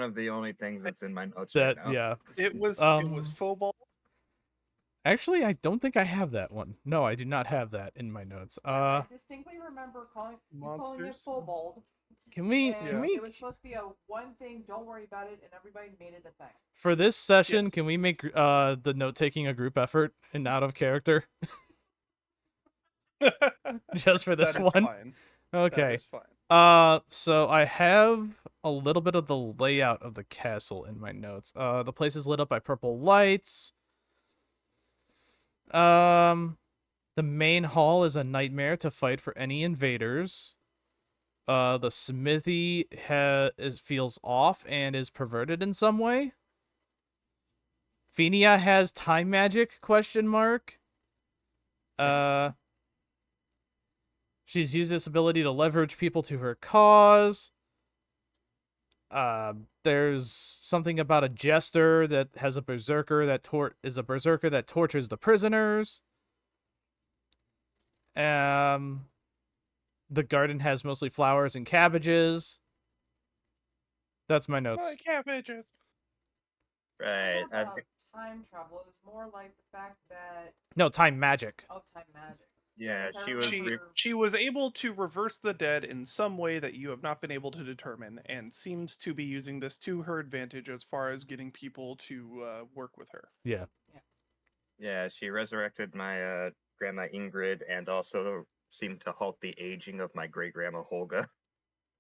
of the only things that's in my notes right That now. yeah. It was Kobold. Actually, I don't think I have that one. No, I do not have that in my notes. I distinctly remember calling it Monsters. Kobold. Can we It was supposed to be a one thing, don't worry about it, and everybody made it a thing. for this session, Yes. can we make the note taking a group effort and out of character? Just for this That is one? fine. Okay. That is fine. So I have a little bit of the layout of the castle in my notes. The place is lit up by purple lights. The main hall is a nightmare to fight for any invaders. The smithy feels off and is perverted in some way. Fenia has time magic, question mark. She's used this ability to leverage people to her cause. There's something about a jester that has a berserker that tortures the prisoners. The garden has mostly flowers and cabbages. That's my notes. My cabbages. Right. I About think, time travel. It was more like the fact that No, time magic. time magic. yeah, Because I she was. remember- She was able to reverse the dead in some way that you have not been able to determine, and seems to be using this to her advantage as far as getting people to work with her. Yeah. Yeah, she resurrected my grandma Ingrid, and also seemed to halt the aging of my great grandma Holga.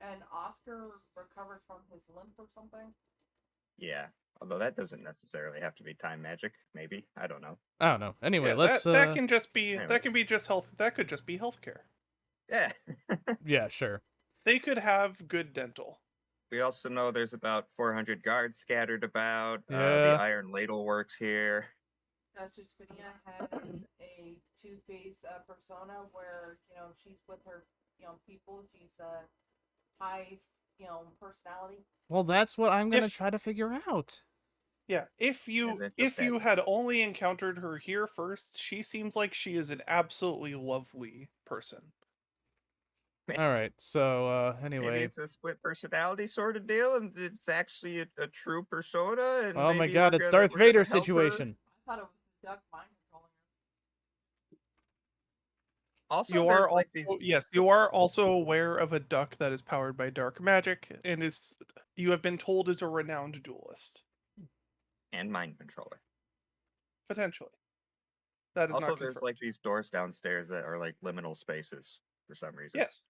And Oscar recovered from his limp or something. Yeah, although that doesn't necessarily have to be time magic. Maybe, I don't know. I don't know. Anyway, Yeah, let's. that can just be anyways. just health. That could just be healthcare. Yeah. Yeah, sure. They could have good dental. We also know there's about 400 guards scattered about. Yeah. The Iron Ladle works here. Duchess Fenia has a two-face persona where, she's with her, people. She's a high, personality. Well, that's what I'm gonna If- try to figure out. Yeah, if you And then if just you that- had only encountered her here first, she seems like she is an absolutely lovely person. All right. So Maybe anyway. it's a split personality sort of deal, and it's actually a true persona. And Oh my maybe God! we're It's gonna- Darth we're gonna Vader help her. situation. I thought it was the duck mind controlling her. Also, You there's are like also, these. yes, you are also aware of a duck that is powered by dark magic and you have been told is a renowned duelist. And mind controller. Potentially. That is Also, not there's confirmed. like these doors downstairs that are like liminal spaces for some reason. Yes.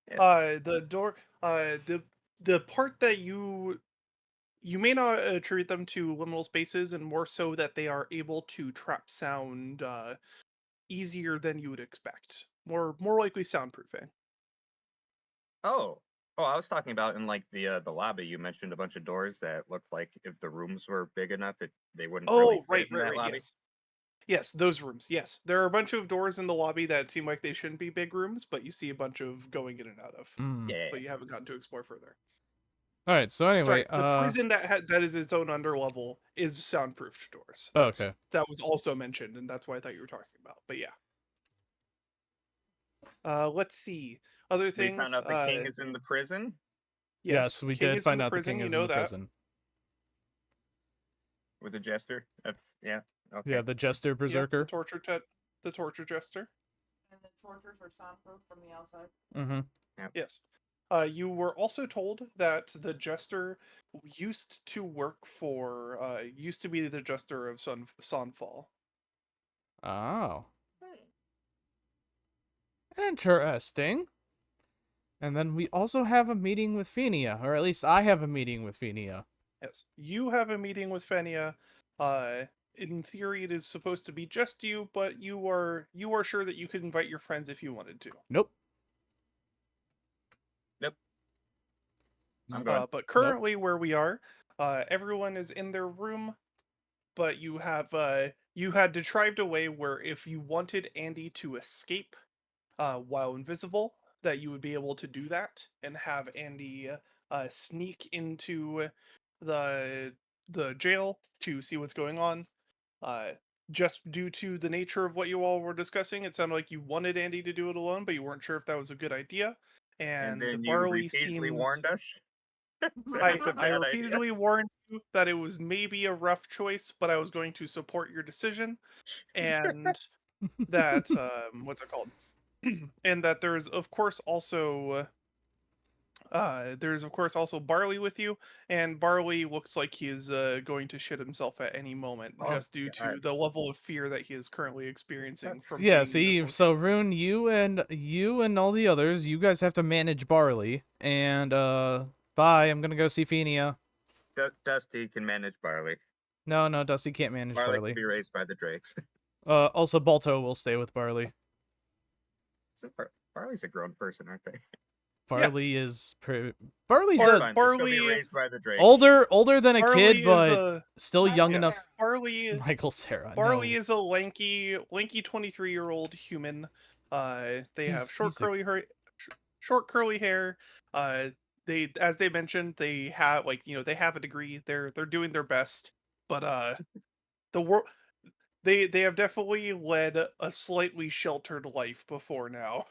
Yeah. The door the part that you may not attribute them to liminal spaces, and more so that they are able to trap sound easier than you would expect. More likely soundproofing. Oh, I was talking about in like the lobby. You mentioned a bunch of doors that looked like if the rooms were big enough, they wouldn't really fit in that lobby. Yes, those rooms. Yes, there are a bunch of doors in the lobby that seem like they shouldn't be big rooms, but you see a bunch of going in and out of. Yeah. But you haven't gotten to explore further. All right. So anyway. Sorry, the prison that is its own underlevel is soundproofed doors. Okay. That was also mentioned, and that's what I thought you were talking about. But yeah. Let's see. Other We things. found out the king is in the prison. Yes, we King did is find in the out the prison, king you is know in the that. prison. With the jester. That's yeah. Okay. Yeah, the jester berserker. The torture jester. And the tortures are soundproof from the outside. Mm-hmm. Yep. Yes. You were also told that the jester used to be the jester of Sunfall. Oh. Interesting. And then we also have a meeting with Fenia, or at least I have a meeting with Fenia. Yes. You have a meeting with Fenia. In theory it is supposed to be just you, but you are sure that you could invite your friends if you wanted to. Nope. I'm going. But currently where we are, everyone is in their room, but you had deprived a way where if you wanted Andy to escape while invisible, that you would be able to do that and have Andy sneak into the jail to see what's going on. Just due to the nature of what you all were discussing, it sounded like you wanted Andy to do it alone, but you weren't sure if that was a good idea. And then you Barley repeatedly seems warned us. That's a I bad idea. repeatedly warned you that it was maybe a rough choice, but I was going to support your decision, and that what's it called? And that there's of course also Barley with you, and Barley looks like he is going to shit himself at any moment, Oh, just due to God. the level of fear that he is currently experiencing from Yeah, being see, this so Rune, you and all the others, you guys have to manage Barley. And bye. I'm gonna go see Fenia. Dusty can manage Barley. No, Dusty can't manage Barley can Barley. be raised by the Drakes. Also Balto will stay with Barley. Barley's a grown person, aren't they? Barley is Barley's Or- Fine, just go be Barley- raised by the Drakes. older than a Barley kid, is but a still young Michael enough. Sarah. Barley Michael Sarah. Barley no. is a lanky 23-year-old human. They have He's a- short curly hair. They, as they mentioned, they have they have a degree. They're doing their best, but the world they have definitely led a slightly sheltered life before now.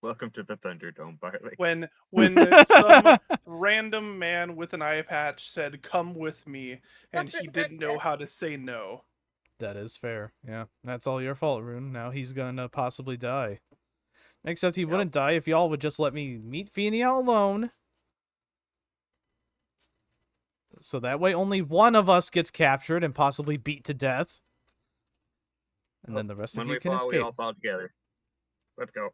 Welcome to the Thunderdome, Barley. When some random man with an eye patch said, "Come with me," and he didn't know how to say no. That is fair. Yeah, that's all your fault, Rune. Now he's gonna possibly die. Except he wouldn't die if y'all would just let me meet Fenia alone. So that way only one of us gets captured and possibly beat to death. And then the rest of When you we can fall, we escape. all fall together. Let's go.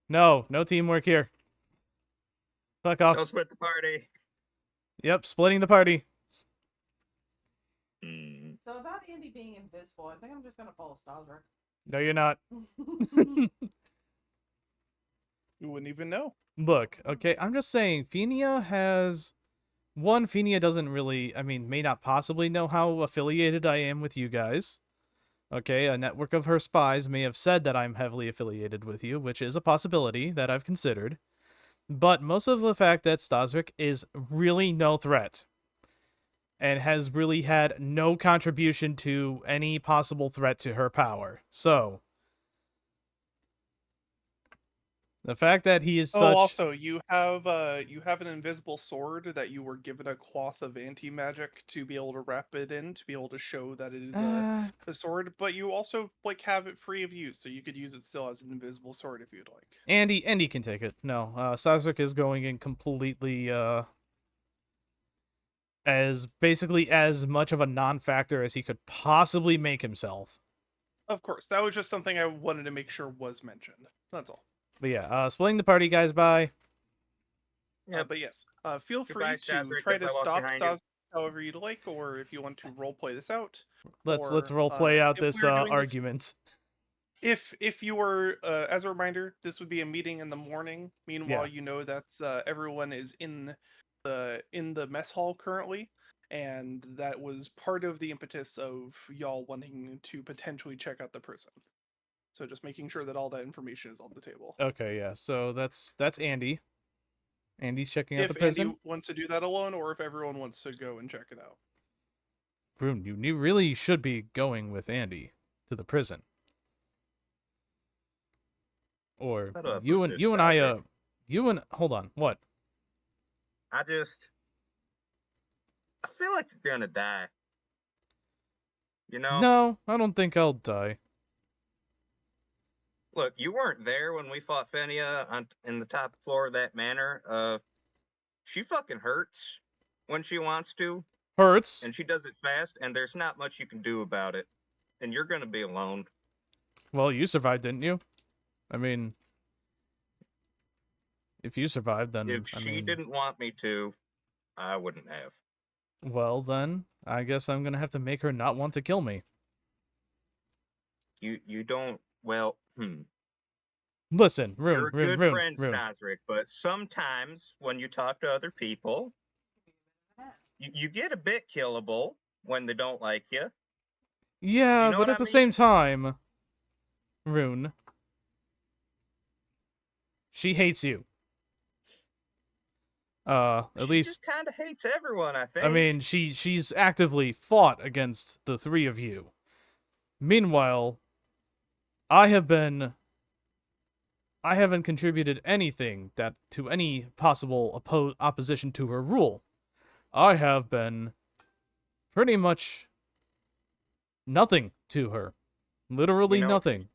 No teamwork here. Fuck off. Don't split the party. Yep, splitting the party. Hmm. So about Andy being invisible, I think I'm just gonna follow Staszrich. No, you're not. You wouldn't even know. Look, okay, I'm just saying, Fenia has... One, Fenia doesn't really, may not possibly know how affiliated I am with you guys. Okay, a network of her spies may have said that I'm heavily affiliated with you, which is a possibility that I've considered. But most of the fact that Staszrich is really no threat. And has really had no contribution to any possible threat to her power. So... The fact that he is such... Also, you have an invisible sword that you were given a cloth of anti-magic to be able to wrap it in, to be able to show that it is a sword, but you also have it free of use, so you could use it still as an invisible sword if you'd like. Andy can take it. No, Staszrich is going in completely, as basically as much of a non-factor as he could possibly make himself. Of course, that was just something I wanted to make sure was mentioned. That's all. But yeah, splitting the party, guys, bye. Yeah, But yes, feel Goodbye, free to Staszrich, try as to I walk stop behind you. Staszrich however you'd like, or if you want to roleplay this out. Let's or, role play out if this we were doing this- argument. If you were, as a reminder, this would be a meeting in the morning. Meanwhile, you know that everyone is in the mess hall currently, and that was part of the impetus of y'all wanting to potentially check out the prison. So just making sure that all that information is on the table. Okay, yeah. So that's Andy. Andy's checking out If the prison. Andy wants to do that alone, or if everyone wants to go and check it out. Rune, you really should be going with Andy to the prison. Or Shut up, you with and this, Staszrich. hold on, what? I feel like you're gonna die. You know? No, I don't think I'll die. Look, you weren't there when we fought Fenia in the top floor of that manor. She fucking hurts when she wants to, Hurts. and she does it fast, and there's not much you can do about it. And you're gonna be alone. Well, you survived, didn't you? I mean, if you survived, then If she didn't want me to, I wouldn't have. Well, then I guess I'm gonna have to make her not want to kill me. You don't. Well, Listen, You're a good Rune. friend, Staszrich, but sometimes when you talk to other people, you get a bit killable when they don't like you. Yeah, You know but what at I the mean? same time, Rune, she hates you. At She least, just kind of hates everyone, I think. I mean, she's actively fought against the three of you. Meanwhile, I have been I haven't contributed anything that to any possible opposition to her rule. I have been pretty much nothing to her. You Literally know, nothing.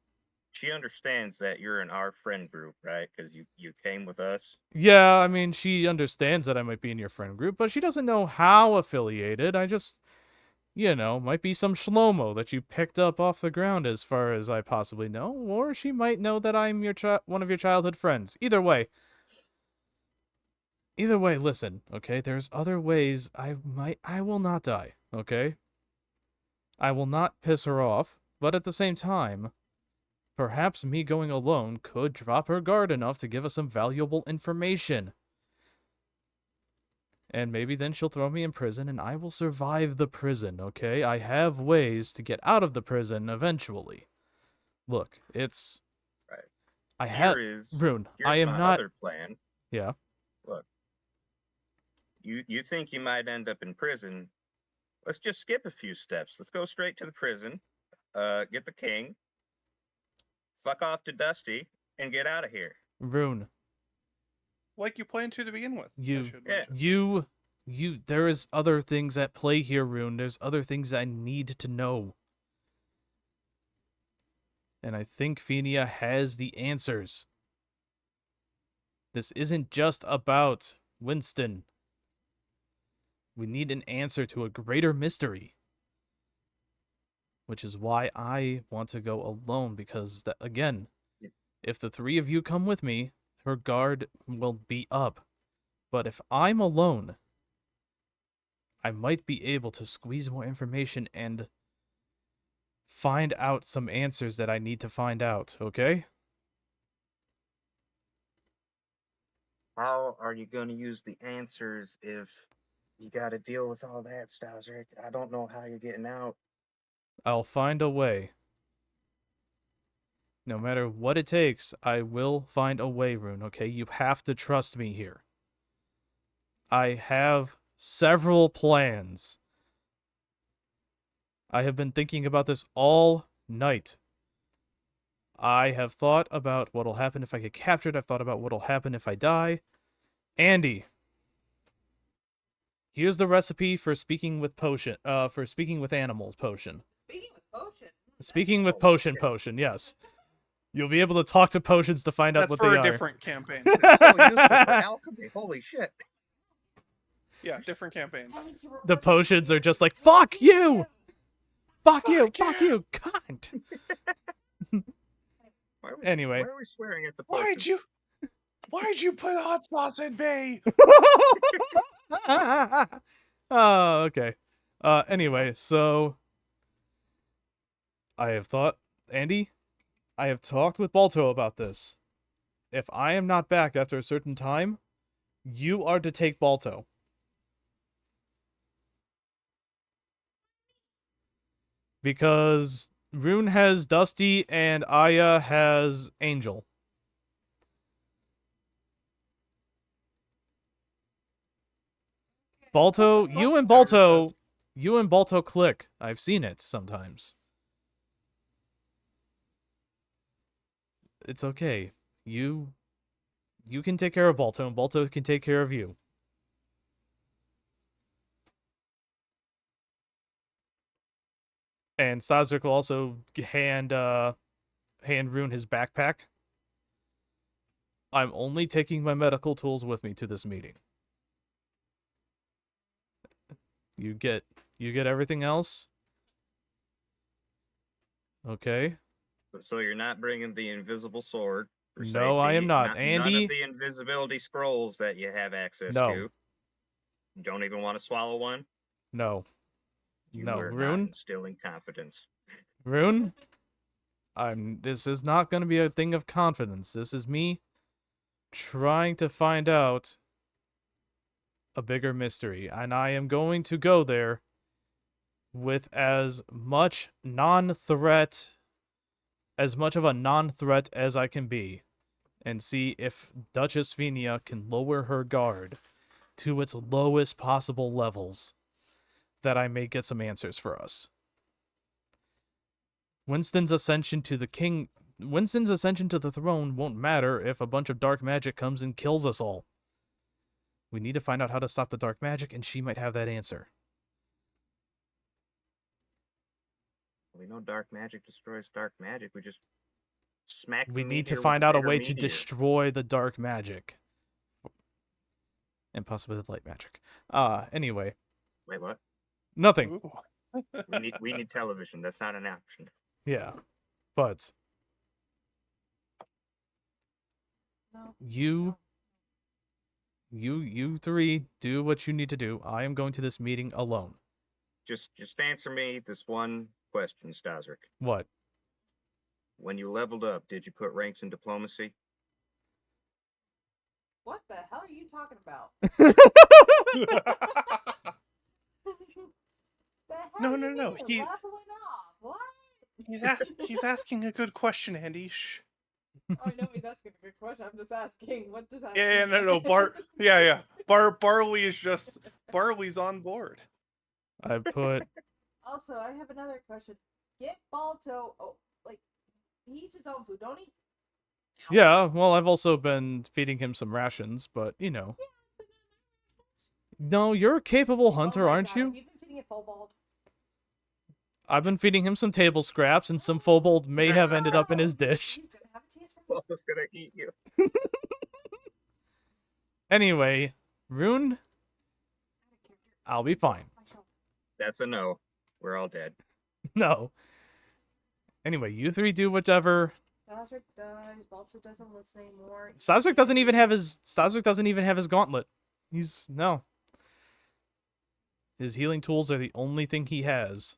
she understands that you're in our friend group, right? Because you came with us. Yeah, I mean, she understands that I might be in your friend group, but she doesn't know how affiliated. I just, might be some shlomo that you picked up off the ground as far as I possibly know, or she might know that I'm one of your childhood friends. Either way, listen, okay? There's other ways I will not die, okay? I will not piss her off, but at the same time, perhaps me going alone could drop her guard enough to give us some valuable information. And maybe then she'll throw me in prison and I will survive the prison, okay? I have ways to get out of the prison eventually. Look, it's... Right. I have... Rune, I am my not... other plan. Yeah? Look. You think you might end up in prison. Let's just skip a few steps. Let's go straight to the prison. Get the king. Fuck off to Dusty. And get out of here. Rune. Like you planned to begin with. There is other things at play here, Rune. There's other things I need to know. And I think Fenia has the answers. This isn't just about Winston. We need an answer to a greater mystery. Which is why I want to go alone, because, again, if the three of you come with me, her guard will be up. But if I'm alone, I might be able to squeeze more information and find out some answers that I need to find out, okay? How are you going to use the answers if you got to deal with all that, Staszrich? I don't know how you're getting out. I'll find a way. No matter what it takes, I will find a way, Rune, okay? You have to trust me here. I have several plans. I have been thinking about this all night. I have thought about what'll happen if I get captured. I've thought about what'll happen if I die. Andy, here's the recipe for speaking with animals potion. Speaking with potion. Speaking with potion, yes. You'll be able to talk to potions to find out what they are. That's for a different campaign. It's so useful for alchemy. Holy shit. Yeah, different campaign. The potions are just like, fuck you! Fuck you! Fuck you! God! Anyway. Why are we swearing at the potions? Why'd you put hot sauce in me? Oh, okay. Anyway, so I have thought, Andy, I have talked with Balto about this. If I am not back after a certain time, you are to take Balto. Because Rune has Dusty and Aya has Angel. Balto, you and Balto click. I've seen it sometimes. It's okay. You can take care of Balto, and Balto can take care of you. And Staszrich will also hand Rune his backpack. I'm only taking my medical tools with me to this meeting. You get everything else? Okay. So you're not bringing the invisible sword? For No, safety, I am not. Andy? None of the invisibility scrolls that you have access to. You don't even want to swallow one? No. You are Rune? not instilling confidence. Rune? This is not going to be a thing of confidence. This is me trying to find out a bigger mystery. And I am going to go there with as much of a non-threat as I can be. And see if Duchess Fenia can lower her guard to its lowest possible levels, that I may get some answers for us. Winston's ascension to the Winston's ascension to the throne won't matter if a bunch of dark magic comes and kills us all. We need to find out how to stop the dark magic, and she might have that answer. We know dark magic destroys dark magic. We just smack. We the need to meteor with find out a bigger way to meteor. destroy the dark magic. And possibly the light magic. Anyway. Wait, what? Nothing. Ooh. We need television. That's not an option. Yeah. But No. you three do what you need to do. I am going to this meeting alone. Just answer me this one question, Staszrich. What? When you leveled up, did you put ranks in diplomacy? What the hell are you talking about? The hell No, you no, no, mean, he- leveling up? What? He's asking a good question, Andy. Shh. Oh, I know he's asking a good question. I'm just asking, what does that Yeah, mean? no. Barley's on board. I put Also, I have another question. Get Balto. Oh, like, he eats his own food, don't he? yeah, well, I've also been feeding him some rations, but you know. No, you're a capable hunter, Oh my aren't God, you? Have you been feeding it Kobold? I've been feeding him some table scraps, and some Kobold may have ended up in his dish. He's gonna have a taste for Balto's gonna eat you. Anyway, Rune, I'll be fine. That's a no. We're all dead. No. Anyway, you three do whatever. Staszrich dies. Balto doesn't listen anymore. Staszrich doesn't even have his gauntlet. No. His healing tools are the only thing he has.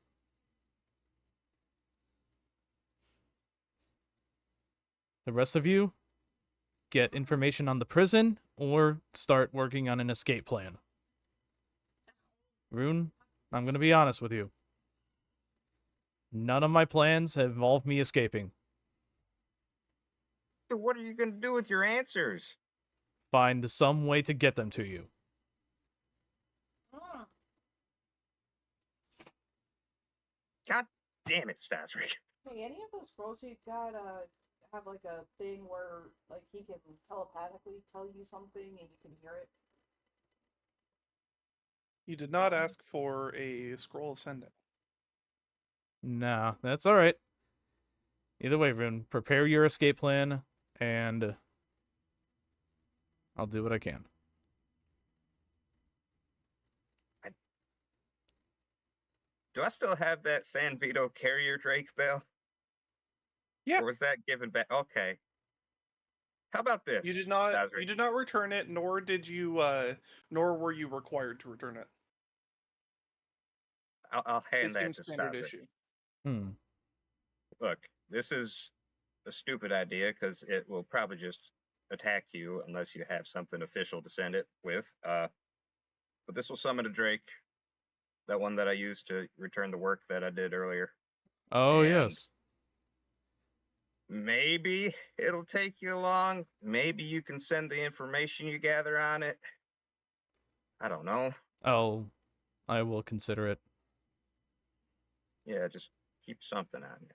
The rest of you get information on the prison or start working on an escape plan. Rune, I'm going to be honest with you. None of my plans have involved me escaping. So what are you gonna do with your answers? Find some way to get them to you. Mm. God damn it, Staszrich. Hey, any of those scrolls you got have like a thing where like he can telepathically tell you something and you can hear it? You did not ask for a scroll of sending. Nah, that's alright. Either way, Rune, prepare your escape plan, and I'll do what I can. Do I still have that San Vito carrier Drake bell? Yeah. Or was that given back? Okay. How about this? You did not. Staszrich? You did not return it, nor did you. Nor were you required to return it. I'll hand It that seems to standard Staszrich. issue. Look, this is a stupid idea because it will probably just attack you unless you have something official to send it with. But this will summon a Drake, that one that I used to return the work that I did earlier. Oh, And yes. Maybe it'll take you along. Maybe you can send the information you gather on it. I don't know. I will consider it. Yeah, just keep something on you.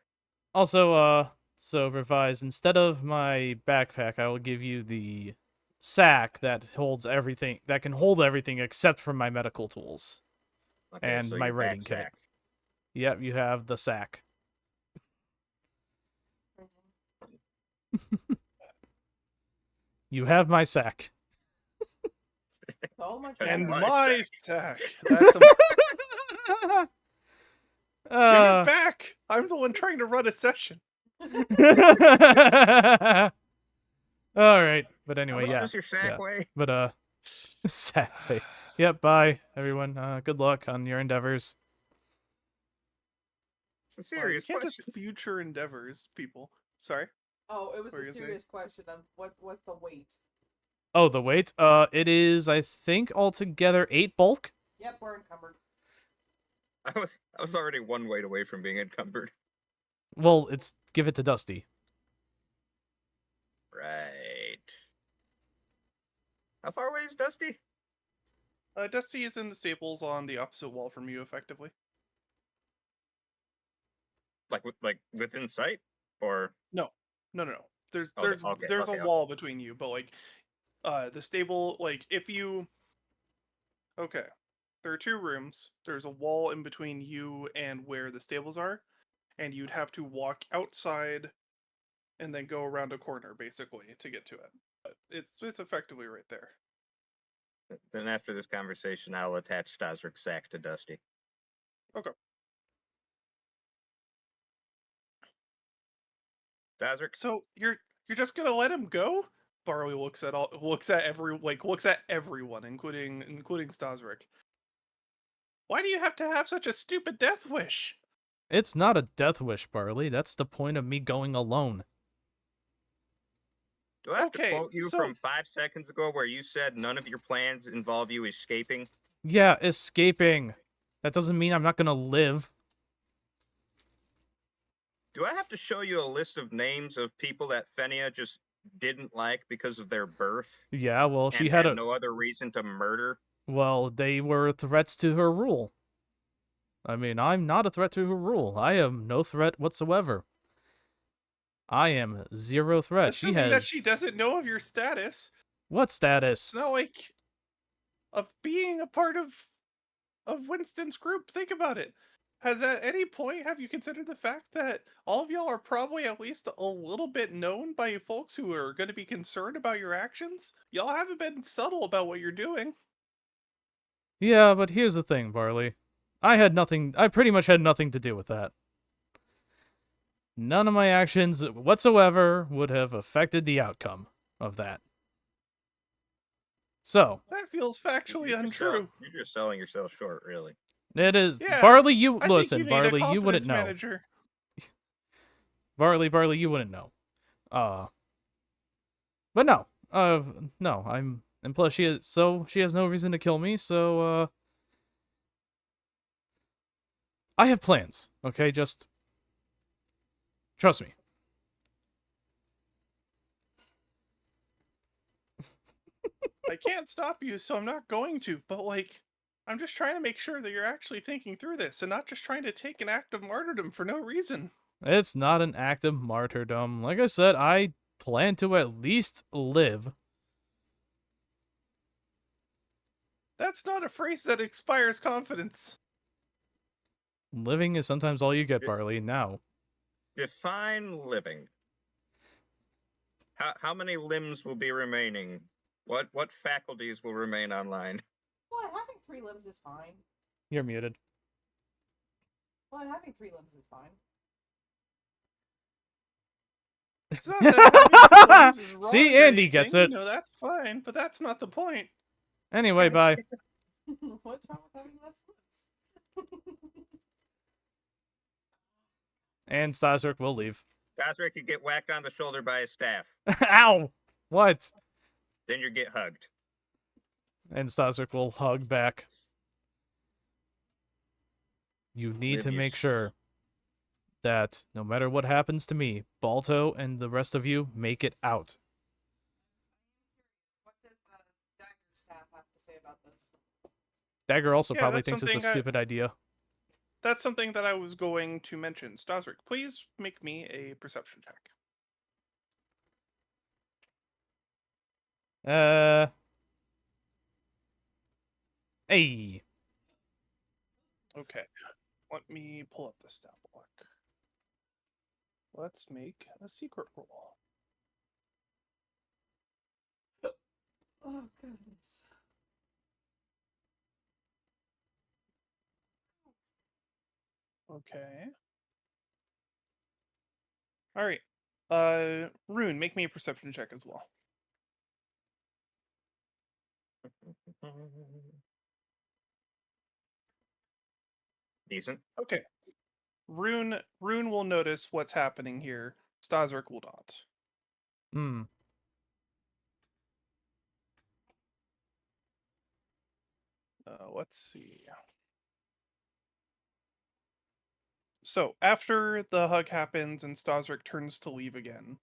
Also, so revise, instead of my backpack, I will give you the sack that holds everything, that can hold everything except for my medical tools. Okay, And so my your writing back kit. sack. Yep, you have the sack. You have my sack. So much And better. my my sack. sack. That's a, give Uh, it back. I'm the one trying to run a session. Alright, but How anyway, much yeah. does your sack yeah. weigh? But, sack. Yep, bye, everyone. Good luck on your endeavors. It's a You serious can't question. just future endeavors, people. Sorry. Oh, it was What were you a gonna say? serious question. What's the weight? Oh, the weight? It is, I think, altogether 8 bulk. Yep, we're encumbered. I was already one weight away from being encumbered. Well, give it to Dusty. Right. How far away is Dusty? Dusty is in the stables on the opposite wall from you, effectively. Like within sight? Or No. No. There's Okay, there's okay, a wall between you, but like the stable, like if you okay. There are 2 rooms. There's a wall in between you and where the stables are, and you'd have to walk outside and then go around a corner basically to get to it. But it's effectively right there. Then after this conversation, I'll attach Staszrich's sack to Dusty. Okay. Staszrich, So you're just gonna let him go? Barley looks at everyone, including Staszrich. Why do you have to have such a stupid death wish? It's not a death wish, Barley. That's the point of me going alone. do I have to Okay, quote you so- from 5 seconds ago where you said none of your plans involve you escaping? Yeah, escaping. That doesn't mean I'm not gonna live. Do I have to show you a list of names of people that Fenia just didn't like because of their birth Yeah, well, she and had had a... no other reason to murder? Well, they were threats to her rule. I mean, I'm not a threat to her rule. I am no threat whatsoever. I am 0 threat. She Assuming has... that she doesn't know of your status, What it's status? not like of being a part of Winston's group. Think about it. Has at any point have you considered the fact that all of y'all are probably at least a little bit known by folks who are going to be concerned about your actions? Y'all haven't been subtle about what you're doing. Yeah, but here's the thing, Barley. I pretty much had nothing to do with that. None of my actions whatsoever would have affected the outcome of that. So, That feels factually untrue. You're just selling yourself short, really. it is... Yeah, Barley, you... I Listen, think you need Barley, a you wouldn't confidence know. manager. Barley, you wouldn't know. But no. No, and plus she has no reason to kill me, so, I have plans, okay? Just trust me. I can't stop you, so I'm not going to, but like, I'm just trying to make sure that you're actually thinking through this and not just trying to take an act of martyrdom for no reason. It's not an act of martyrdom. Like I said, I plan to at least live. That's not a phrase that inspires confidence. Living is sometimes all you get, Yeah. Barley. Now, Define living. How many limbs will be remaining? What faculties will remain online? What? Having 3 limbs is fine. you're muted. What? Having 3 limbs is fine. It's not that having limbs is wrong See, or Andy gets anything, it. You know, that's fine, but that's not the point. Anyway, bye. What's wrong with having less limbs? And Staszrich will leave. Staszrich could get whacked on the shoulder by a staff. Ow! What? Then you get hugged. And Staszrich will hug back. You need to Live make your- sure that no matter what happens to me, Balto and the rest of you make it out. What does Dagger Staff have to say about this? Dagger also Yeah, probably that's thinks it's a something stupid idea. That's something that I was going to mention. Staszrich, please make me a perception check. Hey. Okay. Let me pull up the stat block. Let's make a secret roll. Oh, goodness. Okay. All right. Rune, make me a perception check as well. Decent. Okay. Rune will notice what's happening here. Staszrich will not. Hmm. Let's see. So after the hug happens and Staszrich turns to leave again,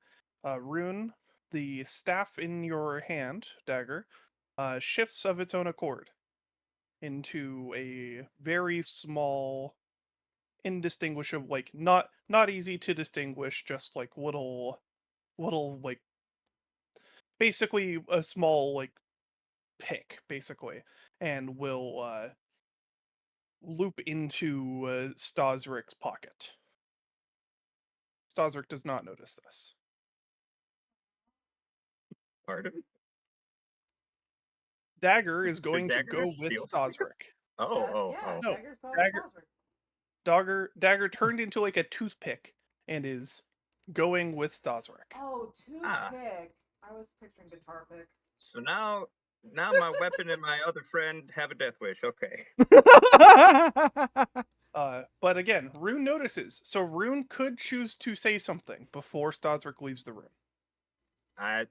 Rune, the staff in your hand, dagger, shifts of its own accord into a very small, indistinguishable, like not easy to distinguish, just like little little like basically a small like pick basically, and will loop into Staszrich's pocket. Staszrich does not notice this. Pardon? Dagger is going to Dagger go just with steal? Staszrich. Yeah, No, Dagger's going Dagger- with Staszrich. Dagger turned into like a toothpick and is going with Staszrich. Oh, toothpick. Ah. I was picturing guitar pick. So now my weapon and my other friend have a death wish. Okay. But again, Rune notices, so Rune could choose to say something before Staszrich leaves the room. I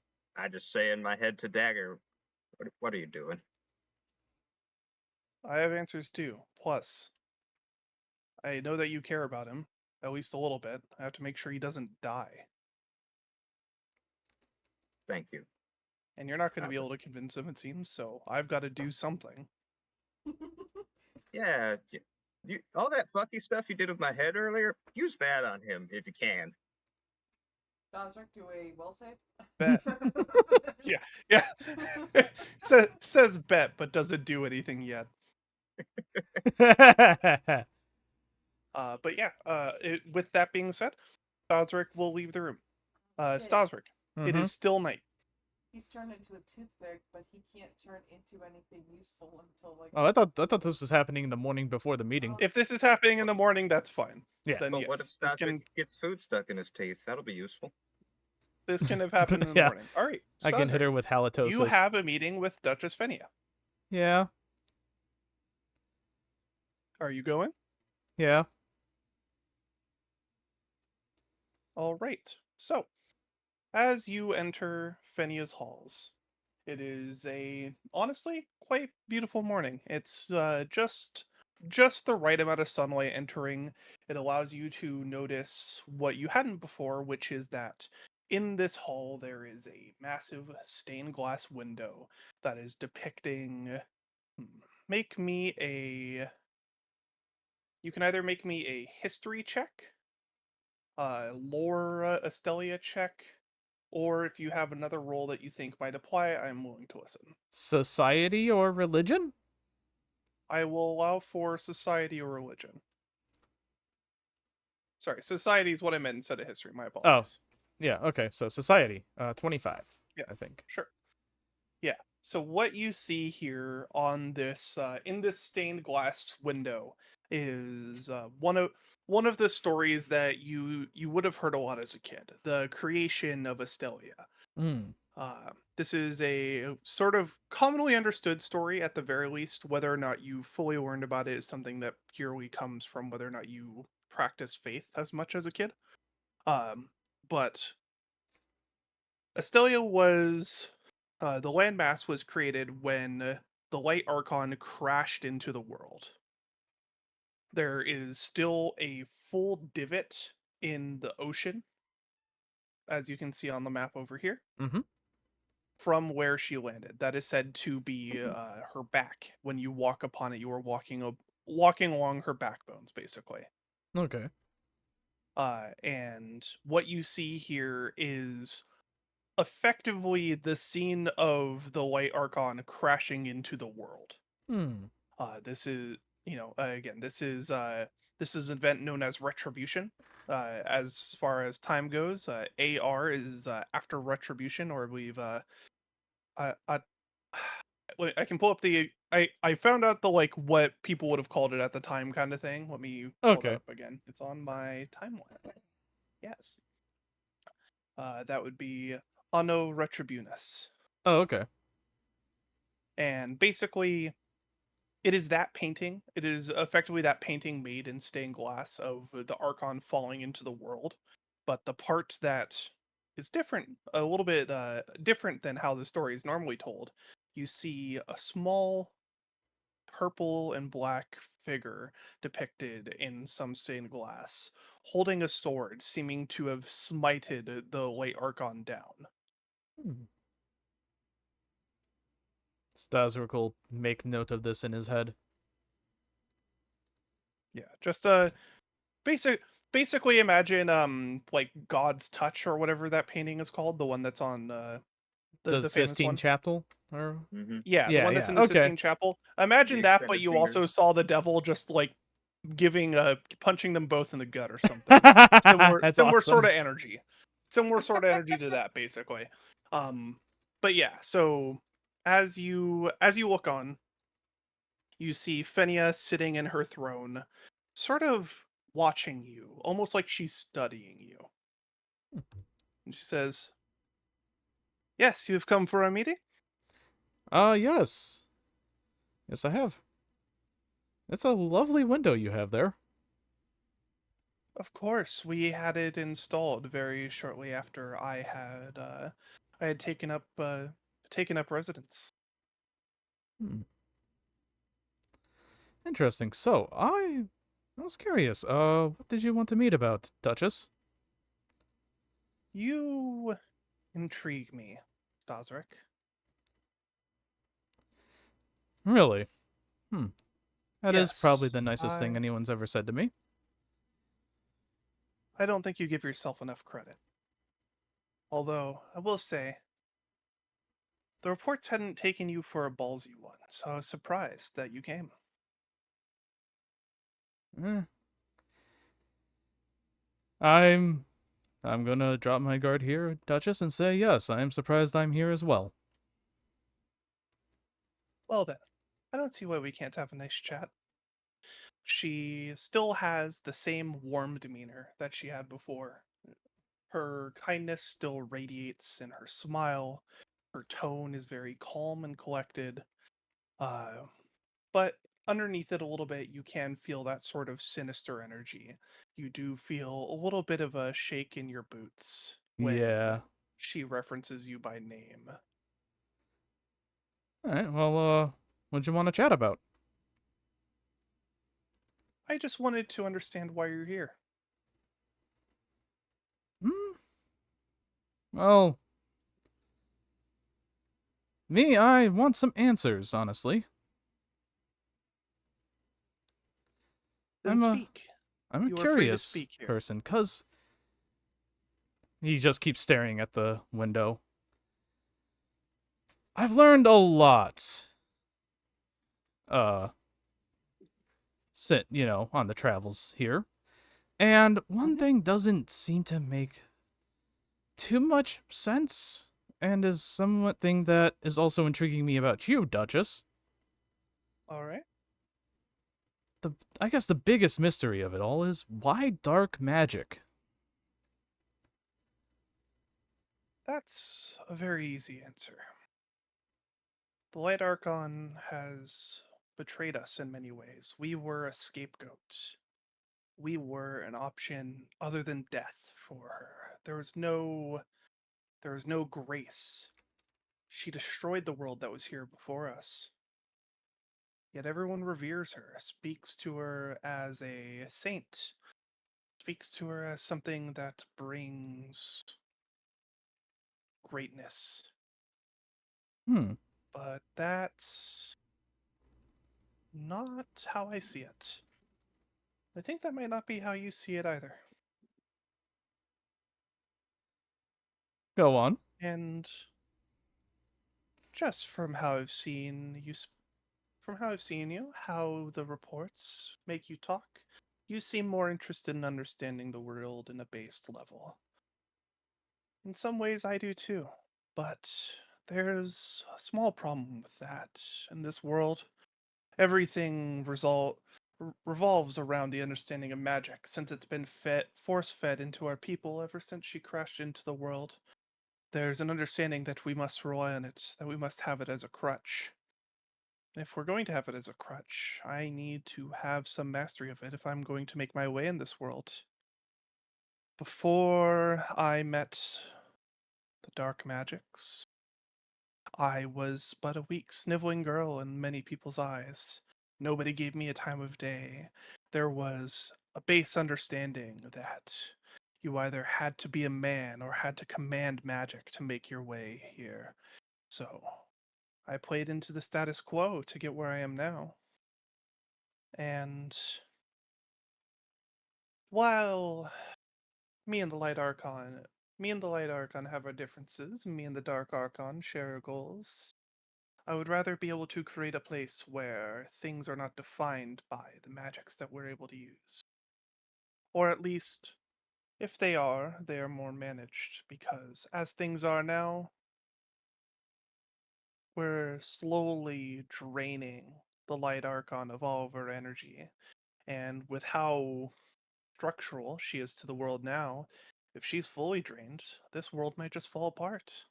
just say in my head to Dagger, what are you doing? I have answers too. Plus, I know that you care about him, at least a little bit. I have to make sure he doesn't die. Thank you. And you're not going to be able to convince him, it seems, so I've got to do something. Yeah, you all that fucky stuff you did with my head earlier, use that on him if you can. Staszrich, do a will save. Bet. Yeah. Says bet, but doesn't do anything yet. But yeah, with that being said, Staszrich will leave the room. Shit. Staszrich, it is still night. He's turned into a toothpick, but he can't turn into anything useful until like. Oh, I thought this was happening in the morning before the meeting. If this is happening in the morning, that's fine. Yeah. Then But yes, what if this Staszrich gets food stuck in his teeth? That'll be useful. can have happened in the Yeah. morning. All right, I can hit Staszrich, her with halitosis. you have a meeting with Duchess Fenia. Yeah. Are you going? Yeah. All right. So, as you enter Fenia's halls, it is a honestly quite beautiful morning. It's just the right amount of sunlight entering. It allows you to notice what you hadn't before, which is that in this hall there is a massive stained glass window that is depicting. Make me a. You can either make me a history check, lore Astelia check, or if you have another role that you think might apply, I'm willing to listen. Society or religion? I will allow for society or religion. Sorry, society is what I meant instead of history. My apologies. Yeah, okay. So society, 25. Yeah. I think. Sure. Yeah. So what you see here on this in this stained glass window is one of the stories that you would have heard a lot as a kid. The creation of Astelia. Mm. This is a sort of commonly understood story at the very least. Whether or not you fully learned about it is something that purely comes from whether or not you practiced faith as much as a kid. But Astelia was the landmass was created when the Light Archon crashed into the world. There is still a full divot in the ocean, as you can see on the map over here. Mhm. From where she landed. That is said to be her back. When you walk upon it, you are walking along her backbones, basically. Okay. And what you see here is effectively the scene of the Light Archon crashing into the world. Hmm. This is, again, this is an event known as Retribution. As far as time goes, AR is after Retribution, or I believe wait, I can pull up the. I found out the what people would have called it at the time kind of thing. Let me pull Okay. that up again. It's on my timeline. Yes. That would be Anno Retribunus. Oh, okay. And basically, it is that painting. It is effectively that painting made in stained glass of the Archon falling into the world. But the part that is different, a little bit different than how the story is normally told, you see a small purple and black figure depicted in some stained glass, holding a sword, seeming to have smited the Light Archon down. Hmm. Staszrich will make note of this in his head. Yeah, just basically imagine like God's Touch or whatever that painting is called, the one that's on The the famous Sistine one. Chapel? Or Mm-hmm. Yeah, the yeah, one that's yeah. in the Okay. Sistine Chapel. Imagine that, but extended you also fingers. saw the devil just like punching them both in the gut or something. Similar That's similar sort awesome. of energy. Similar sort of energy to that, basically. But yeah, so as you look on, you see Fenia sitting in her throne, sort of watching you, almost like she's studying you. And she says, "Yes, you've come for a meeting?" Yes. Yes, I have. It's a lovely window you have there. Of course, we had it installed very shortly after I had taken up residence. Hmm. Interesting. So, I was curious. What did you want to meet about, Duchess? You intrigue me, Staszrich. Really? Hmm. That is probably Yes, the nicest thing I anyone's ever said to me. I don't think you give yourself enough credit. Although I will say, the reports hadn't taken you for a ballsy one, so I was surprised that you came. Eh. I'm gonna drop my guard here, Duchess, and say yes, I am surprised I'm here as well. Well then, I don't see why we can't have a nice chat. She still has the same warm demeanor that she had before. Her kindness still radiates in her smile. Her tone is very calm and collected. Uh, but underneath it a little bit, you can feel that sort of sinister energy. You do feel a little bit of a shake in your boots when Yeah. she references you by name. Alright, well, what'd you want to chat about? I just wanted to understand why you're here. Hmm? Well, me, I want some answers, honestly. Then I'm a, speak. I'm a You are free to curious speak here. person, 'cause he just keeps staring at the window. I've learned a lot. Uh, on the travels here. And one Mhm. thing doesn't seem to make too much sense, and is somewhat thing that is also intriguing me about you, Duchess. All right. I guess the biggest mystery of it all is why dark magic? That's a very easy answer. The Light Archon has betrayed us in many ways. We were a scapegoat. We were an option other than death for her. There was no grace. She destroyed the world that was here before us. Yet everyone reveres her, speaks to her as a saint, speaks to her as something that brings greatness. Hmm. But that's not how I see it. I think that might not be how you see it either. Go on. And just from how I've seen you, from how I've seen you, how the reports make you talk, you seem more interested in understanding the world in a based level. In some ways, I do too. But there's a small problem with that. In this world, everything revolves around the understanding of magic, since it's been force fed into our people ever since she crashed into the world. There's an understanding that we must rely on it, that we must have it as a crutch. If we're going to have it as a crutch, I need to have some mastery of it if I'm going to make my way in this world. Before I met the dark magics, I was but a weak, sniveling girl in many people's eyes. Nobody gave me a time of day. There was a base understanding that you either had to be a man or had to command magic to make your way here. So I played into the status quo to get where I am now. And While me and the Light Archon have our differences, me and the Dark Archon share our goals. I would rather be able to create a place where things are not defined by the magics that we're able to use. Or at least, if they are more managed, because as things are now, we're slowly draining the Light Archon of all of her energy. And with how structural she is to the world now, if she's fully drained, this world might just fall apart.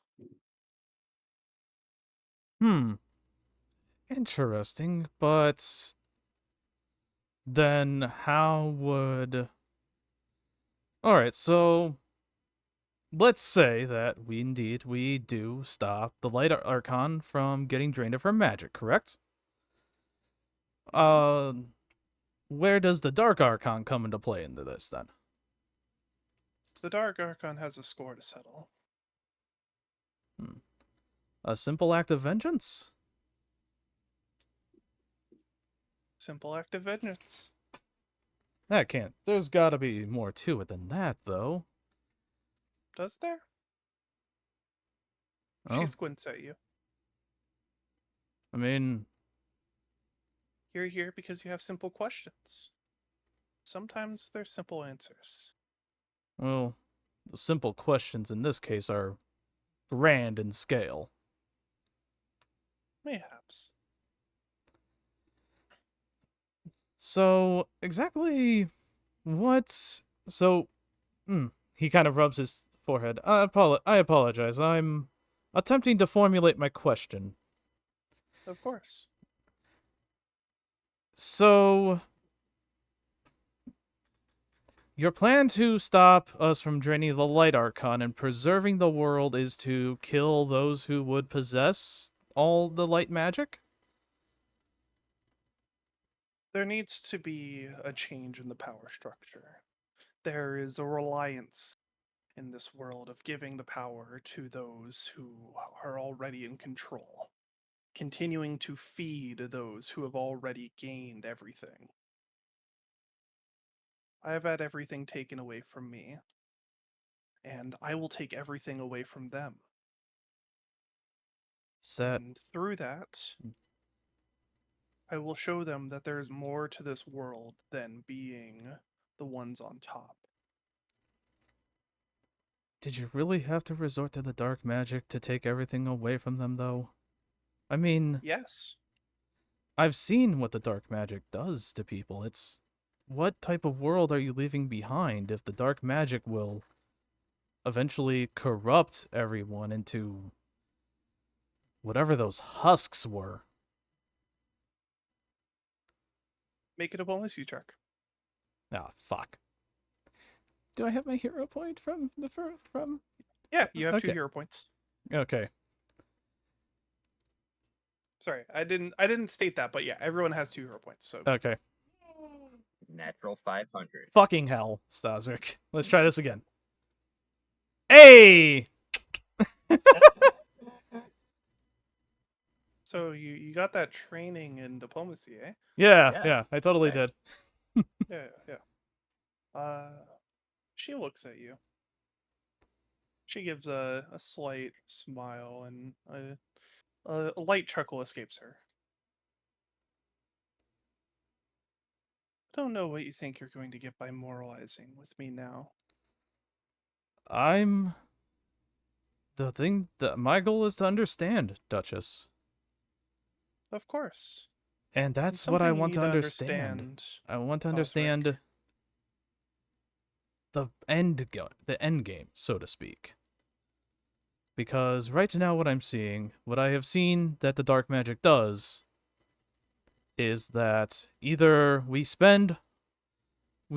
Interesting, but then how would... Alright, so let's say that we do stop the Light Archon from getting drained of her magic, correct? Where does the Dark Archon come into play into this, then? The Dark Archon has a score to settle. A simple act of vengeance? Simple act of vengeance. That can't... There's gotta be more to it than that, though. Does there? Oh, She squints at you. I mean... You're here because you have simple questions. Sometimes they're simple answers. Well, the simple questions in this case are grand in scale. Mayhaps. So, exactly what... So, he kind of rubs his forehead. I apologize. I'm attempting to formulate my question. Of course. So, your plan to stop us from draining the Light Archon and preserving the world is to kill those who would possess all the light magic? There needs to be a change in the power structure. There is a reliance in this world of giving the power to those who are already in control, continuing to feed those who have already gained everything. I have had everything taken away from me, and I will take everything away from them. And through that, I will show them that there is more to this world than being the ones on top. Did you really have to resort to the dark magic to take everything away from them, though? I mean, Yes. I've seen what the dark magic does to people. It's... What type of world are you leaving behind if the dark magic will eventually corrupt everyone into whatever those husks were? Make it a diplomacy check. Ah, fuck. Do I have my hero point from the from? Yeah, you have 2 Okay. hero points. Okay. Sorry, I didn't state that, but yeah, everyone has 2 hero points. So Okay. Natural 500. Fucking hell, Staszrich. Let's try this again. Hey! So you got that training in diplomacy, eh? Yeah, Yeah. I totally Okay. did. Yeah. She looks at you. She gives a slight smile, and a light chuckle escapes her. I don't know what you think you're going to get by moralizing with me now. The thing that my goal is to understand, Duchess. Of course. And that's what I something you want to need understand. I want to Staszrich. understand the end game, so to speak. Because right now what I have seen that the dark magic does is that either we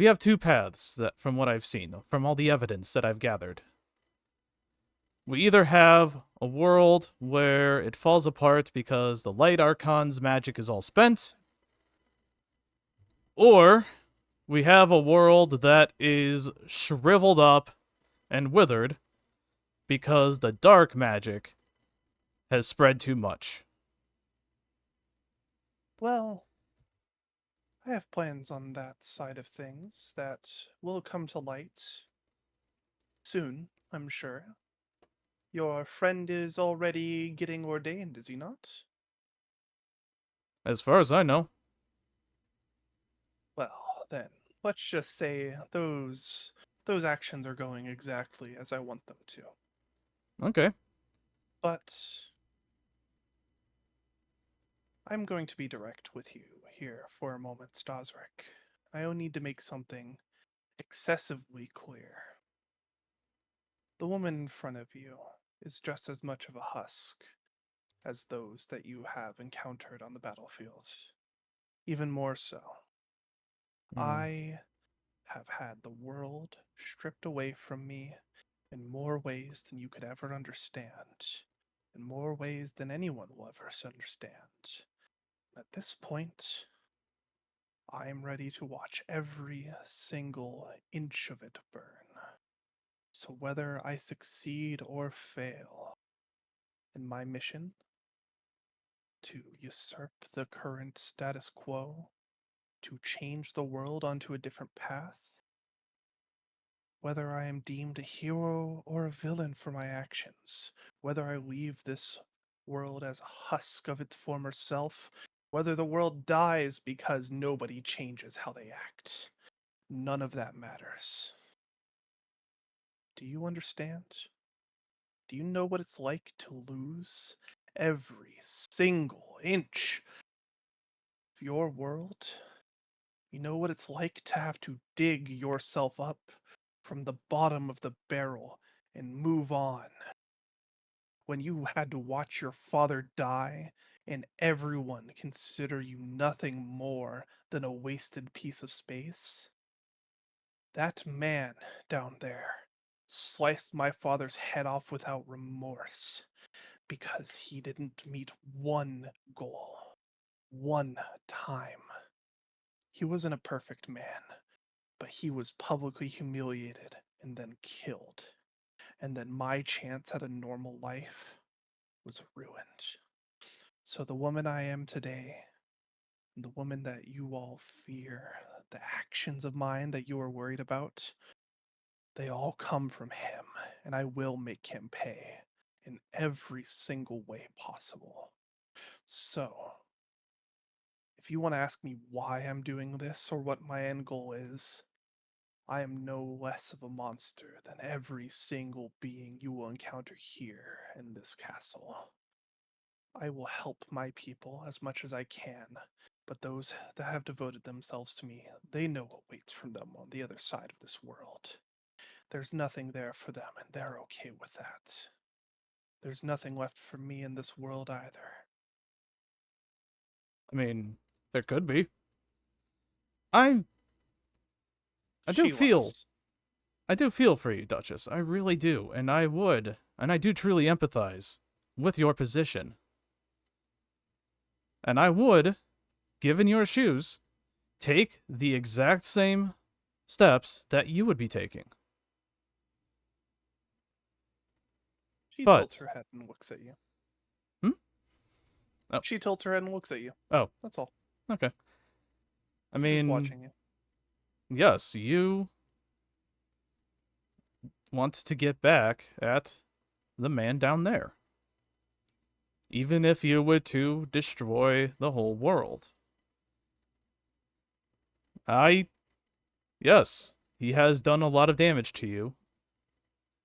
have 2 paths that from what I've seen, from all the evidence that I've gathered. We either have a world where it falls apart because the Light Archon's magic is all spent, or we have a world that is shriveled up and withered because the dark magic has spread too much. Well, I have plans on that side of things that will come to light soon, I'm sure. Your friend is already getting ordained, is he not? As far as I know. Well, then, let's just say those actions are going exactly as I want them to. Okay. But I'm going to be direct with you here for a moment, Staszrich. I only need to make something excessively clear. The woman in front of you is just as much of a husk as those that you have encountered on the battlefield. Even more so. I have had the world stripped away from me in more ways than you could ever understand, in more ways than anyone will ever understand. At this point, I am ready to watch every single inch of it burn. So whether I succeed or fail in my mission to usurp the current status quo, to change the world onto a different path, whether I am deemed a hero or a villain for my actions, whether I leave this world as a husk of its former self, whether the world dies because nobody changes how they act, none of that matters. Do you understand? Do you know what it's like to lose every single inch of your world? You know what it's like to have to dig yourself up from the bottom of the barrel and move on? When you had to watch your father die and everyone consider you nothing more than a wasted piece of space? That man down there sliced my father's head off without remorse because he didn't meet one goal, one time. He wasn't a perfect man, but he was publicly humiliated and then killed. And then my chance at a normal life was ruined. So the woman I am today, the woman that you all fear, the actions of mine that you are worried about, they all come from him, and I will make him pay in every single way possible. So, if you want to ask me why I'm doing this or what my end goal is, I am no less of a monster than every single being you will encounter here in this castle. I will help my people as much as I can, but those that have devoted themselves to me, they know what waits for them on the other side of this world. There's nothing there for them, and they're okay with that. There's nothing left for me in this world either. I mean, there could be. I do She feel laughs. I do feel for you, Duchess. I really do, and I do truly empathize with your position. And I would, given your shoes, take the exact same steps that you would be taking. She But tilts her head and looks at you. Oh. She tilts her head and looks at you. Oh, That's all. okay. I She's just mean, watching you. yes, you want to get back at the man down there. Even if you were to destroy the whole world. Yes, he has done a lot of damage to you,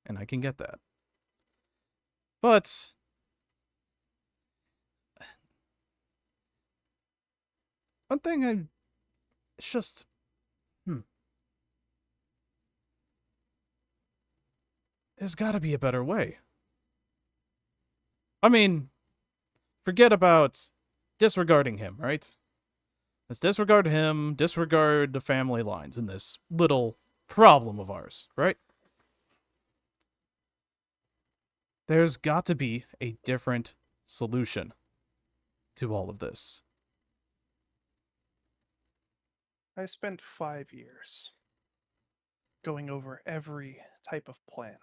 and I can get that. But one thing it's just, there's gotta be a better way. I mean, forget about disregarding him, right? Let's disregard him, disregard the family lines in this little problem of ours, right? There's got to be a different solution to all of this. I spent 5 years going over every type of plan,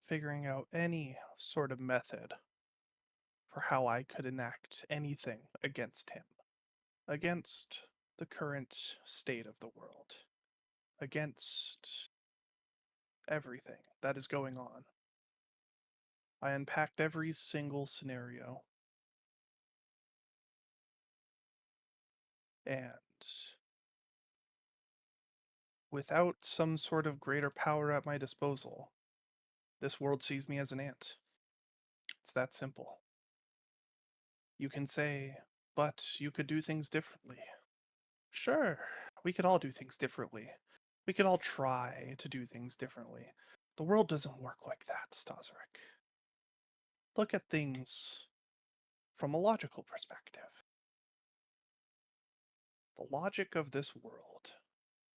figuring out any sort of method for how I could enact anything against him. against the current state of the world, against everything that is going on. I unpacked every single scenario. And without some sort of greater power at my disposal, this world sees me as an ant. It's that simple. You can say, but you could do things differently. Sure, we could all do things differently. We could all try to do things differently. The world doesn't work like that, Staszrich. Look at things from a logical perspective. The logic of this world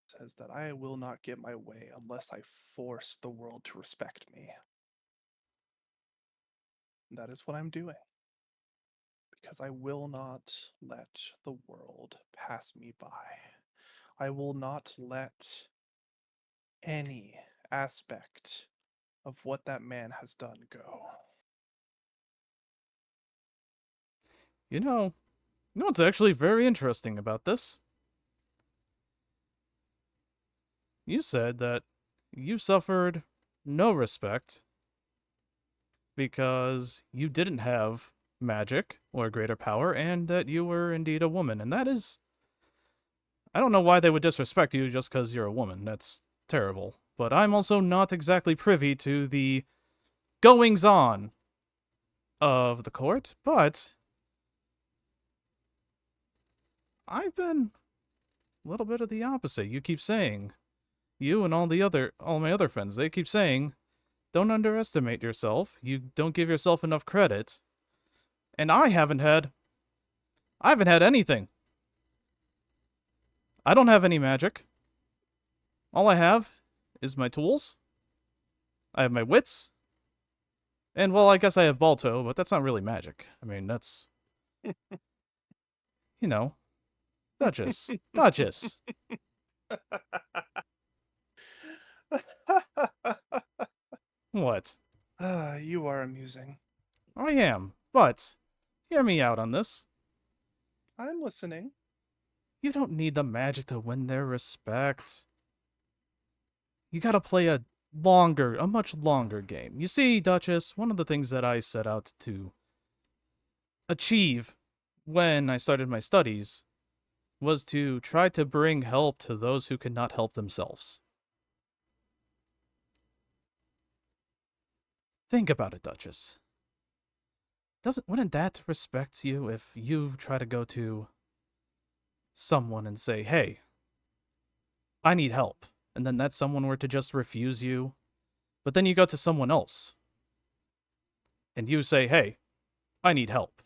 says that I will not get my way unless I force the world to respect me. That is what I'm doing. Because I will not let the world pass me by. I will not let any aspect of what that man has done go. You know what's actually very interesting about this? You said that you suffered no respect because you didn't have magic or greater power, and that you were indeed a woman. And that is... I don't know why they would disrespect you just because you're a woman. That's terrible. But I'm also not exactly privy to the goings-on of the court, but I've been a little bit of the opposite. You keep saying, you and all my other friends, they keep saying, don't underestimate yourself. You don't give yourself enough credit. And I haven't had anything. I don't have any magic. All I have is my tools. I have my wits. And, well, I guess I have Balto, but that's not really magic. I mean, that's... you know, Duchess. Duchess. What? You are amusing. I am, but hear me out on this. I'm listening. You don't need the magic to win their respect. You gotta play a much longer game. You see, Duchess, one of the things that I set out to achieve when I started my studies was to try to bring help to those who could not help themselves. Think about it, Duchess. Wouldn't that respect you if you try to go to someone and say, hey, I need help, and then that someone were to just refuse you, but then you go to someone else, and you say, hey, I need help,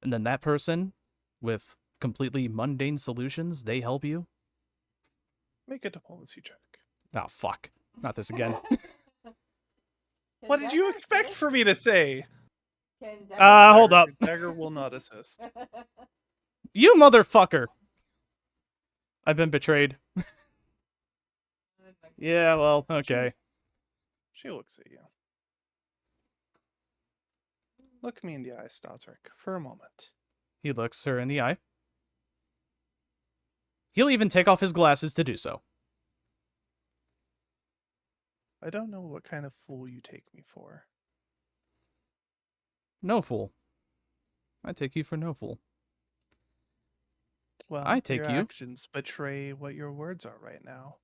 and then that person, with completely mundane solutions, they help you? Make a diplomacy check. Oh, fuck. Not this again. What did you expect for me to say? Hold up. Dagger will not assist. You motherfucker! I've been betrayed. Yeah, well, okay. She looks at you. Look me in the eye, Staszrich, for a moment. He looks her in the eye. He'll even take off his glasses to do so. I don't know what kind of fool you take me for. No fool. I take you for no fool. Well, I take your you. actions betray what your words are right now.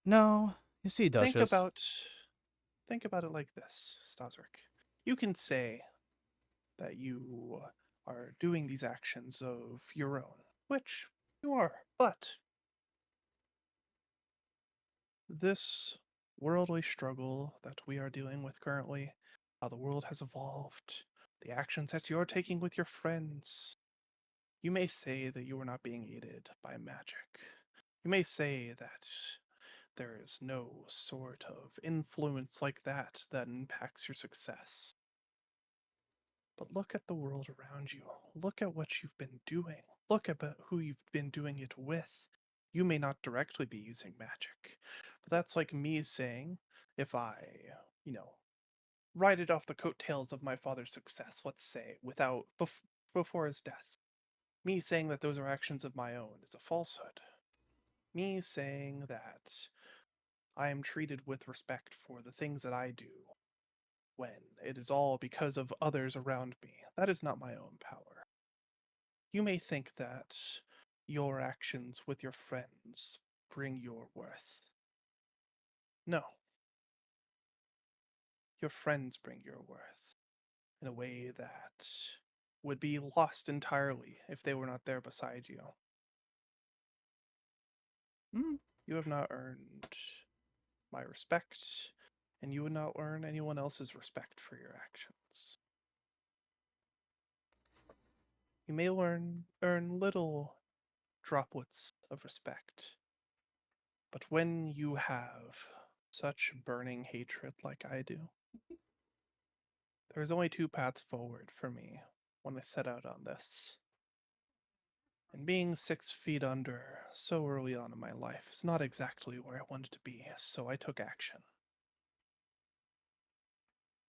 No, you see, Duchess. Think about it like this, Staszrich. You can say that you are doing these actions of your own, which you are, but this worldly struggle that we are dealing with currently, how the world has evolved, the actions that you're taking with your friends, you may say that you are not being aided by magic. You may say that there is no sort of influence like that that impacts your success. But look at the world around you. Look at what you've been doing. Look at who you've been doing it with. You may not directly be using magic, but that's like me saying, if I, ride it off the coattails of my father's success, let's say, before his death. Me saying that those are actions of my own is a falsehood. Me saying that I am treated with respect for the things that I do, when it is all because of others around me, that is not my own power. You may think that your actions with your friends bring your worth. No. Your friends bring your worth in a way that would be lost entirely if they were not there beside you. You have not earned my respect, and you would not earn anyone else's respect for your actions. You may earn little droplets of respect, but when you have such burning hatred like I do, there's only two paths forward for me when I set out on this. And being 6 feet under so early on in my life is not exactly where I wanted to be, so I took action.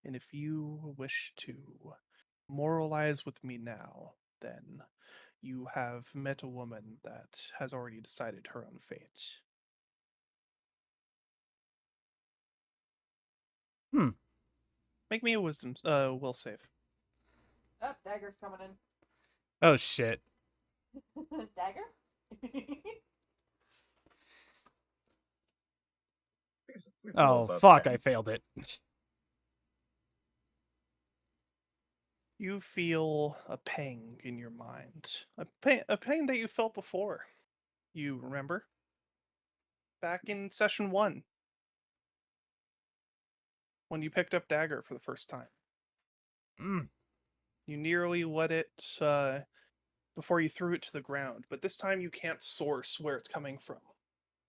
And if you wish to moralize with me now, then you have met a woman that has already decided her own fate. Make me a wisdom will save. Oh, dagger's coming in. Oh shit. Dagger? We blow Oh above fuck, that. I failed it. You feel a pang in your mind. A pain that you felt before. You remember? Back in session 1. When you picked up dagger for the first time. You nearly let it before you threw it to the ground, but this time you can't source where it's coming from.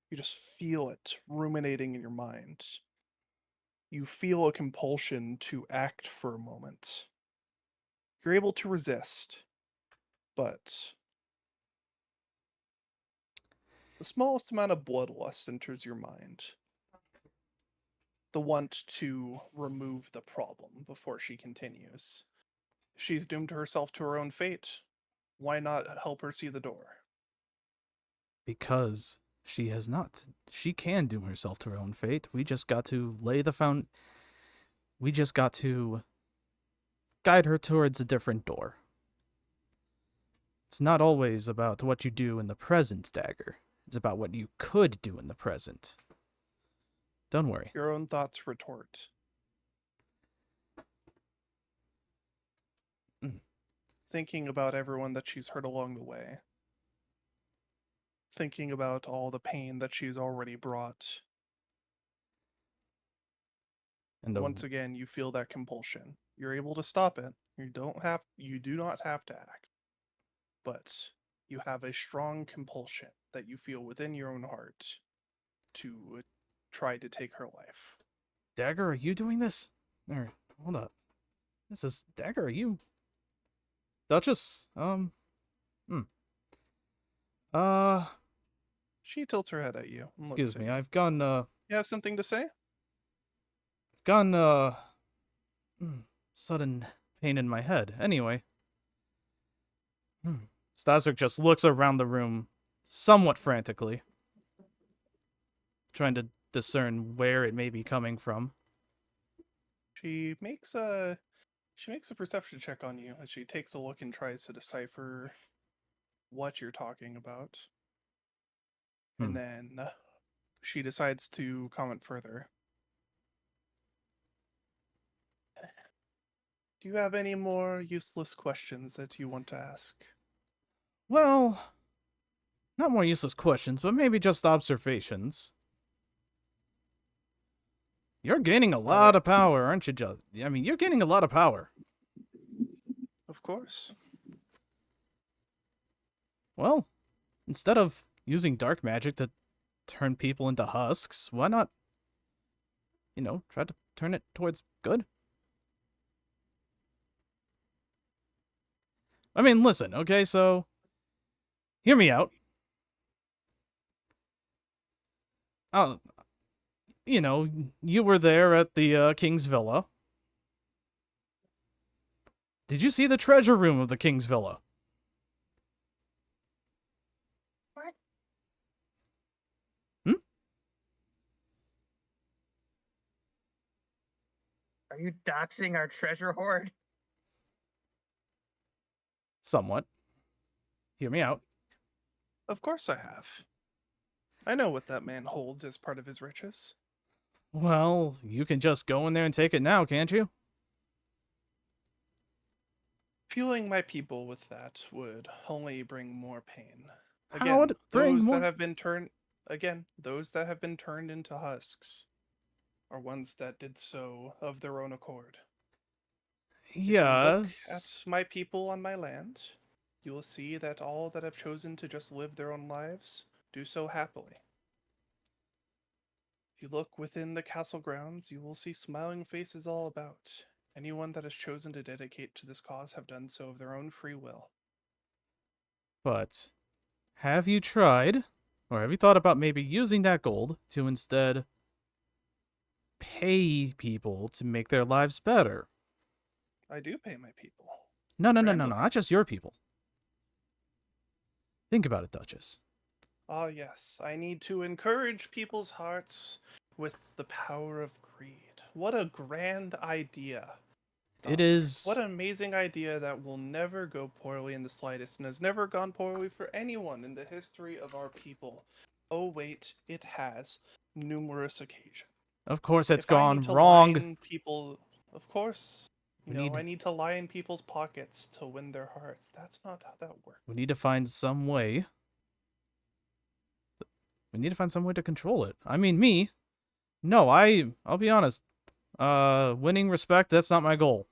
You just feel it ruminating in your mind. You feel a compulsion to act for a moment. You're able to resist, but the smallest amount of bloodlust enters your mind. The want to remove the problem before she continues. If she's doomed herself to her own fate, why not help her see the door? Because she has not. She can doom herself to her own fate. We just got to We just got to guide her towards a different door. It's not always about what you do in the present, Dagger. It's about what you could do in the present. Don't worry. Your own thoughts retort. Thinking about everyone that she's hurt along the way. Thinking about all the pain that she's already brought. And Once again, you feel that compulsion. You're able to stop it. You do not have to act. But you have a strong compulsion that you feel within your own heart to try to take her life. Dagger, are you doing this? Or, hold up. This is Dagger, are you? Duchess? She tilts her head at you. And looks Excuse at me, you. I've gone, You have something to say? sudden pain in my head. Anyway. Staszrich just looks around the room somewhat frantically, trying to discern where it may be coming from. She makes a perception check on you as she takes a look and tries to decipher what you're talking about. And then she decides to comment further. Do you have any more useless questions that you want to ask? Well, not more useless questions, but maybe just observations. You're gaining a lot of power, aren't you, I mean, you're gaining a lot of power. Of course. Well, instead of using dark magic to turn people into husks, why not, try to turn it towards good? I mean, listen, okay, so hear me out. You were there at the King's Villa. Did you see the treasure room of the King's Villa? Are you doxing our treasure hoard? Somewhat. Hear me out. Of course I have. I know what that man holds as part of his riches. Well, you can just go in there and take it now, can't you? Fueling my people with that would only bring more pain. How Again, would it bring those more- that have been turned those that have been turned into husks are ones that did so of their own accord. If you look Yes. at my people on my land, you will see that all that have chosen to just live their own lives do so happily. If you look within the castle grounds, you will see smiling faces all about. Anyone that has chosen to dedicate to this cause have done so of their own free will. But have you tried, or have you thought about maybe using that gold to instead pay people to make their lives better? I do pay my people. No, Grandly. not just your people. Think about it, Duchess. Ah, yes, I need to encourage people's hearts with the power of greed. What a grand idea. It Staszrich. is. What an amazing idea that will never go poorly in the slightest and has never gone poorly for anyone in the history of our people. Oh, wait, it has. Numerous occasions. Of course, it's If I gone need to wrong. line people, of course, We I need- need to lie in people's pockets to win their hearts. That's not how that works. We need to find some way. We need to find some way to control it. I mean, me. No, I'll be honest. Winning respect, that's not my goal.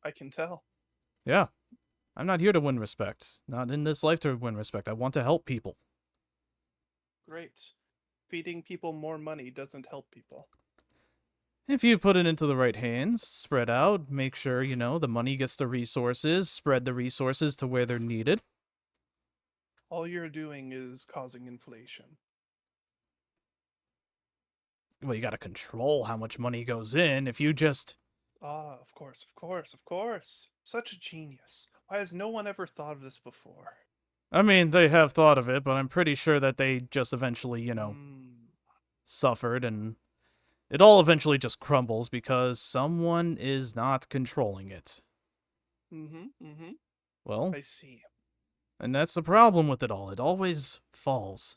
I can tell. Yeah. I'm not here to win respect. Not in this life to win respect. I want to help people. Great. Feeding people more money doesn't help people. If you put it into the right hands, spread out, make sure, the money gets the resources, spread the resources to where they're needed. All you're doing is causing inflation. Well, you gotta control how much money goes in. If you just... Ah, of course, of course, of course. Such a genius. Why has no one ever thought of this before? I mean, they have thought of it, but I'm pretty sure that they just eventually, suffered, and it all eventually just crumbles because someone is not controlling it. Well, I see. and that's the problem with it all. It always falls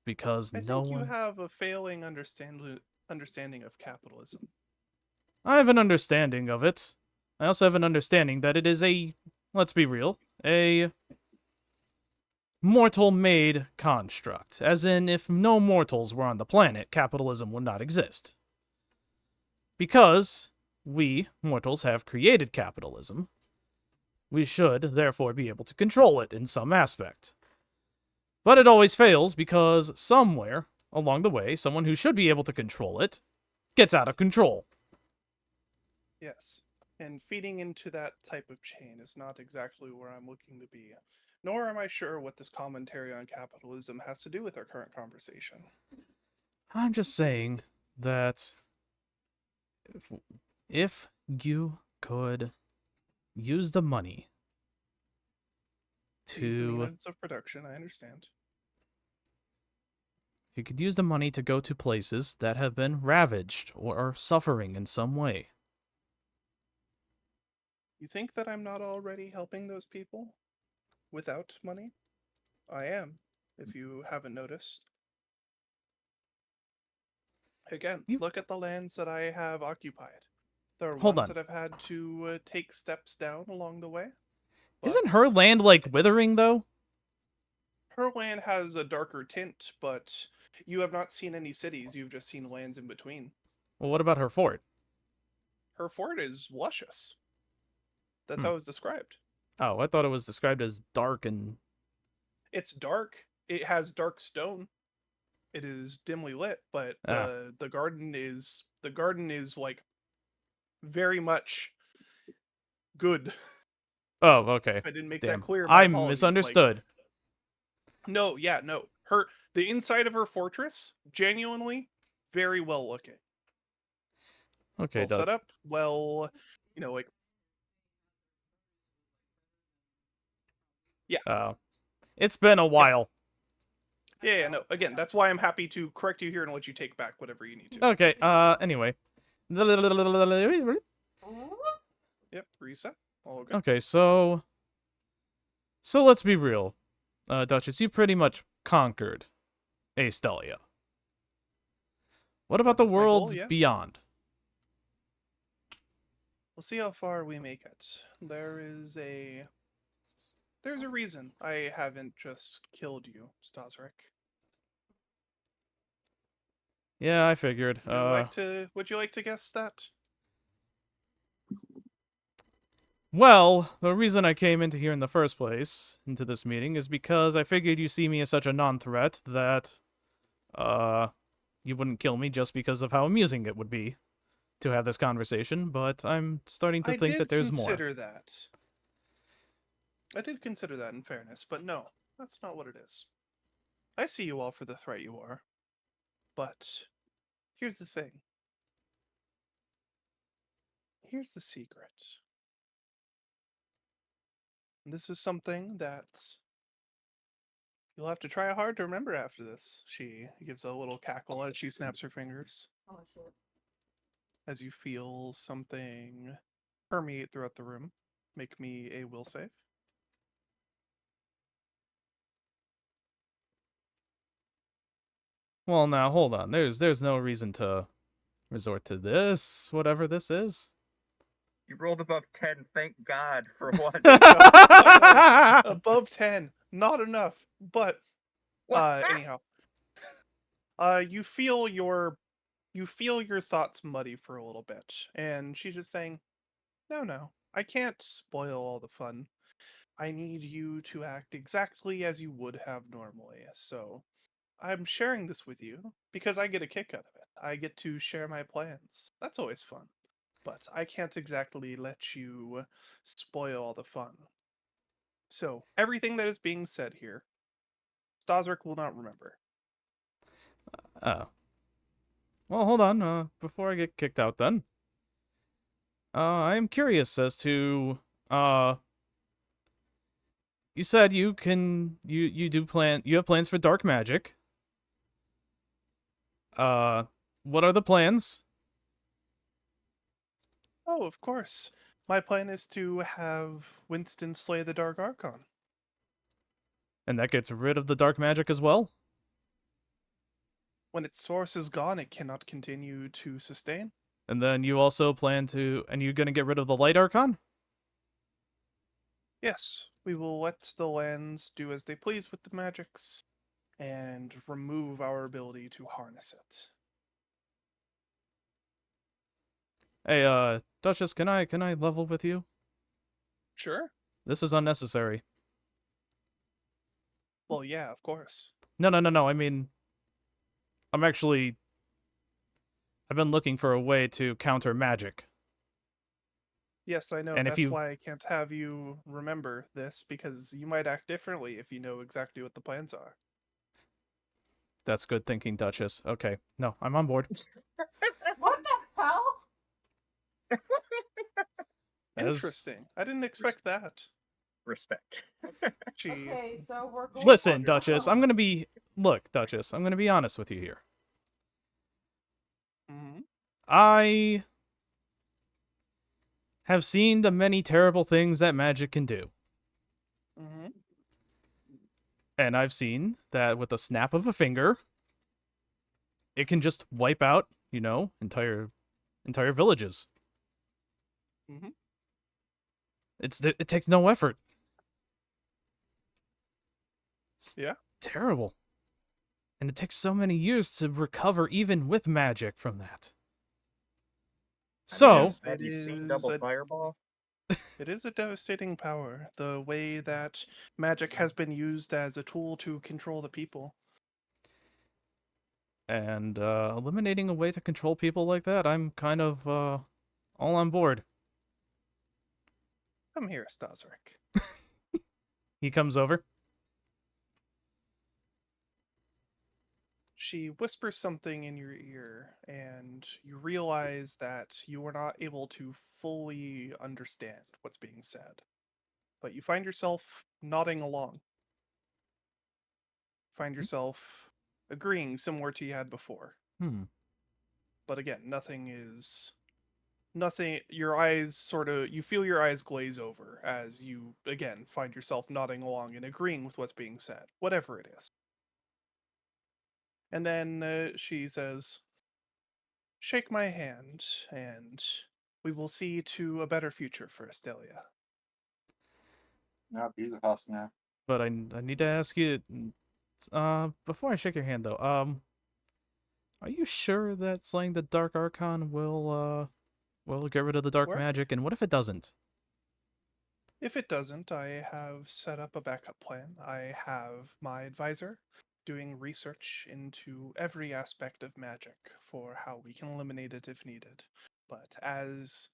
because I no think you one... have a failing understanding of capitalism. I have an understanding of it. I also have an understanding that it is let's be real, a mortal-made construct. As in, if no mortals were on the planet, capitalism would not exist. Because we, mortals, have created capitalism, we should, therefore, be able to control it in some aspect. But it always fails because somewhere along the way, someone who should be able to control it gets out of control. Yes. And feeding into that type of chain is not exactly where I'm looking to be. Nor am I sure what this commentary on capitalism has to do with our current conversation. I'm just saying that if you could use the money Use the to... means of production, I understand. If you could use the money to go to places that have been ravaged or are suffering in some way. You think that I'm not already helping those people? Without money? I am, if you haven't noticed. Again, look at the lands that I have occupied. There are Hold ones on. that have had to take steps down along the way. Isn't but her land, withering, though? Her land has a darker tint, but you have not seen any cities, you've just seen lands in between. Well, what about her fort? Her fort is luscious. That's how it's described. Oh, I thought it was described as dark and... It's dark. It has dark stone. It is dimly lit, but the garden is very much good. Oh, okay. If I didn't make Damn. that clear, my I apologies. misunderstood. No. The inside of her fortress, genuinely, very well looking. Okay, Well set up. Well, it's been a while. Yeah, no. Again, that's why I'm happy to correct you here and let you take back whatever you need to. Okay, anyway. Yep, reset. All good. Okay, so let's be real, Duchess. You pretty much conquered Astelia. What about That the is my goal, worlds yes. beyond? We'll see how far we make it. There's a reason I haven't just killed you, Staszrich. Yeah, I figured. Would you like to guess that? Well, the reason I came into here in the first place, into this meeting, is because I figured you see me as such a non-threat that, you wouldn't kill me just because of how amusing it would be to have this conversation, but I'm starting to think that there's more. I did consider that in fairness, but no, that's not what it is. I see you all for the threat you are. But here's the thing. Here's the secret. And this is something that you'll have to try hard to remember after this. She gives a little cackle as she snaps her fingers. Oh shit. As you feel something permeate throughout the room. Make me a will save. Well, now, hold on. There's no reason to resort to this, whatever this is. You rolled above 10, thank God for once. Above 10. Not enough. But anyhow. You feel your thoughts muddy for a little bit. And she's just saying, No, I can't spoil all the fun. I need you to act exactly as you would have normally. So I'm sharing this with you because I get a kick out of it. I get to share my plans. That's always fun. But I can't exactly let you spoil all the fun. So, everything that is being said here, Staszrich will not remember. Oh. Well, hold on. Before I get kicked out, then. I am curious as to, you said you have plans for dark magic. What are the plans? Oh, of course. My plan is to have Winston slay the Dark Archon. And that gets rid of the dark magic as well? When its source is gone, it cannot continue to sustain. And then you also and you're gonna get rid of the light archon? Yes, we will let the lands do as they please with the magics and remove our ability to harness it. Hey, Duchess, can I level with you? Sure. This is unnecessary. Well, yeah, of course. No. I mean, I've been looking for a way to counter magic. Yes, I know. And if That's you- why I can't have you remember this, because you might act differently if you know exactly what the plans are. That's good thinking, Duchess. Okay. No, I'm on board. What the hell? As- Interesting. I didn't expect that. Respect. She Okay, so we're going. Listen, ponders Duchess, on Look, Duchess, I'm gonna be honest with you here. Mhm. I have seen the many terrible things that magic can do. Mhm. And I've seen that with a snap of a finger, it can just wipe out, entire villages. Mhm. It takes no effort. It's Yeah. terrible. And it takes so many years to recover even with magic from that. So, Yes, Have it you seen is Double a- Fireball? It is a devastating power, the way that magic has been used as a tool to control the people. and eliminating a way to control people like that, I'm kind of all on board. Come here, Staszrich. He comes over. She whispers something in your ear, and you realize that you are not able to fully understand what's being said. But you find yourself nodding along. Find yourself agreeing similar to you had before. Hmm. But again, nothing is nothing. Your eyes you feel your eyes glaze over as you again find yourself nodding along and agreeing with what's being said, whatever it is. And then she says, "Shake my hand, and we will see to a better future for Estelia." Nope, he's a house now. But I need to ask you, before I shake your hand though, are you sure that slaying the Dark Archon will get rid of the dark Where? magic? And what if it doesn't? If it doesn't, I have set up a backup plan. I have my advisor doing research into every aspect of magic for how we can eliminate it if needed. But as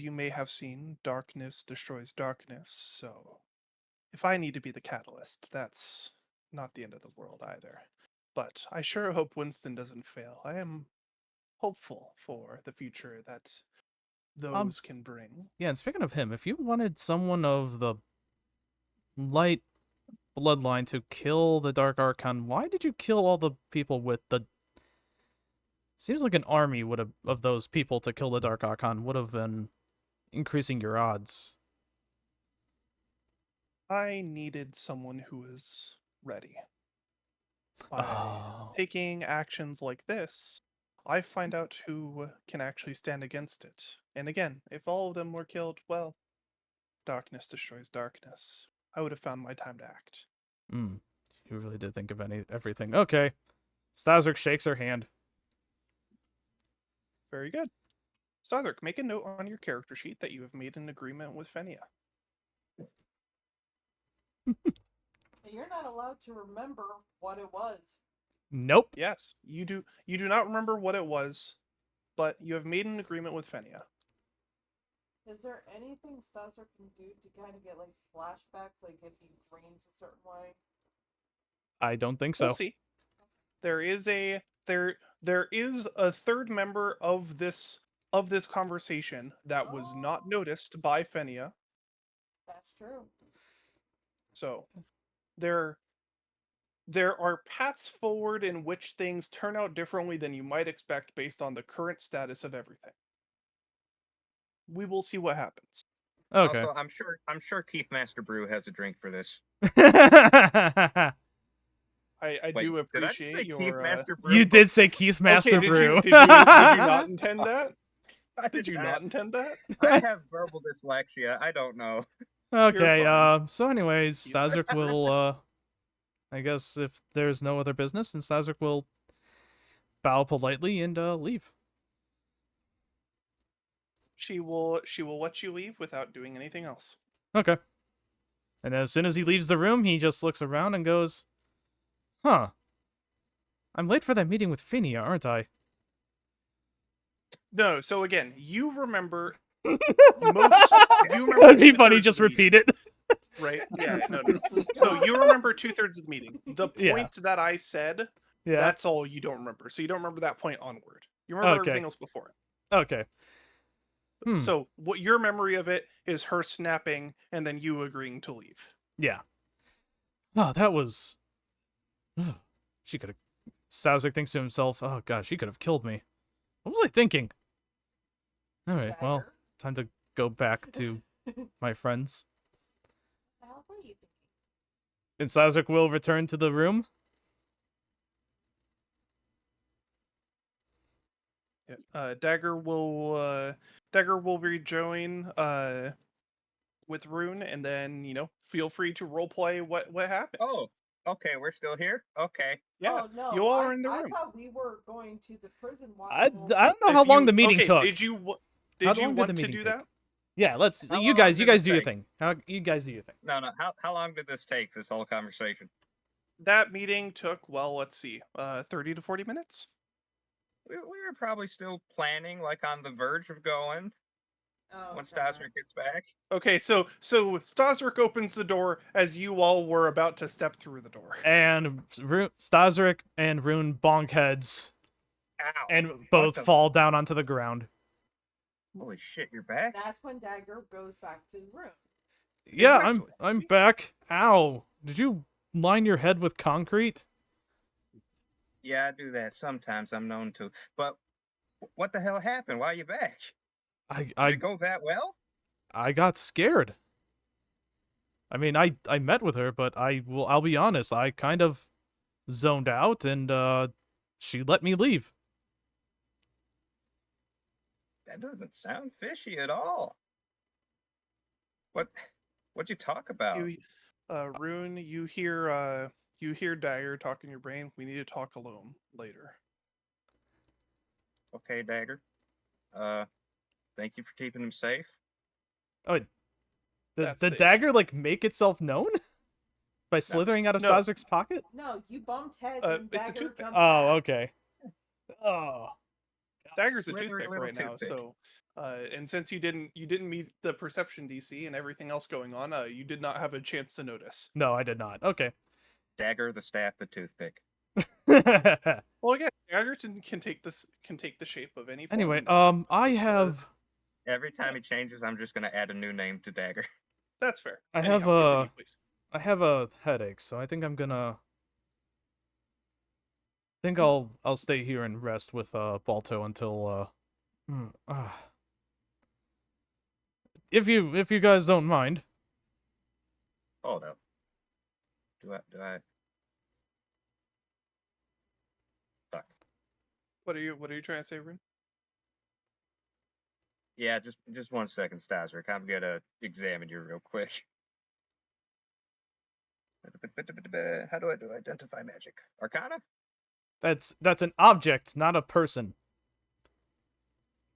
you may have seen, darkness destroys darkness, so if I need to be the catalyst, that's not the end of the world either. But I sure hope Winston doesn't fail. I am hopeful for the future that those can bring. Yeah, and speaking of him, if you wanted someone of the light bloodline to kill the Dark Archon, why did you kill all the people with the... Seems like an army would have of those people to kill the Dark Archon would have been increasing your odds. I needed someone who was ready. By Oh. taking actions like this, I find out who can actually stand against it. And again, if all of them were killed, well, darkness destroys darkness. I would have found my time to act. You really did think of everything. Okay. Staszrich shakes her hand. Very good. Staszrich, make a note on your character sheet that you have made an agreement with Fenia. You're not allowed to remember what it was. Nope. Yes, you do. You do not remember what it was, but you have made an agreement with Fenia. Is there anything Staszrich can do to kind of get like flashbacks, like if he dreams a certain way? I don't think so. We'll see. There is a third member of this conversation that was not noticed by Fenia. That's true. So there are paths forward in which things turn out differently than you might expect based on the current status of everything. We will see what happens. Okay. Also, I'm sure Keith Master Brew has a drink for this. I Wait, do did I just appreciate say your. Keith Master Brew? You did say Keith Master Okay, Brew. did you not intend that? I Did you not? not intend that? I have verbal dyslexia. I don't know. Okay, fine. so anyways, Keith Staszrich Master will, I guess if there's no other business, then Staszrich will bow politely and leave. She will let you leave without doing anything else. Okay. And as soon as he leaves the room, he just looks around and goes, "Huh. I'm late for that meeting with Fenia, aren't I?" No, so again, you remember That'd be funny, just repeat it. Right? Yeah, no. So you remember 2/3 of the meeting. The point Yeah. that I said, Yeah. that's all you don't remember. So you don't remember that point onward. You remember Okay. everything else before it. Okay. So what your memory of it is her snapping and then you agreeing to leave. Yeah. Oh, that was... She could have... Staszrich thinks to himself, oh gosh, she could have killed me. What was I thinking? Alright, well, Dagger? time to go back to my friends. What the hell were you thinking? And Staszrich will return to the room. Yeah. Dagger will rejoin with Rune, and then feel free to roleplay what happened. Oh, okay, we're still here. Okay. Yeah, Oh, no, you all are in the I room. thought we were going to the prison. I don't know how long the meeting took. Did you How want long did the to meeting do take? that? Yeah, let's... How You long guys did do it your take? thing. You guys do your thing. No. How long did this take? This whole conversation? That meeting took, well, let's see, 30 to 40 minutes. We were probably still planning, like on the verge of going Oh, when God. Staszrich gets back. Okay, so Staszrich opens the door as you all were about to step through the door. And Staszrich and Rune bonk heads Ow! and both the- fall down onto the ground. Holy shit, you're back? That's when Dagger goes back to the room. Yeah, Exactly. I'm See? back. Ow. Did you line your head with concrete? Yeah, I do that sometimes. I'm known to. But what the hell happened? Why are you back? Did I it go that well? I got scared. I mean, I met with her, but I'll be honest, I kind of zoned out, and she let me leave. That doesn't sound fishy at all. What'd you talk about? You, Rune, you hear Dagger talk in your brain. We need to talk alone later. Okay, Dagger. Thank you for keeping him safe. Oh, does That's the the dagger issue. like make itself known by slithering out of No. Staszrich's pocket? No, you bumped heads and It's a Dagger toothpick. jumped Oh, back. okay. Oh, Dagger's a Slithery toothpick little right now, toothpick. so and since you didn't meet the perception DC and everything else going on, you did not have a chance to notice. no, I did not. Okay. Dagger, the staff, the toothpick. Well, again, Dagger can take the shape of any form. Anyway, now. I have Every time he changes, I'm just gonna add a new name to Dagger. That's fair. I Anyhow, have continue, please. I have a headache, so I think I'm gonna think I'll stay here and rest with Balto until if you guys don't mind. Hold up. Do I? Fuck. What are you trying to say, Rune? Yeah, just 1 second, Staszrich. I'm gonna examine you real quick. How do I do identify magic? Arcana? That's an object, not a person.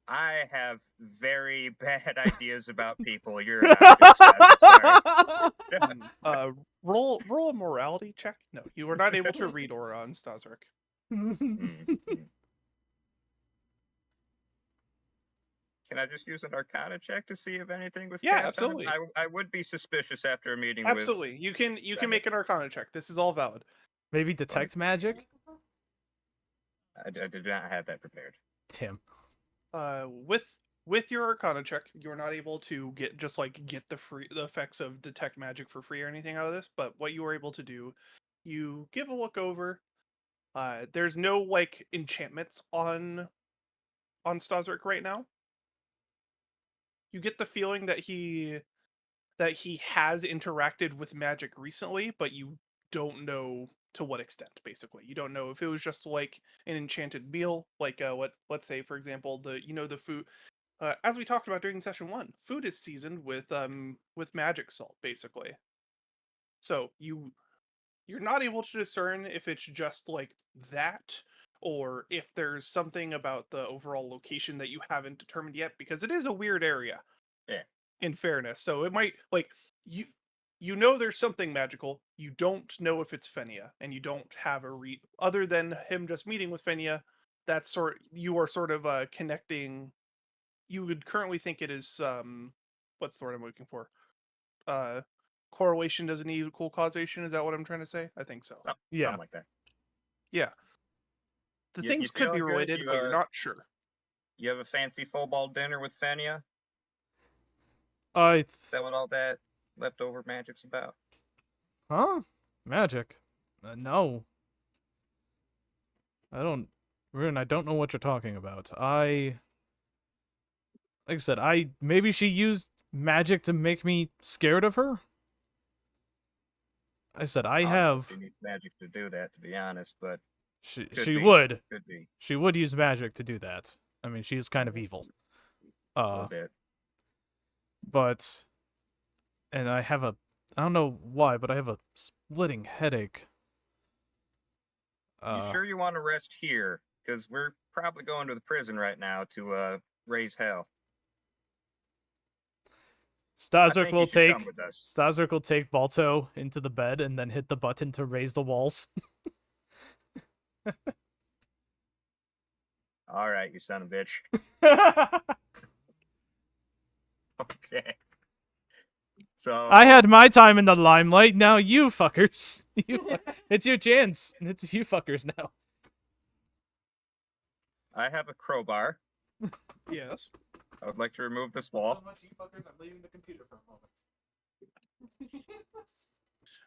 I have very bad ideas about people. You're an object, Staszrich, sorry. Roll a morality check. No, you were not able to read aura on Staszrich. Mhm. Can I just use an Arcana check to see if anything was Yeah, cast on him? absolutely. I would be suspicious after a meeting Absolutely, you can Dagger. make an Arcana check. This is all valid. Maybe detect magic? with. I did not have that prepared. Tim. With your Arcana check, you're not able to get the effects of detect magic for free or anything out of this. But what you were able to do, you give a look over. There's no like enchantments on Staszrich right now. You get the feeling that he has interacted with magic recently, but you don't know to what extent. Basically, you don't know if it was just like an enchanted meal, like let's say for example the food. As we talked about during session 1, food is seasoned with magic salt, basically. So you're not able to discern if it's just like that, or if there's something about the overall location that you haven't determined yet, because it is a weird area. Yeah. In fairness, so it might like you know there's something magical. You don't know if it's Fenia, and you don't have a read other than him just meeting with Fenia. You are sort of connecting. You would currently think it is what's the word I'm looking for? Correlation doesn't equal causation. Is that what I'm trying to say? I think so. Yeah. Something like that. Yeah. The You things could be feeling good? related, but you're not sure. You have a fancy Kobold dinner with Fenia? I Is that what all that leftover magic's about? Huh? Magic? No. I don't Rune, I don't know what you're talking about. Like I said, maybe she used magic to make me scared of her? I said I don't know if have She needs magic to do that, to be honest, but she could she be. would. Could be She would use magic to do that. I mean, she's kind of evil. a little bit. But and I don't know why, but I have a splitting headache. You sure you want to rest here? Because we're probably going to the prison right now to raise hell. I Staszrich think will you should come take with us. Staszrich will take Balto into the bed and then hit the button to raise the walls. All right, you son of a bitch. Okay. So I had my time in the limelight. Now you fuckers. It's your chance. It's you fuckers now. I have a crowbar. Yes. I would like to remove this wall. much, you fuckers. I'm leaving the computer for a moment.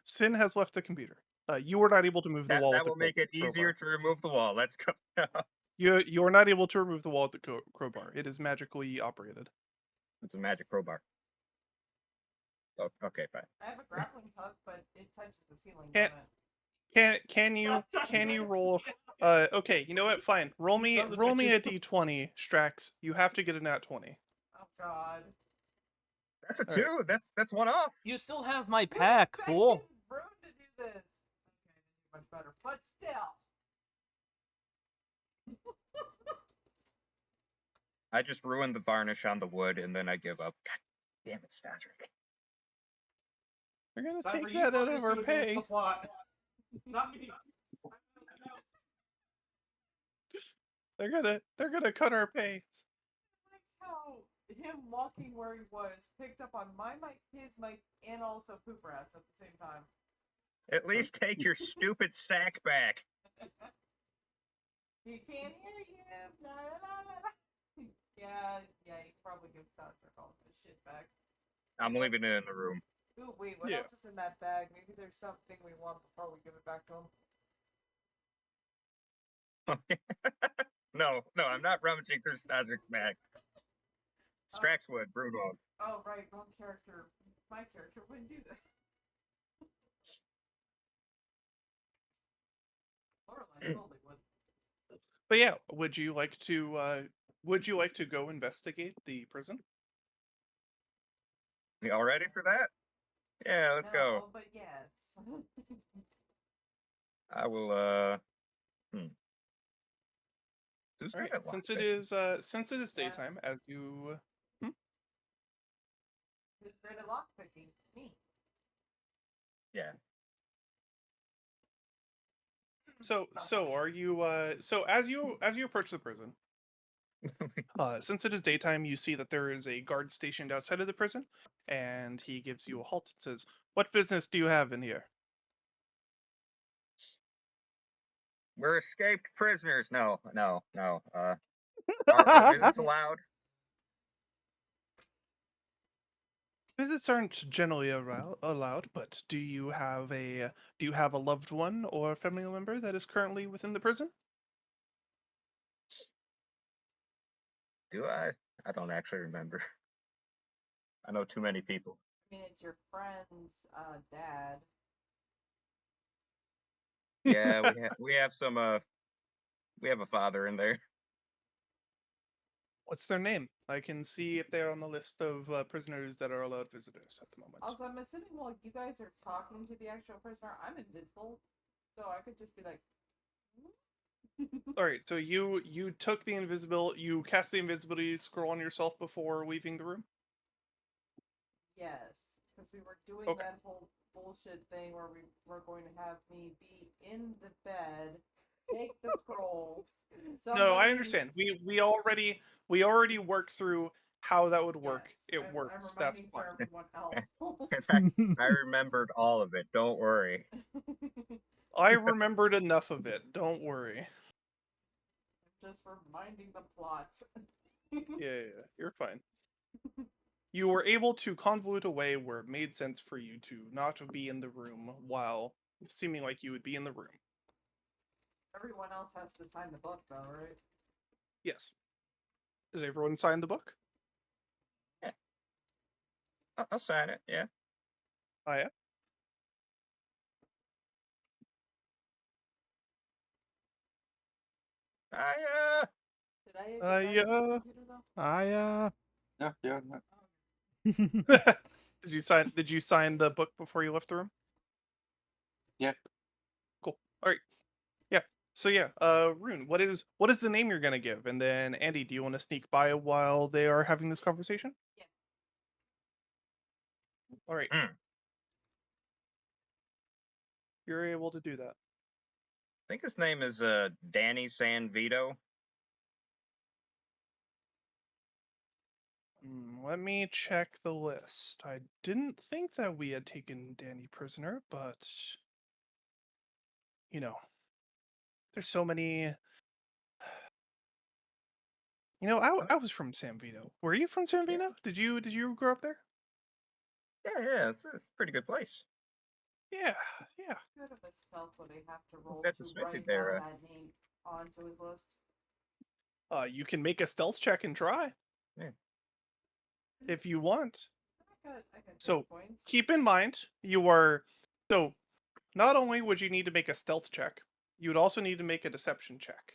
Sin has left the computer. You were not able to move the wall. That with will make it crowbar. easier to remove the wall. Let's go. You're not able to remove the wall with the crowbar. It is magically operated. It's a magic crowbar. Oh, okay, fine. I have a grappling hook, but it touches the ceiling. Can't- Can you roll? Okay, you know what? Fine. Roll me Son of a a bitches. d20, Strax. You have to get a nat 20. Oh god. That's a All right. 2. That's one off. You still have my We pack, fool. expected Rune to do this. Okay, much better, but still. I just ruined the varnish on the wood, and then I give up. God damn it, Staszrich. They're gonna Cyber, take you that out fuckers of our should advance pay. the plot. Not me. They're gonna cut our pay. I like how him walking where he was picked up on my mic, his mic, and also Pooprat's at the same time. At least take your stupid sack back. He can't hear you. La, la, la, la. Yeah, you can probably give Staszrich all his shit back. I'm leaving it in the room. Ooh, wait, what Yeah. else is in that bag? Maybe there's something we want before we give it back to him. No, I'm not rummaging through Staszrich's bag. Straxwood, Brewdog. Oh, right, wrong character. My character wouldn't do that. Lorelai totally would. But yeah, would you like to go investigate the prison? You all ready for that? Yeah, let's go. No, but yes. I will, Who's All good right. at Since lockpicking? it is daytime, as you Who's good at lockpicking? Me. Yeah. so are you so as you approach the prison, since it is daytime, you see that there is a guard stationed outside of the prison, and he gives you a halt and says, "What business do you have in here?" We're escaped prisoners. No. Are visits allowed? Visits aren't generally allowed, but do you have a loved one or family member that is currently within the prison? Do I? I don't actually remember. I know too many people. I mean, it's your friend's dad. Yeah, we have some we have a father in there. What's their name? I can see if they're on the list of prisoners that are allowed visitors at the moment. Also, I'm assuming while you guys are talking to the actual prisoner, I'm invisible, so I could just be like. All right, so you took the you cast the invisibility scroll on yourself before leaving the room. Yes, because we were doing Okay. that whole bullshit thing where we were going to have me be in the bed, take the scroll. No, I understand. We already worked through how that would work. Yes, It works. I'm That's reminding fine. for everyone else. In fact, I remembered all of it. Don't worry. I remembered enough of it. Don't worry. Just reminding the plot. Yeah, you're fine. You were able to convolute a way where it made sense for you to not be in the room while seeming like you would be in the room. Everyone else has to sign the book, though, right? Yes. Did everyone sign the book? Yeah. I'll sign it. Yeah. Oh, yeah? I Did I get back to Yeah. the computer, though? Yeah. Did you sign the book before you left the room? Yeah. Cool. All right. Yeah. So yeah, Rune, what is the name you're gonna give? And then Andy, do you want to sneak by while they are having this conversation? Yeah. All right. Mm. You're able to do that. think his name is Danny San Vito. Let me check the list. I didn't think that we had taken Danny prisoner, but you know, there's so many. You know, I was from San Vito. Were you from San Vito? Did you grow up there? Yeah, it's a pretty good place. Yeah. Good of a stealth would he have to roll Got the to smithy write there, down that name onto his list? You can make a stealth check and try. Yeah. If you want. I got So, points. Keep in mind, you are... So, not only would you need to make a stealth check, you would also need to make a deception check.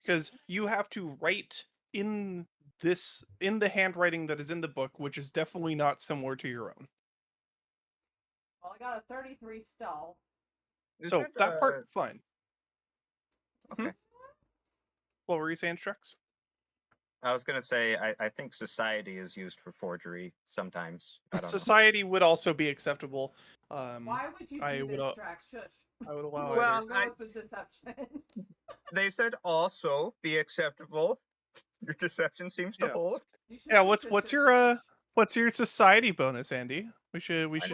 Because you have to write in the handwriting that is in the book, which is definitely not similar to your own. Well, I got a 33 stealth. Is So it, that part, fine. Okay. What were you saying, Strux? I was gonna say I think society is used for forgery sometimes. I don't know. Society would also be acceptable. Why would you I do would, this, Strax? Shush. I would allow Well, either. I know it's a deception. They said also be acceptable. Your deception seems to Yeah. hold. Yeah, what's your society bonus, Andy? We should Let's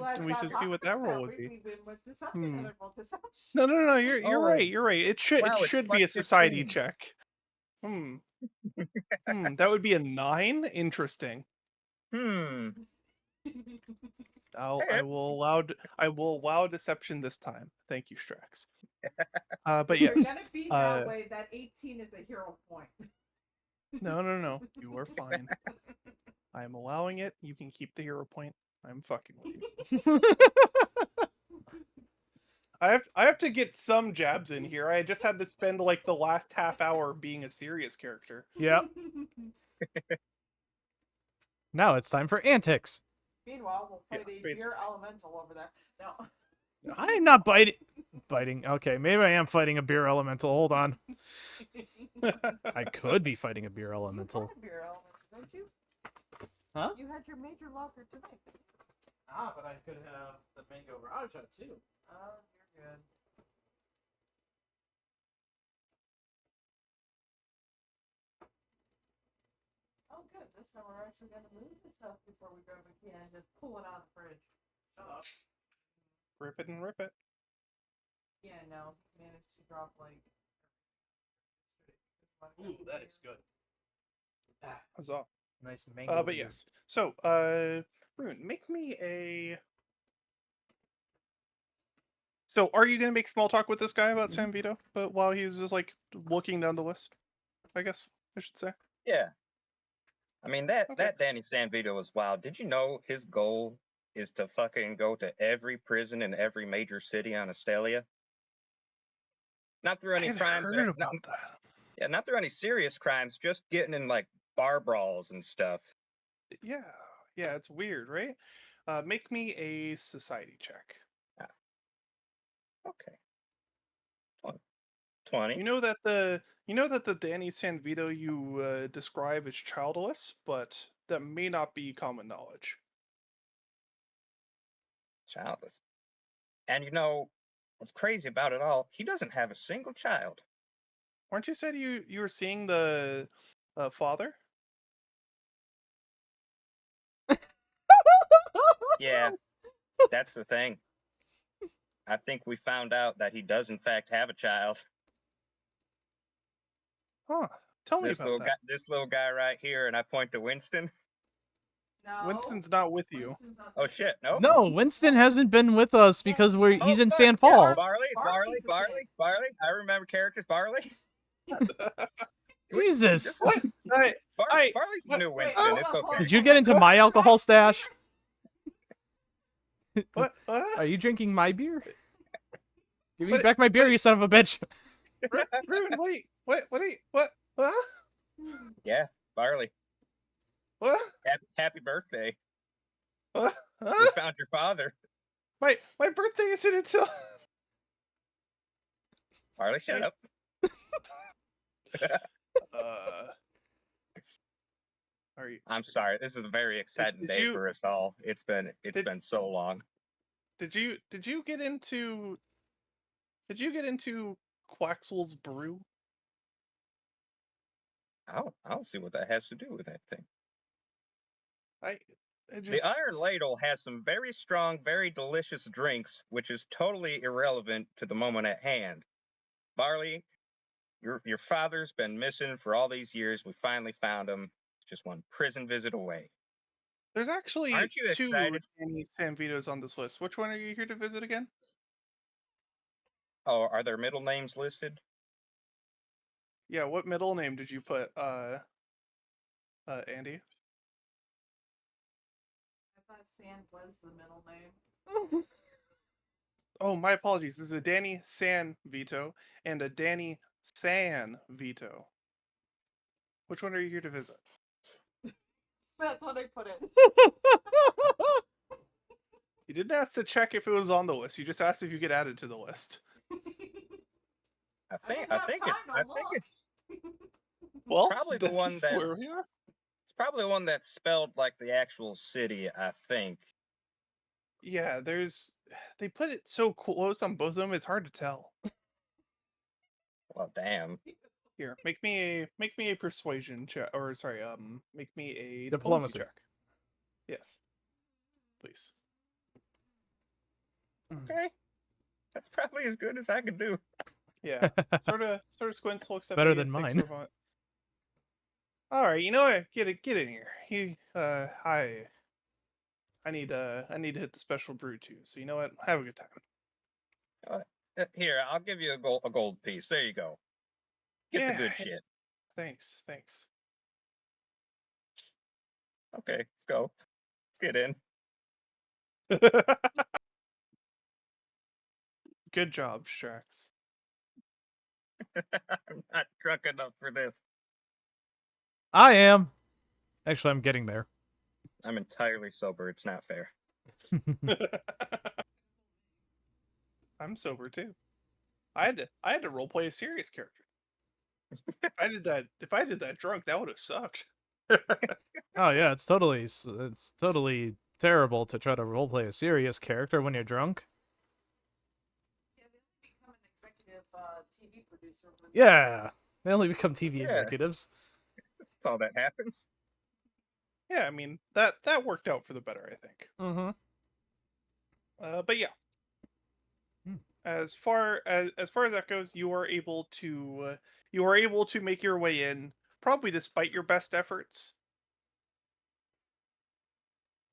see what that roll would be. We win with deception and I roll deception. No. You're Oh, right. You're right. It wow, it's should be a plus society 15. check. That would be a 9. Interesting. I will allow deception this time. Thank you, Strax. But You're yes. gonna be that way. That 18 is a hero point. No. You are fine. I am allowing it. You can keep the hero point. I'm fucking with you. I have to get some jabs in here. I just had to spend like the last half hour being a serious character. Yep. Now it's time for antics. Meanwhile, we'll fight a basically. beer elemental over there. No. I'm not biting. Okay, maybe I am fighting a beer elemental. Hold on. I could be fighting a beer You elemental. had a beer elemental, don't you? Huh? You had your major locker tonight. Ah, but I could have the mango raja too. Oh, you're good. Oh, good. This time we're actually going to move the stuff before we grab a can and just pull it out of the fridge. Shut up. Rip it and rip it. Yeah, no. Managed to drop, like... Ooh, that is good. Huzzah. Nice mango. But beer. yes. So, Rune, make me a... So, are you going to make small talk with this guy about San Vito? But while he's just, like, looking down the list, I guess I should say. Yeah. I mean, Okay. that Danny Sanvito was wild. Did you know his goal is to fucking go to every prison in every major city on Astelia? Not through any I had crimes. heard about that. Yeah, not through any serious crimes, just getting in, like, bar brawls and stuff. Yeah, it's weird, right? Make me a society check. Okay. 20. You know that the Danny Sanvito you describe as childless, but that may not be common knowledge. Childless. And you know, what's crazy about it all, he doesn't have a single child. Weren't you said you were seeing the father? Yeah, that's the thing. I think we found out that he does in fact have a child. Huh. Tell me about that. This little guy right here, and I point to Winston. No. Winston's not with you. Winston's not Oh there. shit, no. No, Winston hasn't been with us because he's in fuck, San yeah, Paul. Barley. I remember characters. Barley. Jesus. What? Barley's the new Wait, Winston. hold It's on, okay. Did you get into my alcohol stash? What? Are you drinking my beer? Give me What- back my beer, you son of a bitch. Rune, wait. What? What? Yeah, Barley. What? Happy birthday. What? We found your father. My birthday isn't until. Barley, shut up. Are you? I'm sorry. This is a very exciting did day you- for us all. It's been so long. Did you get into? Did you get into Quaxwell's brew? I don't see what that has to do with anything. I just... The Iron Ladle has some very strong, very delicious drinks, which is totally irrelevant to the moment at hand. Barley, your father's been missing for all these years. We finally found him. Just one prison visit away. There's actually Aren't you two excited? Danny Sanvitos on this list. Which one are you here to visit again? Oh, are their middle names listed? Yeah, what middle name did you put, Andy? I thought Sand was the middle name. Oh, my apologies. There's a Danny San Vito and a Danny San Vito. Which one are you here to visit? That's what I put it. You didn't ask to check if it was on the list. You just asked if you get added to the list. I I think didn't I have think time it's to I think look. it's Well, probably the this one is where that's we are. it's probably the one that's spelled like the actual city, I think. Yeah, they put it so close on both of them. It's hard to tell. Well, damn. Here, make me a persuasion check, or sorry, make me a Diplomacy. check. Yes, please. Okay. That's probably as good as I could do. Yeah, sort of squints, looks up Better at you, than thinks mine. for a moment. All right, you know what? Get in here. I need to hit the special brew too. So you know what? Have a good time. Here, I'll give you a gold piece. There you go. Get the Yeah, good shit. Thanks. Okay, let's go. Let's get in. Good job, Strax. I'm not drunk enough for this. I am. Actually, I'm getting there. I'm entirely sober. It's not fair. I'm sober too. I had to roleplay a serious character. If I did that drunk, that would have sucked. Oh yeah, it's totally terrible to try to roleplay a serious character when you're drunk. Yeah, they only become an executive TV producer. Yeah, they only become TV Yeah. executives. That's all that happens. Yeah, I mean that worked out for the better, I think. Mm-hmm. But yeah, Hmm. as far as that goes, you are able to make your way in, probably despite your best efforts.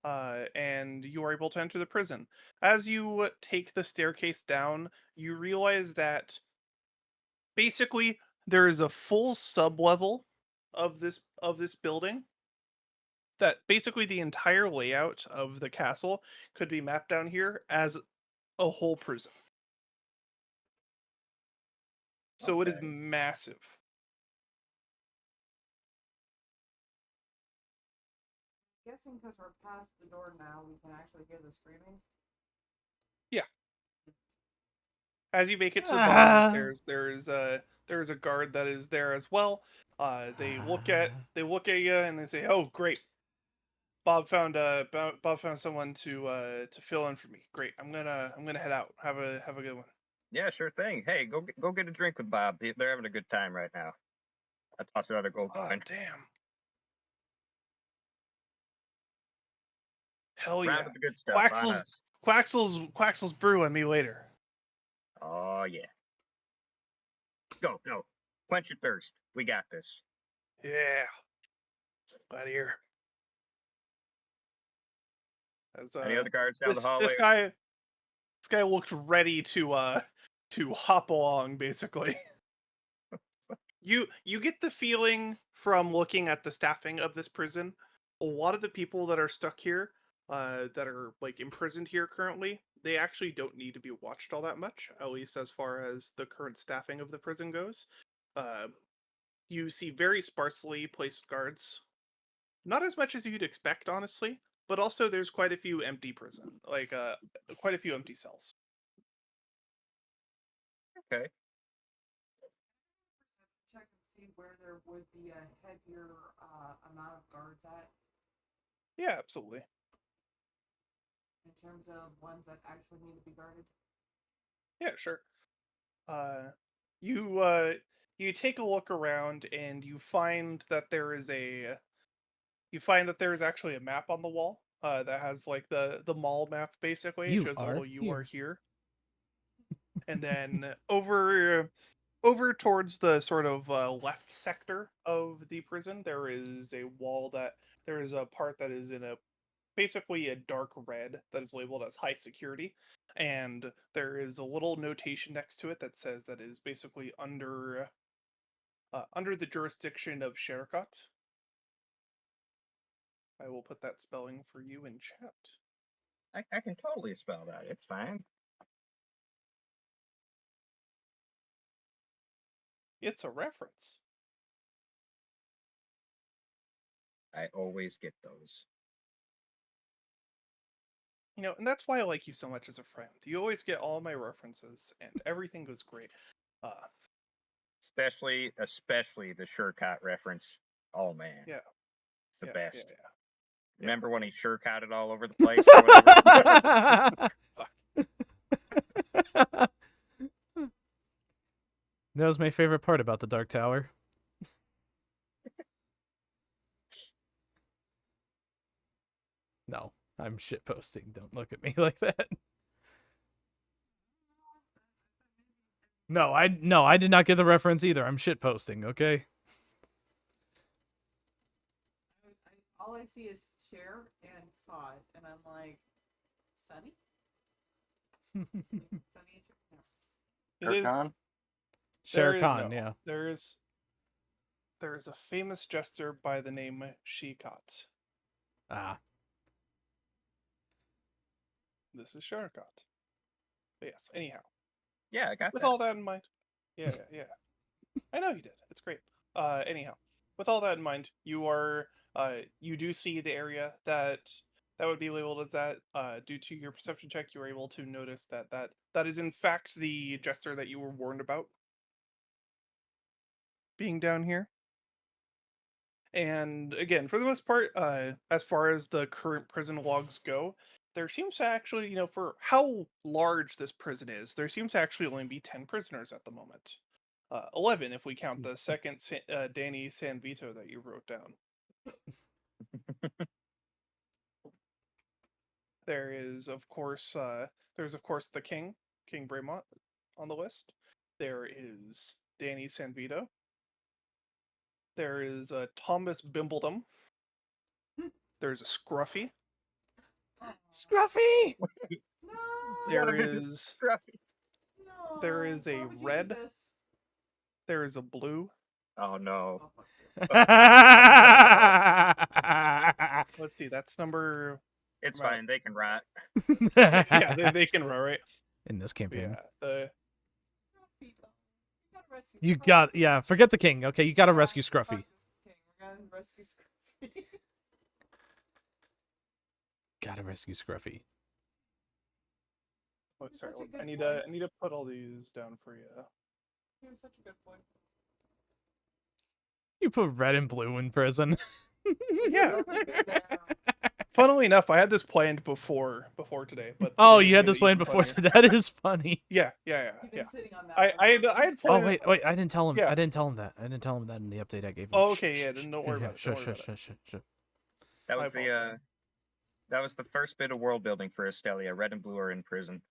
And you are able to enter the prison. As you take the staircase down, you realize that basically there is a full sub-level of this building, that basically the entire layout of the castle could be mapped down here as a whole prison. So it is Okay. massive. Guessing because we're past the door now, we can actually hear the screaming. As you make it to the bottom Ah. of the stairs, there's a guard that is there as well. They look at you and they say, "Oh, great! Bob found someone to fill in for me. Great. I'm gonna head out. Have a good one." Yeah, sure thing. Hey, go get a drink with Bob. They're having a good time right now. I toss another gold Oh, coin. damn! Hell Round yeah! with the good stuff on us. Quaxel's brewing me later. Oh yeah. Go. Quench your thirst. We got this. Yeah. Glad to hear. As, Any other guards down the hallway? This guy looked ready to hop along, basically. You get the feeling from looking at the staffing of this prison, a lot of the people that are stuck here, that are like imprisoned here currently, they actually don't need to be watched all that much, at least as far as the current staffing of the prison goes. You see very sparsely placed guards, not as much as you'd expect, honestly, but also there's quite a few empty quite a few empty cells. Okay. Check and see where there would be a heavier amount of guards at, Yeah, absolutely. in terms of ones that actually need to be guarded. Yeah, sure. You take a look around and you find that there is actually a map on the wall that has like the mall map, basically. It You shows are oh, you are here. here. And then over towards the sort of left sector of the prison, there is a part that is in basically a dark red that is labeled as high security, and there is a little notation next to it that says that is basically under under the jurisdiction of Sherkat. I will put that spelling for you in chat. I can totally spell that. It's fine. It's a reference. I always get those. You know, and that's why I like you so much as a friend. You always get all my references, and everything goes great. Especially the Surecut reference. Oh man. Yeah. It's the Yeah, best. yeah. Remember when he Surecutted all over the place or whatever? That was my favorite part about the Dark Tower. No, I'm shitposting. Don't look at me like that. No, I did not get the reference either. I'm shitposting, okay? All I see is Cher and Todd, and I'm like, Sunny? Sunny and Cher? No. It is. Khan? Shere There is- Khan, no, yeah. There is a famous jester by the name Shikat. Ah. This is Sherkat. But yes, anyhow. Yeah, I got With that. all that in mind. Yeah. I know you did. It's great. Anyhow, with all that in mind, you do see the area that would be labeled as that. Due to your perception check, you were able to notice that is in fact the jester that you were warned about being down here. And again, for the most part, as far as the current prison logs go, there seems to actually, for how large this prison is, there seems to actually only be 10 prisoners at the moment. 11 if we count the second Danny San Vito that you wrote down. There is, of course, the King Bremont on the list. There is Danny San Vito. There is Thomas Bimbledom. There's a Scruffy. Scruffy! No! There is No! there is a Why would you do red. this? There is a blue. Oh no. Oh, fuck you. Let's see, that's number. It's Right. fine. They can write. Yeah, they can run, right? In this campaign. Yeah, You got, yeah, forget the king. Okay, you gotta rescue Scruffy. We're gonna rescue Scruffy. Gotta rescue Scruffy. Oh, sorry, Such a good I need point. to put all these down for you. He was such a good point. You put red and blue in prison. Yeah. Yeah. Funnily enough, I had this planned before today, but Oh, today you had made this it planned even before. funnier. That is funny. Yeah. You've been sitting on that. I one. had Oh, planned. wait, I didn't tell him. Yeah. I didn't tell him that. I didn't tell him that in the update I gave him. Oh, Shh, okay, shh, yeah, shh, then don't worry yeah, about it, Sure, don't worry sure, about sure, sure. That I was apologize. that was the first bit of world building for Estelia. Red and blue are in prison.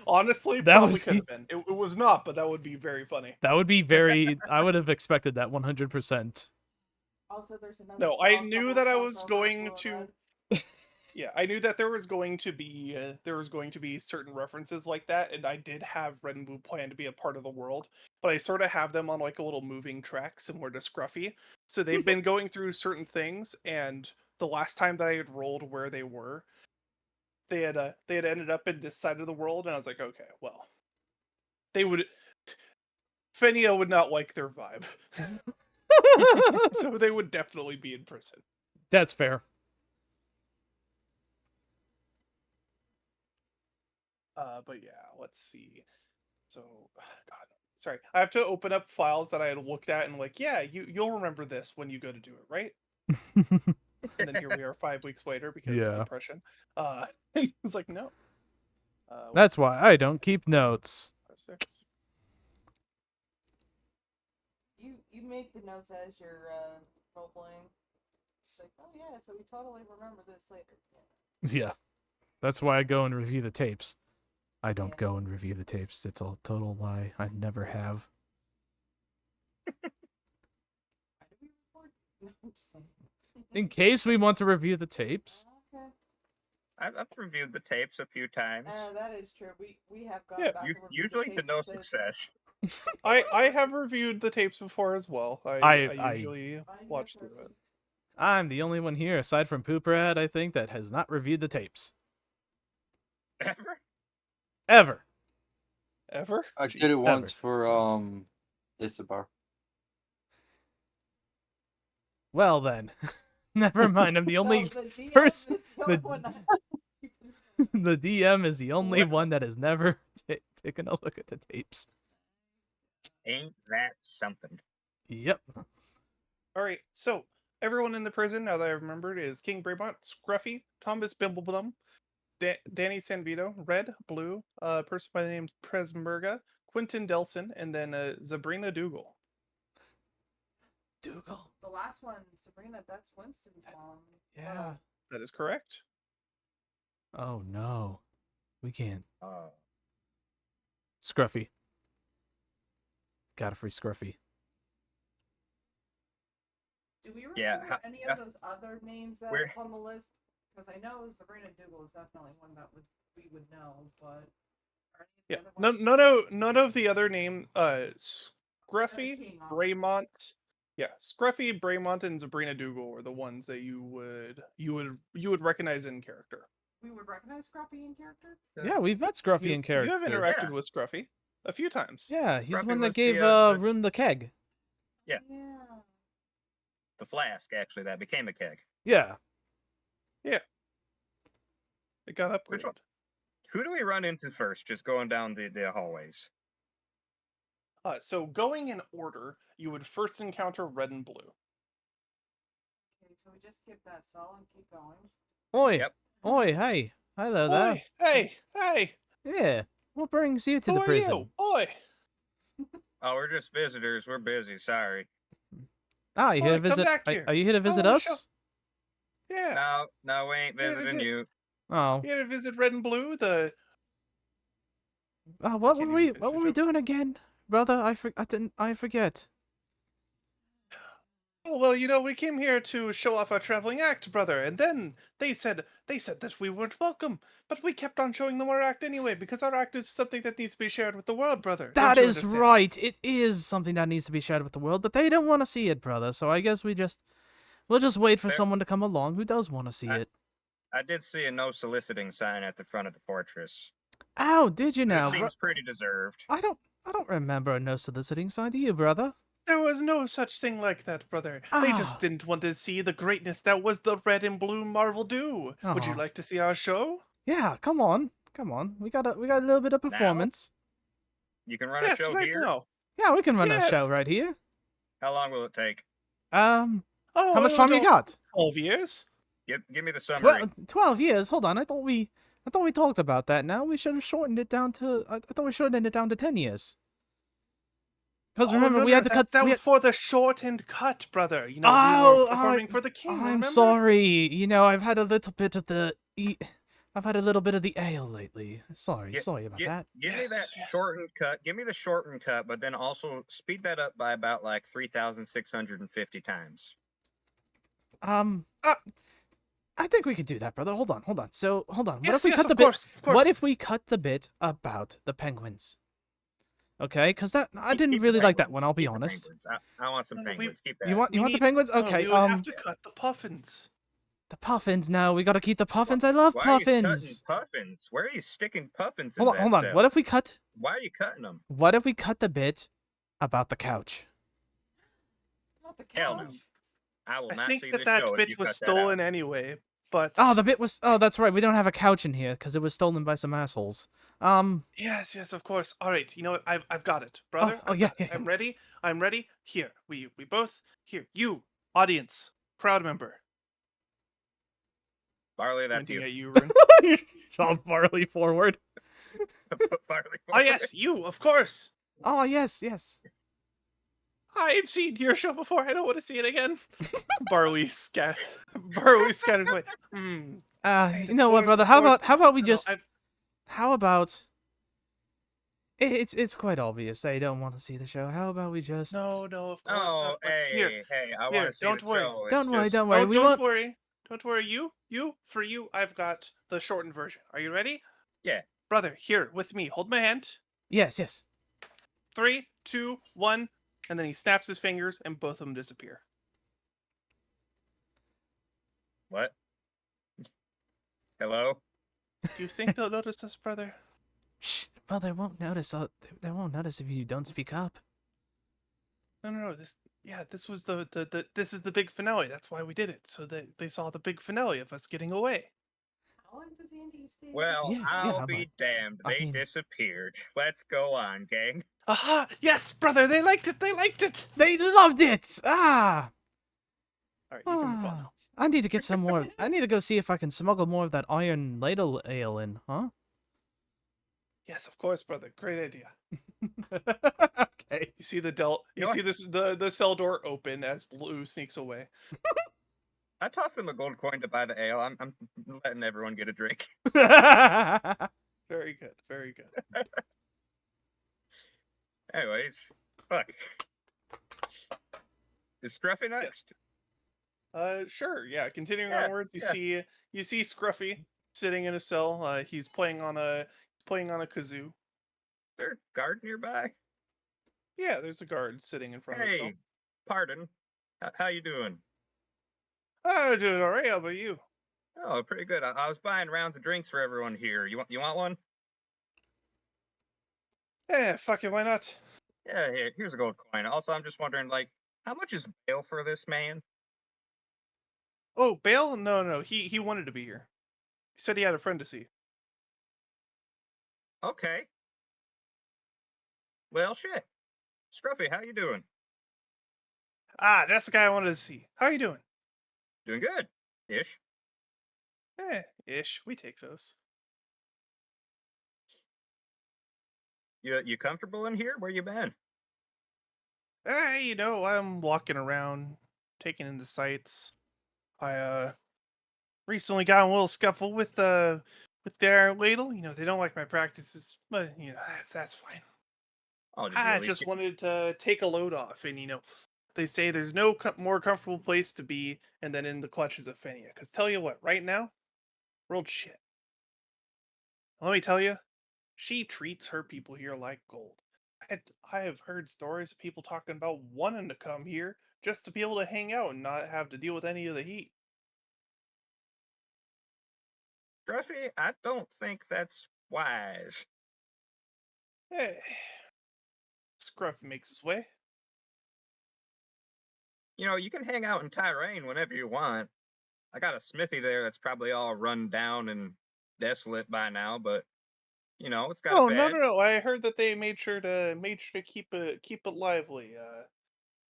Honestly, That probably would could have been. It was not, but that would be very funny. That would be very. I would have expected that 100%. Also, there's another. No, I song knew called that I South was Over going Blue and to. Red. Yeah, I knew that there was going to be certain references like that, and I did have Red and Blue planned to be a part of the world, but I sort of have them on like a little moving track similar to Scruffy. So they've been going through certain things, and the last time that I had rolled where they had ended up in this side of the world, and I was like, okay, well, Fenia would not like their vibe, so they would definitely be in prison. That's fair. But yeah, let's see. So, God, sorry, I have to open up files that I had looked at and like, yeah, you'll remember this when you go to do it, right? And then here we are 5 weeks later because Yeah. depression. It's like no. That's why I don't keep notes. 5, 6. You make the notes as you're role playing. It's like, oh yeah, so we totally remember this later. Yeah. Yeah. That's why I go and review the tapes. I don't Yeah. go and review the tapes. It's a total lie. I never have. Why do we record? No, I'm just kidding. In case we want to review the tapes. Okay. I've reviewed the tapes a few times. That is true. We have gone Yeah, back and reviewed the Usually to tapes no since- success. I have reviewed the tapes before as well. I I- usually watch through it. I'm the only one here, aside from Pooprat, I think, that has not reviewed the tapes. Ever? Ever. Ever? I Gee. did it once for Isabar. Well then. Never mind, I'm the only No, the DM person- is the only the- one that- the DM is the only What? one that has never taken a look at the tapes. Ain't that something? Yep. All right, so everyone in the prison, now that I remembered, is King Braymont, Scruffy, Thomas Bimbleblum, Danny Sanvito, Red, Blue, a person by the name of Presmerga, Quentin Delson, and then Sabrina Dougal. Dougal. The last one, Sabrina, that's Winston's mom. Yeah. That is correct. Oh no. We can't. Scruffy. Got a free Scruffy. Do we remember Yeah, any how- of those other names that's where- on the list? Because I know Sabrina Dougal is definitely one that we would know, but are any Yeah, of the other none of the other name, Scruffy, King, obviously. Braymont, yeah, Scruffy, Braymont, and Sabrina Dougal were the ones that you would recognize in character. we would recognize Scruffy in character? Yeah, we've met Scruffy in You character. have interacted Yeah. with Scruffy a few times. Yeah, he's the Scruffy one that was gave the Rune the keg. Yeah. Yeah. The flask, actually, that became a keg. Yeah. It got Which upgraded. one? Who do we run into first? Just going down the hallways. So going in order, you would first encounter Red and Blue. Okay, so we just skip that cell and keep going. Oi. Yep. Oi, hey. Hello there. Oi, hey, Yeah. What brings you to who the are prison? you? Oi, Oh, we're just visitors. We're busy. Sorry. Ah, you here to Oi, come visit? back here. Are you here to visit wanna us? show- yeah, No, we ain't Yeah, visiting visit- you. Oh. you here to visit Red and Blue? The What were Can't we even what finish were the we joke. doing again? Brother, I forget. Oh, well, we came here to show off our traveling act, brother, and then they said that we weren't welcome, but we kept on showing them our act anyway because our act is something that needs to be shared with the world, brother. That Don't you is understand? right. It is something that needs to be shared with the world, but they don't want to see it, brother. So I guess we'll just wait for Fair. someone to come along who does want to see it. I did see a no soliciting sign at the front of the fortress. Ow, did you This now? seems pretty deserved. I don't remember a no soliciting sign, do you, brother? There was no such thing like that, brother. They Ah. just didn't want to see the greatness that was the Red and Blue Marvel do. Would you Aw. like to see our show? Yeah, come on. We got a little bit of performance. You can run Yes, a show right here. now. Yeah, we can run a show Yes. right here. How long will it take? Oh, How much time you got? 12 years. Give me the summary. 12 years. Hold on. I thought we talked about that. Now we should have shortened it down to. I thought we shortened it down to 10 years. Because remember, no, we had to that, cut. That we was had- for the shortened cut, brother. We Oh, were performing for the king. I'm remember? sorry. I've had a little bit of the. I've had a little bit of the ale lately. Sorry about that. Give me that Yes. shortened cut. Give me the shortened cut, but then also speed that up by about like 3,650 times. I think we could do that, brother. Hold on. So, hold on. What Yes, if we yes, cut the of bit? course, of course. What if we cut the bit about the penguins? Okay, because I didn't Keep the really like that penguins. one. I'll be Keep the honest. penguins. I want some No, we- penguins. Keep that. You want We the need- penguins? no, Okay. we would have to cut the puffins. The puffins. No, we gotta keep the puffins. I love Why are you cutting puffins. puffins? Where are you sticking puffins in Hold that on. cell? What if we cut? Why are you cutting them? What if we cut the bit about the couch? Not the Hell couch. no. I will I not think see that this that show if bit you was cut that stolen out. anyway. But Oh, the bit was. Oh, that's right. We don't have a couch in here because it was stolen by some assholes. yes, of course. All right, you know what? I've got it, brother. oh, I've yeah, got it. yeah. I'm ready. Here, we both here. You, audience, crowd member. Barley, that's Pointing you. at you, Rune. Shove Barley forward. Barley. Oh yes, you, of course. Oh yes. I've seen your show before. I don't want to see it again. Barley scatters away. You know what, Of brother? course. How about we No, just? I've- How about? It's quite obvious they don't want to see the show. How about we just? No, of course Oh, not. But here, hey, I here, want to see don't the worry. show. It's Don't worry. just- Don't worry. We don't want. worry. Don't worry. For you, I've got the shortened version. Are you ready? Yeah. Brother, here with me. Hold my hand. Yes. 3, 2, 1, and then he snaps his fingers, and both of them disappear. What? Hello? Do you think they'll notice us, brother? Shh. Well, they won't notice. They won't notice if you don't speak up. No. This was this is the big finale. That's why we did it, so that they saw the big finale of us getting away. How long does Andy stay? Well, Yeah, I'll but be damned. I They mean- disappeared. Let's go on, gang. Aha! Yes, brother, they liked it. They liked it. They loved it. Ah. All right, you can move on. Ah. I need to get some more. I need to go see if I can smuggle more of that iron ladle ale in, huh? Yes, of course, brother. Great idea. Okay. You see you see the cell door open as Blue sneaks away. I tossed them a gold coin to buy the ale. I'm letting everyone get a drink. Very good. Very good. Anyways, fuck. Is Scruffy next? Sure. Yeah. Continuing Yeah, onwards, you see Scruffy sitting in a cell. He's playing on a kazoo. Is there a guard nearby? Yeah, there's a guard sitting in front of the cell. Hey, pardon. How you doing? Oh, doing all right. How about you? Oh, pretty good. I was buying rounds of drinks for everyone here. You want one? Yeah, fuck it. Why not? Yeah, here's a gold coin. Also, I'm just wondering, like, how much is bail for this man? Oh, Bale? No. He wanted to be here. He said he had a friend to see. Okay. Well, shit. Scruffy, how you doing? Ah, that's the guy I wanted to see. How are you doing? Doing good. Ish. Ish. We take those. You comfortable in here? Where you been? I'm walking around, taking in the sights. I recently got in a little scuffle with their ladle. They don't like my practices, but that's fine. Oh, did you I at least just wanted to take a load off, and they say there's no more comfortable place to be than in the clutches of Fenia. Because tell you what, right now, world shit. Let me tell you, she treats her people here like gold. I have heard stories of people talking about wanting to come here just to be able to hang out and not have to deal with any of the heat. Scruffy, I don't think that's wise. Hey, Scruff makes his way. You can hang out in Tyrain whenever you want. I got a smithy there that's probably all run down and desolate by now, but it's got a Oh bed. no! I heard that they made sure to keep it lively.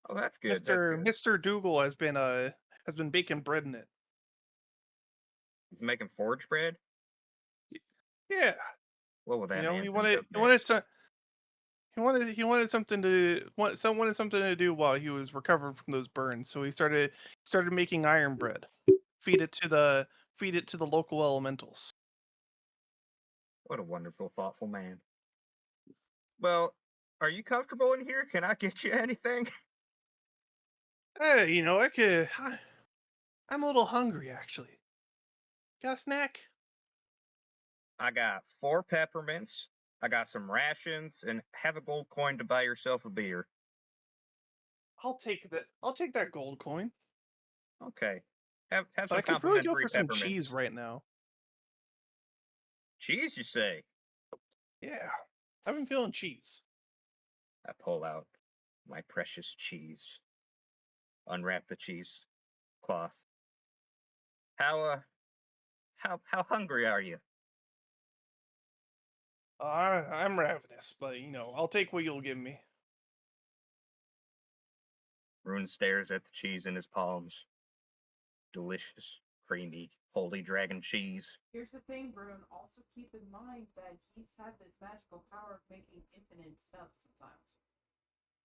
Oh, that's good. That's good. Mr. Dougal has been baking bread in it. He's making forge bread. Yeah, What will that man he think wanted of he wanted next? some. He wanted something to wanted something to do while he was recovering from those burns. So he started making iron bread. Feed it to the local elementals. What a wonderful, thoughtful man. Well, are you comfortable in here? Can I get you anything? Hey, I'm a little hungry actually. Got a snack? I got 4 peppermints. I got some rations, and have a gold coin to buy yourself a beer. I'll take that. I'll take that gold coin. Okay. Have But some I could really go complimentary for some peppermints. cheese right now. Cheese, you say? Yeah, I've been feeling cheese. I pull out my precious cheese. Unwrap the cheese cloth. How hungry are you? I'm ravenous, but I'll take what you'll give me. Rune stares at the cheese in his palms. Delicious, creamy, holy dragon cheese. Here's the thing, Brune. Also keep in mind that he's had this magical power of making infinite stuff sometimes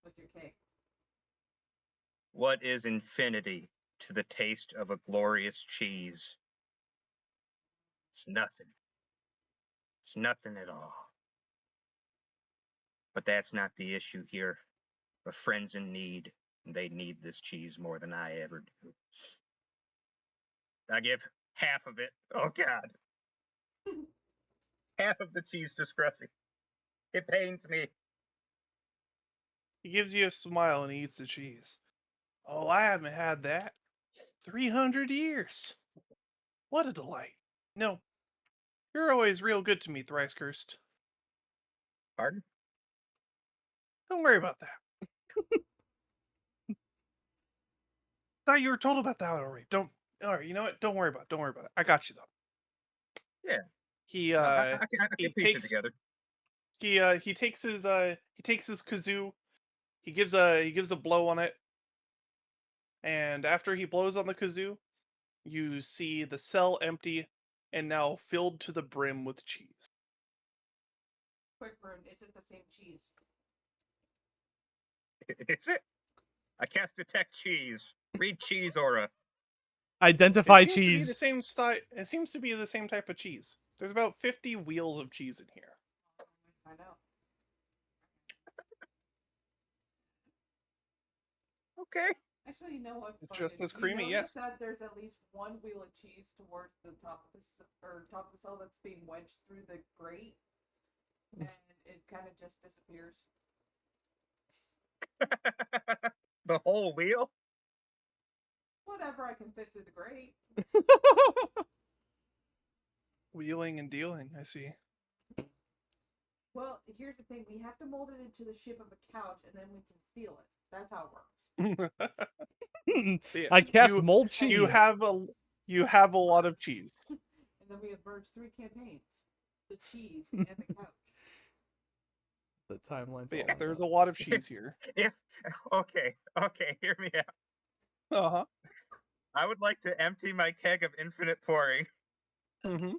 with your cake. What is infinity to the taste of a glorious cheese? It's nothing. It's nothing at all. But that's not the issue here. We're friends in need, and they need this cheese more than I ever do. I give half of it. Oh, God. Half of the cheese to Scruffy. It pains me. He gives you a smile and he eats the cheese. Oh, I haven't had that. 300 years. What a delight. No, you're always real good to me, Thrice Cursed. Pardon? Don't worry about that. Thought you were told about that already. Alright, you know what? Don't worry about it. Don't worry about it. I got you though. Yeah. He I he can piece it takes together. he takes his kazoo, he gives a blow on it, and after he blows on the kazoo, you see the cell empty and now filled to the brim with cheese. Quick burn, is it the same cheese? Is it? I cast detect cheese. Read cheese aura. Identify It seems to be the cheese. same style. It seems to be the same type of cheese. There's about 50 wheels of cheese in here. I know. Okay. Actually, you know what? It's Fuck just it. as You creamy, notice yes. that there's at least one wheel of cheese towards the top of top of the cell that's being wedged through the grate, and it kind of just disappears. The whole wheel? Whatever I can fit through the grate. Wheeling and dealing, I see. Well, here's the thing: we have to mold it into the shape of a couch, and then we can steal it. That's how it works. Yes, I cast mold cheese. You have a lot of cheese. And then we have merged 3 campaigns: the cheese and the couch. The timeline's Yes, all there's out. a lot of cheese here. Yeah. Okay. Hear me out. Uh-huh. I would like to empty my keg of infinite pouring. Mm-hmm.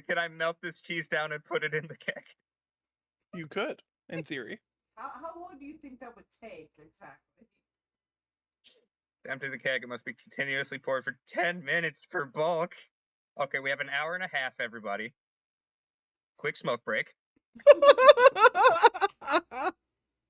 Can I melt this cheese down and put it in the keg? You could, in theory. How long do you think that would take exactly? To empty the keg, it must be continuously poured for 10 minutes per bulk. Okay, we have an hour and a half, everybody. Quick smoke break.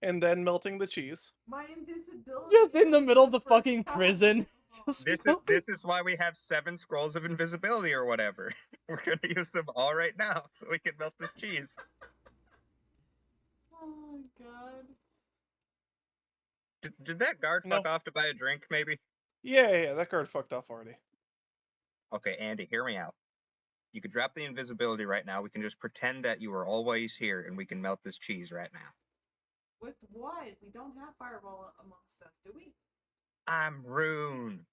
And then melting the cheese. My invisibility. Just in the middle of the for fucking how prison. long? Just This is why we have 7 scrolls of invisibility or whatever. We're gonna use them all right now so we can melt this cheese. Oh god. Did that guard No. fuck off to buy a drink, maybe? Yeah, that guard fucked off already. Okay, Andy, hear me out. You could drop the invisibility right now. We can just pretend that you are always here and we can melt this cheese right now. With what? We don't have fireball amongst us, do we? I'm Rune.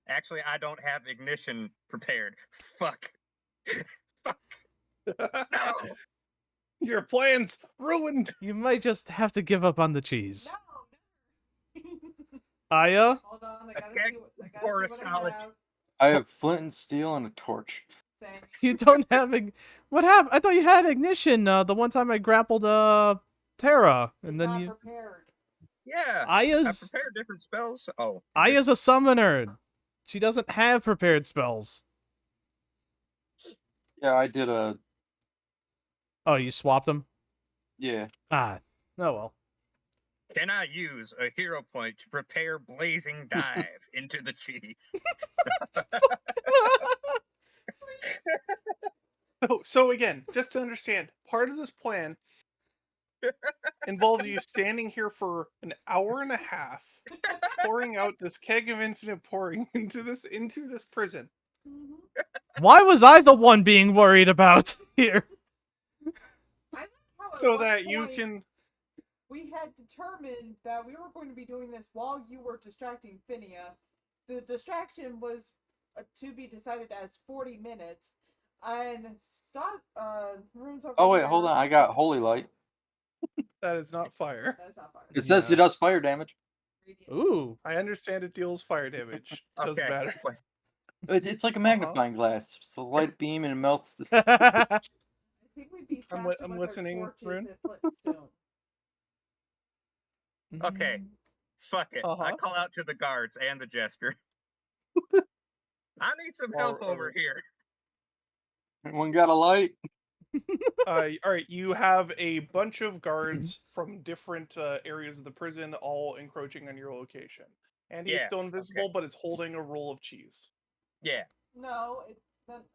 Actually, I don't have ignition prepared. Fuck. Fuck. No. Your plan's ruined. You might just have to give up on the cheese. No. Aya? Hold on, I A gotta keg see what for a I solid- have. I have flint and steel and a torch. Same. You don't have what happened? I thought you had ignition. The one time I grappled Terra, and It's then not you. prepared. Yeah. I Aya's prepared different spells. Oh. Aya's a summoner. She doesn't have prepared spells. Yeah, I did a. Oh, you swapped them? Yeah. Ah. Oh well. Can I use a hero point to prepare blazing dive into the cheese? So again, just to understand, part of this plan involves you standing here for an hour and a half, pouring out this keg of infinite pouring into this prison. Mhm. Why was I the one being worried about here? I like how at So one that you point can we had determined that we were going to be doing this while you were distracting Fenia. The distraction was to be decided as 40 minutes. And stop, Rune's over Oh wait, here. hold on. I got holy light. that is not fire. That's not fire. It says it Yeah. does fire damage. Radiant. Ooh. I understand it deals fire damage. Doesn't Okay. matter. Wait. It's like a magnifying glass. Just a light beam and it melts. The... I think we'd be I'm faster with listening, our torches Rune. if Flintstone. Okay. Fuck it. I Uh-huh. call out to the guards and the jester. I need some Or- help or- over here. Anyone got a light? All right, you have a bunch of guards from different areas of the prison, all encroaching on your location. And he's Yeah, still invisible, but is holding a roll of cheese. Yeah. No,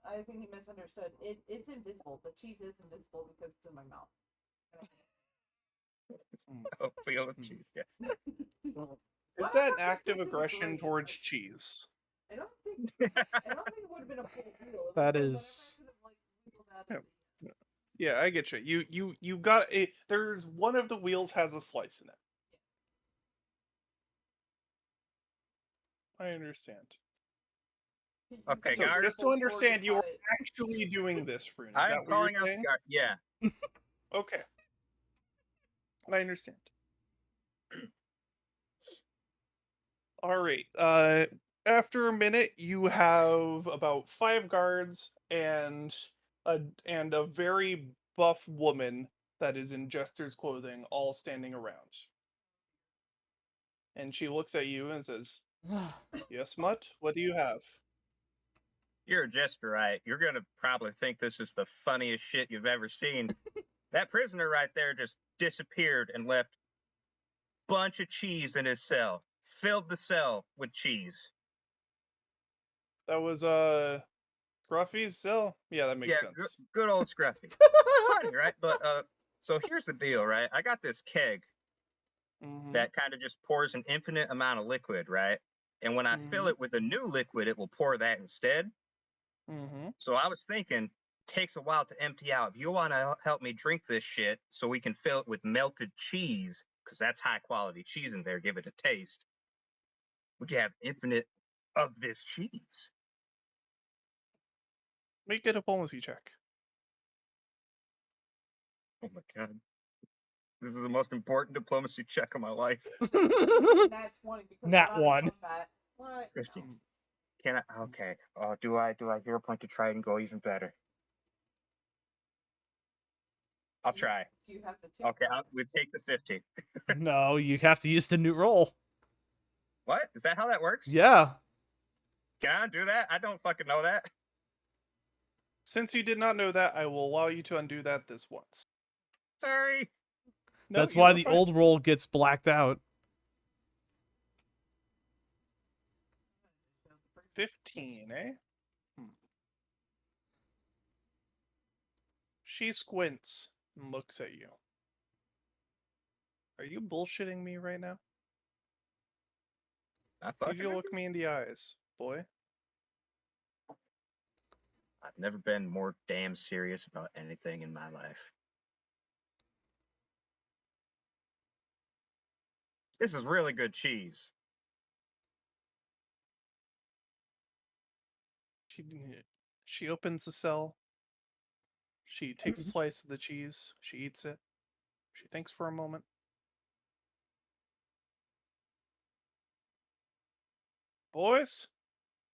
I think he misunderstood. It's invisible. The cheese is invisible because it's in my mouth. Oh, feel of cheese, yes. Is that an act of aggression towards cheese? I don't think it would have been a full wheel. It That would've- is- whenever I could have, wheeled out of the- Yeah, I get you. You got a. There's one of the wheels has a slice in it. I understand. he used Okay, his guys. So just to full sword understand, you are cut it. actually doing this, Rune. Is I that am what you're calling out the saying? guard. Yeah. Okay. I understand. All right. After a minute, you have about 5 guards and a very buff woman that is in jester's clothing, all standing around. And she looks at you and says, "Yes, Mutt. What do you have?" You're a jester, right? You're gonna probably think this is the funniest shit you've ever seen. That prisoner right there just disappeared and left a bunch of cheese in his cell. Filled the cell with cheese. That was Scruffy's cell. Yeah, that makes Yeah, sense. good old Scruffy. Funny, right? But so here's the deal, right? I got this keg Mhm. that kind of just pours an infinite amount of liquid, right? And when I fill Mhm. it with a new liquid, it will pour that instead. Mhm. So I was thinking, takes a while to empty out. If you want to help me drink this shit so we can fill it with melted cheese, because that's high quality cheese in there, give it a taste, we can have infinite of this cheese. Make a diplomacy check. Oh my god. This is the most important diplomacy check of my life. Nat 20 because Nat we're not 1. in combat. What? 50. Can I? Okay. Do I hear a point to try and go even better? I'll try. Do you have the two? Okay, we'll take the 50. No, you have to use the new roll. What? Is that how that works? Yeah. Can I do that? I don't fucking know that. Since you did not know that, I will allow you to undo that this once. Sorry. No, That's you why are the fine. old roll gets blacked out. 15, eh? She squints and looks at you. Are you bullshitting me right now? I Did you look me in the eyes, boy? I've never been more damn serious about anything in my life. This is really good cheese. She opens the cell. She takes a slice of the cheese. She eats it. She thinks for a moment. Boys,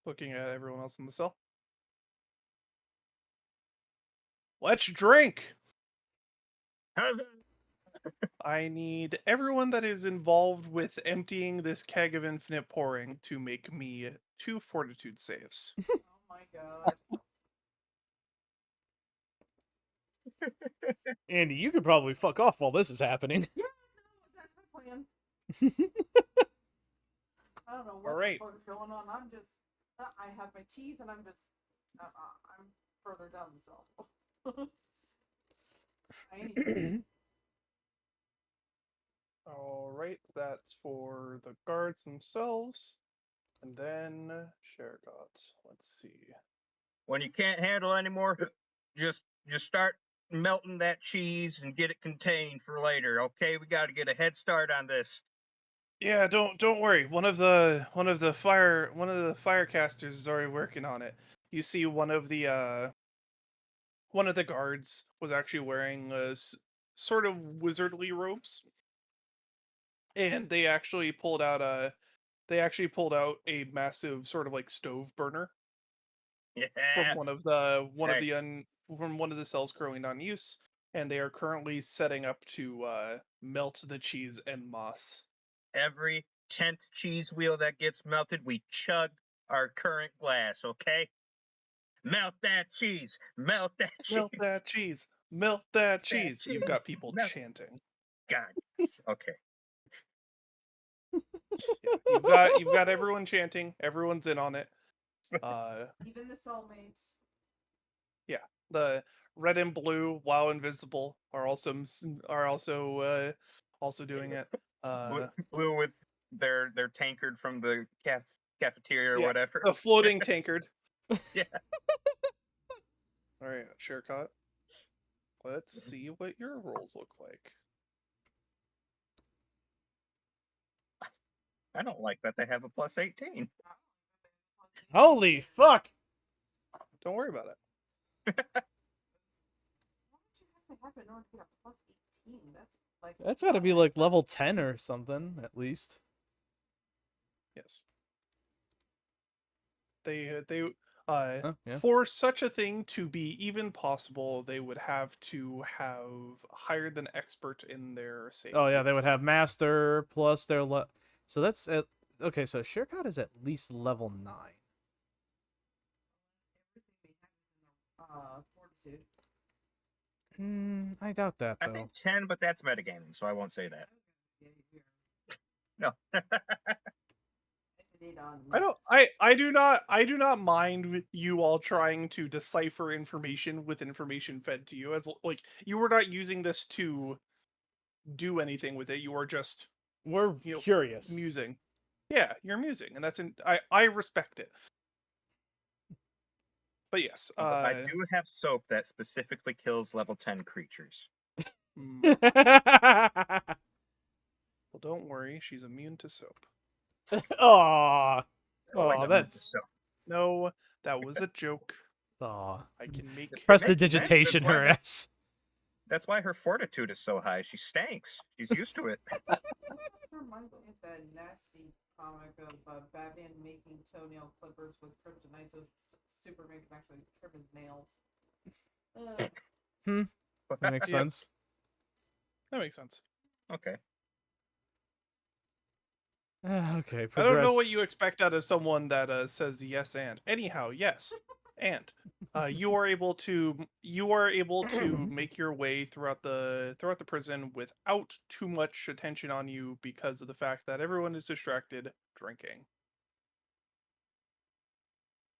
looking at everyone else in the cell. Let's drink. I need everyone that is involved with emptying this keg of infinite pouring to make me 2 fortitude saves. Oh my god. Andy, you could probably fuck off while this is happening. Yeah, no, that's my plan. I don't know what Alright. the fuck is going on. I'm just, I have my cheese and I'm just, I'm further down the cell. I ain't even- Alright, that's for the guards themselves. And then Shergot. Let's see. When you can't handle anymore, just start melting that cheese and get it contained for later. Okay, we got to get a head start on this. Yeah, don't worry. One of the firecasters is already working on it. You see one of the guards was actually wearing sort of wizardly robes. And they actually pulled out a massive sort of like stove burner Yeah. from one of the cells currently not in use, and they are currently setting up to melt the cheese en masse. Every 10th cheese wheel that gets melted, we chug our current glass, okay? Melt that cheese. Melt that cheese. Melt that cheese. Melt that cheese. You've got people Melt- chanting. God. Okay. Yeah, you've got everyone chanting. Everyone's in on it. Even the soulmates. Yeah, The red and blue, while invisible, are also also doing it. Blue with their tankard from the cafeteria or Yeah, whatever. a floating tankard. Yeah. All right, Shercott. Let's see what your rolls look like. I don't like that they have a plus 18. Holy fuck! Don't worry about it. What would you have to have in order to get a plus 18? That's like. That's got to be like level 10 or something, at least. Yes. They Oh, yeah. for such a thing to be even possible, they would have to have hired an expert in their saves. Oh, yeah, they would yes. have Master plus their... So that's... Okay, so Shercott is at least level 9. Fortitude. I doubt that, I though. think 10, but that's metagaming, so I won't say that. Yeah, you're No. I do not mind you all trying to decipher information with information fed to you, as like you were not using this to do anything with it. You are just We're curious. musing. Yeah, you're musing, and I respect it. But yes, But I do have soap that specifically kills level 10 creatures. well, don't worry, she's immune to soap. Aw. Always Oh, immune to that's... soap. No, that was a joke. Aw. I can make It Press the makes sense. digitation That's why her ass. That's why her fortitude is so high. She stanks. She's used to it. That just reminds me of that nasty comic of Batman making toenail clippers with kryptonite so Superman can actually trim his nails. That makes Yep. sense. That makes sense. Okay. Okay, I don't know what progress. you expect out of someone that says yes and. Anyhow, yes, and you are able to make your way throughout the prison without too much attention on you because of the fact that everyone is distracted drinking.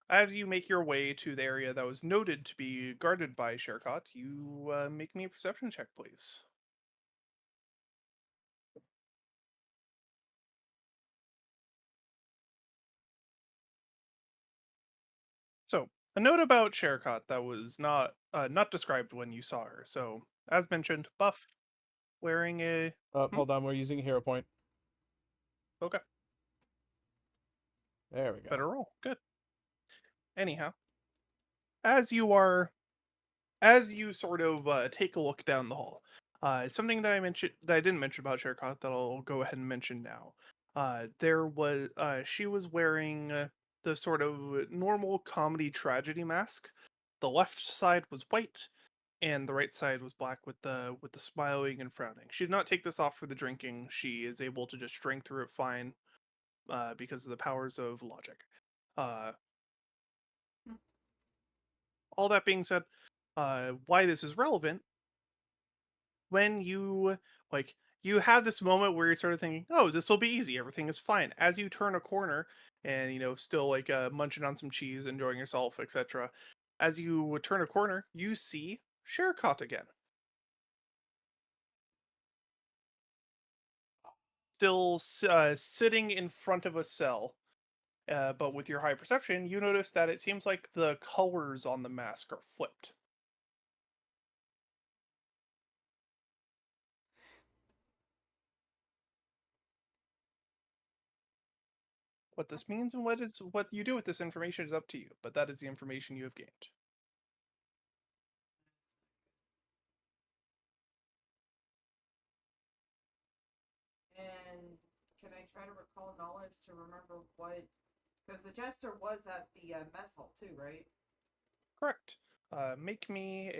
As you make your way to the area that was noted to be guarded by Shercott, you make me a perception check, please. So, a note about Shercott that was not described when you saw her. So, as mentioned, buff, wearing a Hold on, we're using a hero point. okay, There we go. better roll. Good. Anyhow, as you sort of take a look down the hall, something that I didn't mention about Shercott that I'll go ahead and mention now. She was wearing the sort of normal comedy tragedy mask. The left side was white, and the right side was black with the smiling and frowning. She did not take this off for the drinking. She is able to just drink through it fine, because of the powers of logic. All that being said, why this is relevant, when you you have this moment where you're sort of thinking, oh, this will be easy, everything is fine, as you turn a corner and still munching on some cheese, enjoying yourself, etc. As you turn a corner, you see Shercott again, still sitting in front of a cell. But with your high perception, you notice that it seems like the colors on the mask are flipped. What this means and what you do with this information is up to you, but that is the information you have gained. And can I try to recall knowledge to remember what? Because the jester was at the mess hall too, right? Correct. Make me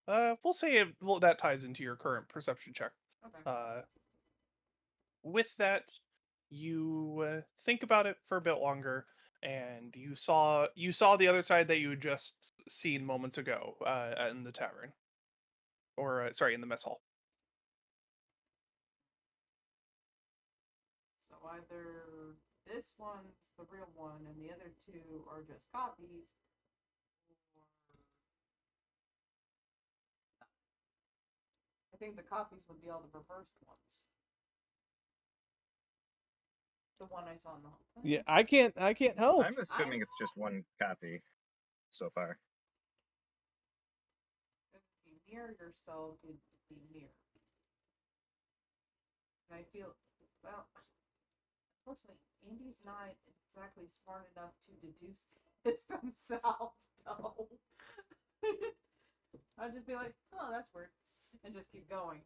a. We'll say that ties into your current perception check. Okay. With that, you think about it for a bit longer, and you saw the other side that you had just seen moments ago in the tavern, or sorry, in the mess hall. So either this one's the real one and the other two are just copies, I think the copies would be all the reversed ones. The one I saw in the Yeah, I can't help. I'm assuming it's just one copy so far. If you mirror yourself, it'd be mirrored. And I feel, well, unfortunately, Andy's not exactly smart enough to deduce this themselves, though. I'd just be like, oh, that's weird, and just keep going.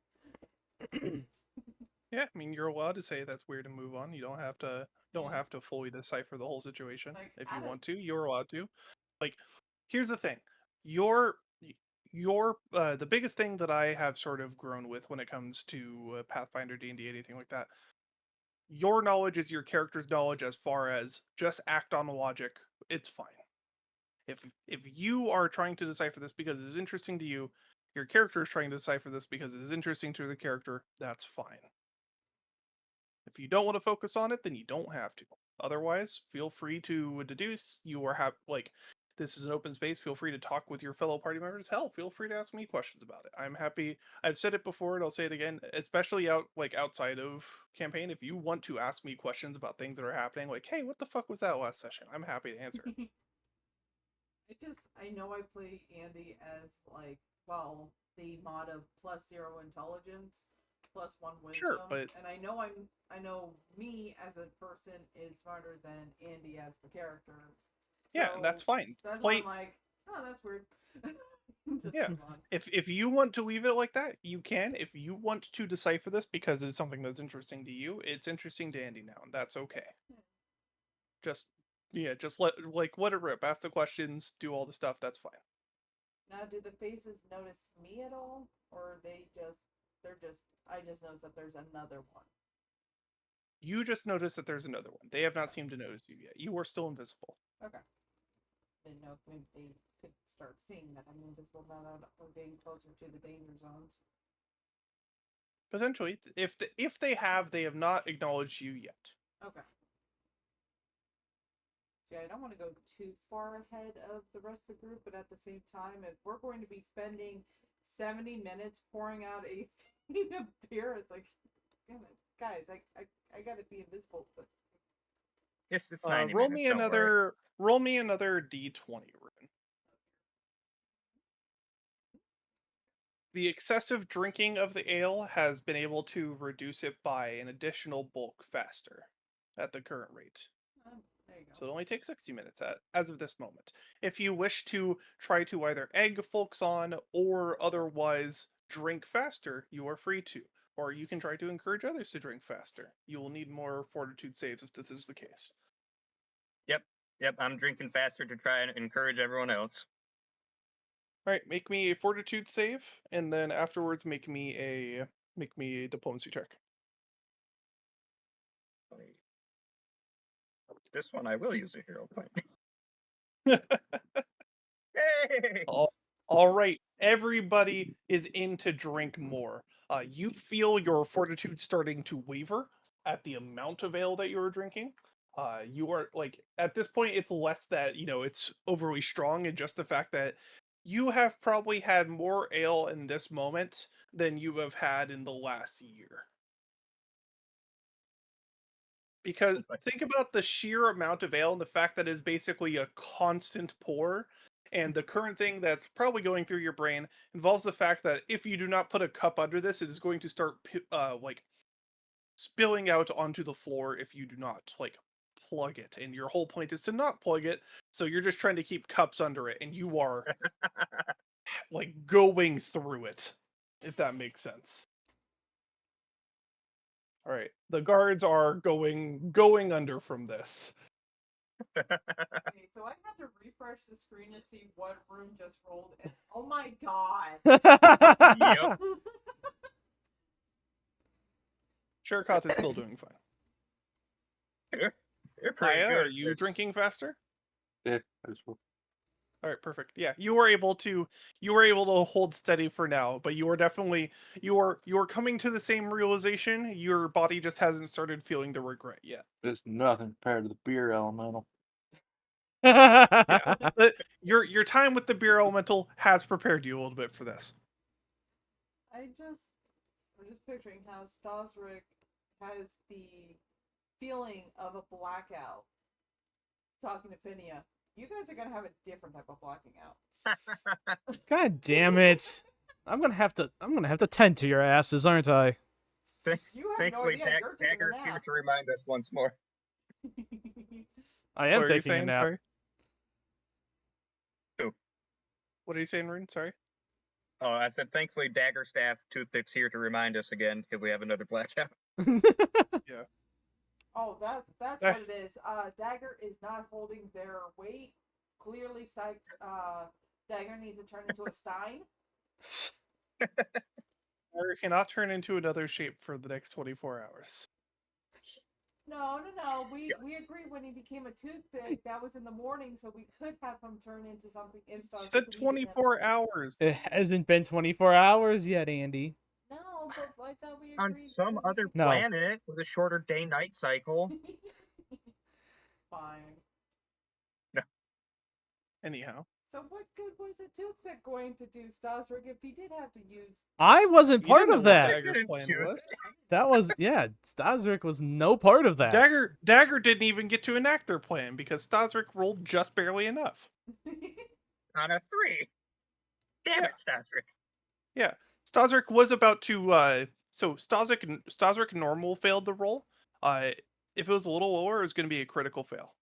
Yeah, I mean, you're allowed to say that's weird and move on. You don't have to fully decipher the whole situation. Like, If I you don't- want to, you're allowed to. Like, here's the thing. Your the biggest thing that I have sort of grown with when it comes to Pathfinder, D&D, anything like that. Your knowledge is your character's knowledge as far as just act on logic. It's fine. If you are trying to decipher this because it is interesting to you, your character is trying to decipher this because it is interesting to the character, that's fine. If you don't want to focus on it, then you don't have to. Otherwise, feel free to deduce. You are this is an open space. Feel free to talk with your fellow party members. Hell, feel free to ask me questions about it. I'm happy. I've said it before and I'll say it again, especially outside of campaign. If you want to ask me questions about things that are happening, like, hey, what the fuck was that last session? I'm happy to answer. I know I play Andy as the mod of +0 intelligence, +1 wisdom. Sure, but and I know me as a person is smarter than Andy as the character. yeah, So that's fine. that's why I'm like, oh, that's weird. Just Yeah. move on. If you want to leave it like that, you can. If you want to decipher this because it's something that's interesting to you, it's interesting to Andy now, and that's okay. Just let it rip. Ask the questions, do all the stuff. That's fine. Now, do the faces notice me at all, or I just notice that there's another one. You just notice that there's another one. They have not seemed to notice you yet. You are still invisible. Okay. Didn't know if maybe they could start seeing that I'm invisible now that we're getting closer to the danger zones. Potentially, if they have not acknowledged you yet. Okay. Yeah, I don't want to go too far ahead of the rest of the group, but at the same time, if we're going to be spending 70 minutes pouring out a beer, it's like, damn it, guys, I gotta be invisible. But It's 90 roll minutes, me don't worry. roll me another D20, Rune. The excessive drinking of the ale has been able to reduce it by an additional bulk faster at the current rate. there you go. So it only takes 60 minutes as of this moment. If you wish to try to either egg folks on or otherwise drink faster, you are free to. Or you can try to encourage others to drink faster. You will need more fortitude saves if this is the case. Yep, I'm drinking faster to try and encourage everyone else. Alright, make me a fortitude save, and then afterwards make me a diplomacy check. This one I will use a hero point. Hey! All right, everybody is in to drink more. You feel your fortitude starting to waver at the amount of ale that you are drinking. You are at this point, it's less that it's overly strong, and just the fact that you have probably had more ale in this moment than you have had in the last year. Because think about the sheer amount of ale and the fact that it's basically a constant pour. And the current thing that's probably going through your brain involves the fact that if you do not put a cup under this, it is going to start spilling out onto the floor if you do not plug it. And your whole point is to not plug it, so you're just trying to keep cups under it, and you are going through it, if that makes sense. All right, the guards are going under from this. Okay, so I had to refresh the screen to see what room just rolled, and oh my god! Yep. Sherikat is still doing fine. You're pretty Aya, good are at you this. drinking faster? Yeah, as well. All right, perfect. Yeah, you were able to hold steady for now, but you are coming to the same realization. Your body just hasn't started feeling the regret yet. It's nothing compared to the beer elemental. Yeah, but your time with the beer elemental has prepared you a little bit for this. I I'm just picturing how Staszrich has the feeling of a blackout talking to Fenia. You guys are gonna have a different type of blacking out. God damn it! I'm gonna have to tend to your asses, aren't I? You have Thankfully, no idea. You're taking a Dagger's here nap. to remind us once more. I am What are you taking a saying? nap. Sorry. Who? What are you saying, Rune? Sorry. Oh, I said thankfully Dagger Staff Toothpick's here to remind us again if we have another blackout. Yeah. Oh, that's what it is. Dagger is not holding their weight. Clearly, Dagger needs to turn into a Stein. Or cannot turn into another shape for the next 24 hours. No. We agreed when he became a toothpick. That was in the morning, so we could have him turn into something. Said 24 hours. It hasn't been 24 hours yet, Andy. No, but I thought we agreed. On some to other No. planet with a shorter day-night cycle. Fine. Anyhow. So what good was a toothpick going to do, Staszrich, if he did have to use? I wasn't You part didn't of know what that. Dagger's Didn't plan choose was. That was Staszrich was no part of that. Dagger didn't even get to enact their plan because Staszrich rolled just barely enough. On a 3. Damn Yeah. it, Staszrich. Yeah, Staszrich was about to. So Staszrich normal failed the roll. If it was a little lower, it was going to be a critical fail.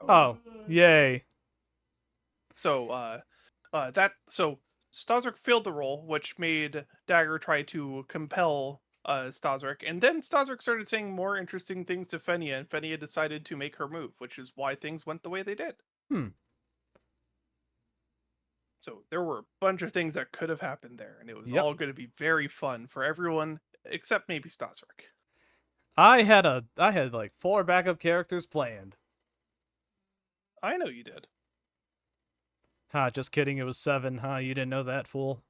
Oh, yay. So Staszrich failed the roll, which made Dagger try to compel Staszrich, and then Staszrich started saying more interesting things to Fenia, and Fenia decided to make her move, which is why things went the way they did. So there were a bunch of things that could have happened there, and it was Yep. all going to be very fun for everyone except maybe Staszrich. I had like 4 backup characters planned. I know you did. Ha, just kidding, it was 7, huh? You didn't know that, fool.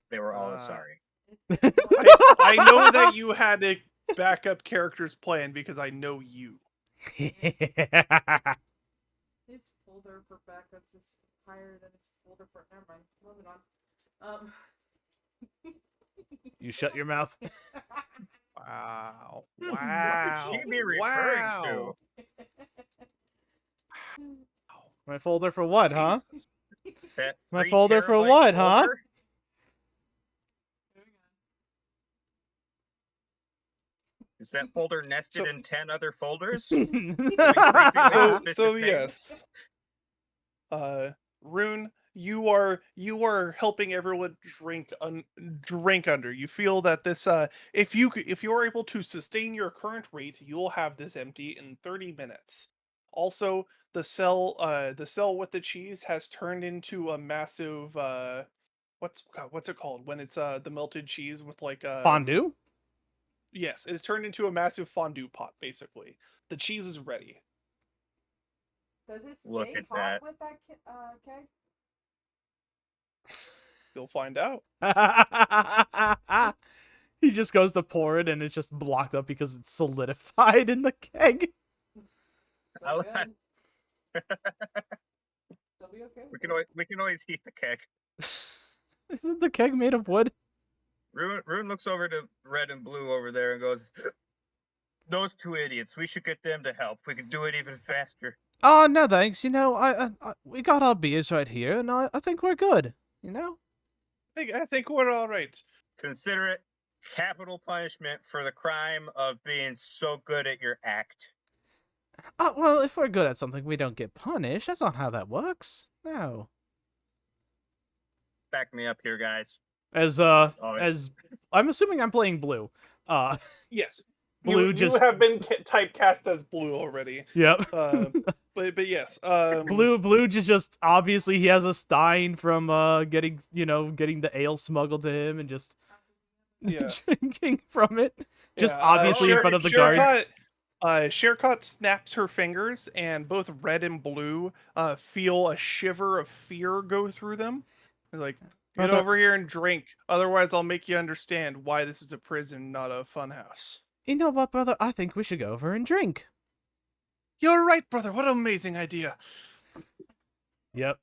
They were all sorry. I know that you had a backup characters planned because I know you. His folder for backups is higher than his folder for. Never mind. Moving on. You shut your mouth. Wow. What Wow. could she be referring Wow. My folder for what, huh? Jesus. That My 3 folder for terabyte what, huh? folder? Is that folder nested So- in 10 other folders? So Suspicious names? yes. Rune, you are helping everyone drink under. You feel that this if you are able to sustain your current rate, you will have this empty in 30 minutes. Also, the cell with the cheese has turned into a massive what's it called when it's the melted cheese with like Fondue? Yes, it's turned into a massive fondue pot basically. The cheese is ready. Does it Look stay at hot that. with that keg? You'll find out. He just goes to pour it and it's just blocked up because it's solidified in the keg. I So like- good. They'll be okay. We can always heat the keg. Isn't the keg made of wood? Rune looks over to Red and Blue over there and goes, "Those 2 idiots. We should get them to help. We could do it even faster." Oh, no thanks. You know, I we got our beers right here and I think we're good. You know? I think we're all right. Consider it capital punishment for the crime of being so good at your act. Well, if we're good at something, we don't get punished. That's not how that works. No. Back me up here, guys. As I'm assuming I'm playing blue. Yes. Blue you just have been typecast as blue already. Yep. But yes. Blue just obviously he has a stein from getting the ale smuggled to him and just Yeah. drinking from it. Just Yeah, obviously in front of the guards. Sherkot snaps her fingers, and both Red and Blue feel a shiver of fear go through them. They're like, get Brother- over here and drink. Otherwise, I'll make you understand why this is a prison, not a funhouse. You know what, brother? I think we should go over and drink. You're right, brother. What an amazing idea. Yep.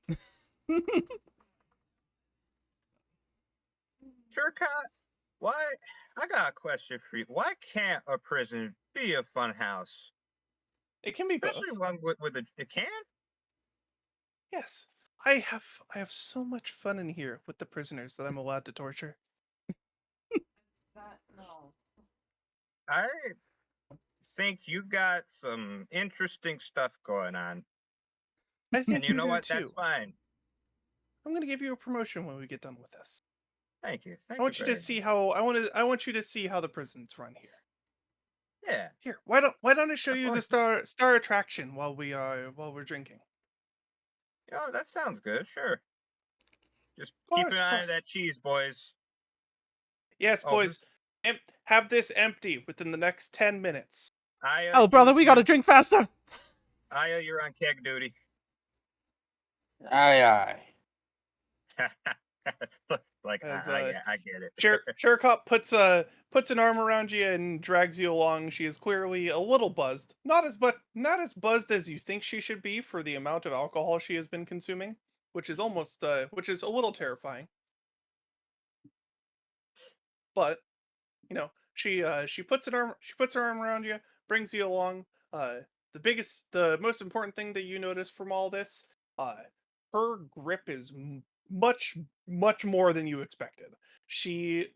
Sure, Cut. Why? I got a question for you. Why can't a prison be a fun house? It can be both. Especially one with a. It can? Yes. I have so much fun in here with the prisoners that I'm allowed to torture. No. I think you got some interesting stuff going on. I think And you know do what? too. That's fine. I'm gonna give you a promotion when we get done with this. Thank you. Thank I want you you to very see much. how I want you to see how the prisons run here. Yeah. Here, why don't I show you the Well, star attraction while we're drinking? that sounds good. Sure. Just Of keep course, an of eye on course. that cheese, boys. Yes, Oh, boys. Have this empty within the next 10 minutes. Aya, Oh, brother, we gotta drink faster. Aya, you're on keg duty. Aye, aye. Like, As yeah, I get it. Shercop puts an arm around you and drags you along. She is clearly a little buzzed. Not as buzzed as you think she should be for the amount of alcohol she has been consuming, which is a little terrifying. But she puts her arm around you, brings you along. The most important thing that you notice from all this, her grip is much more than you expected. She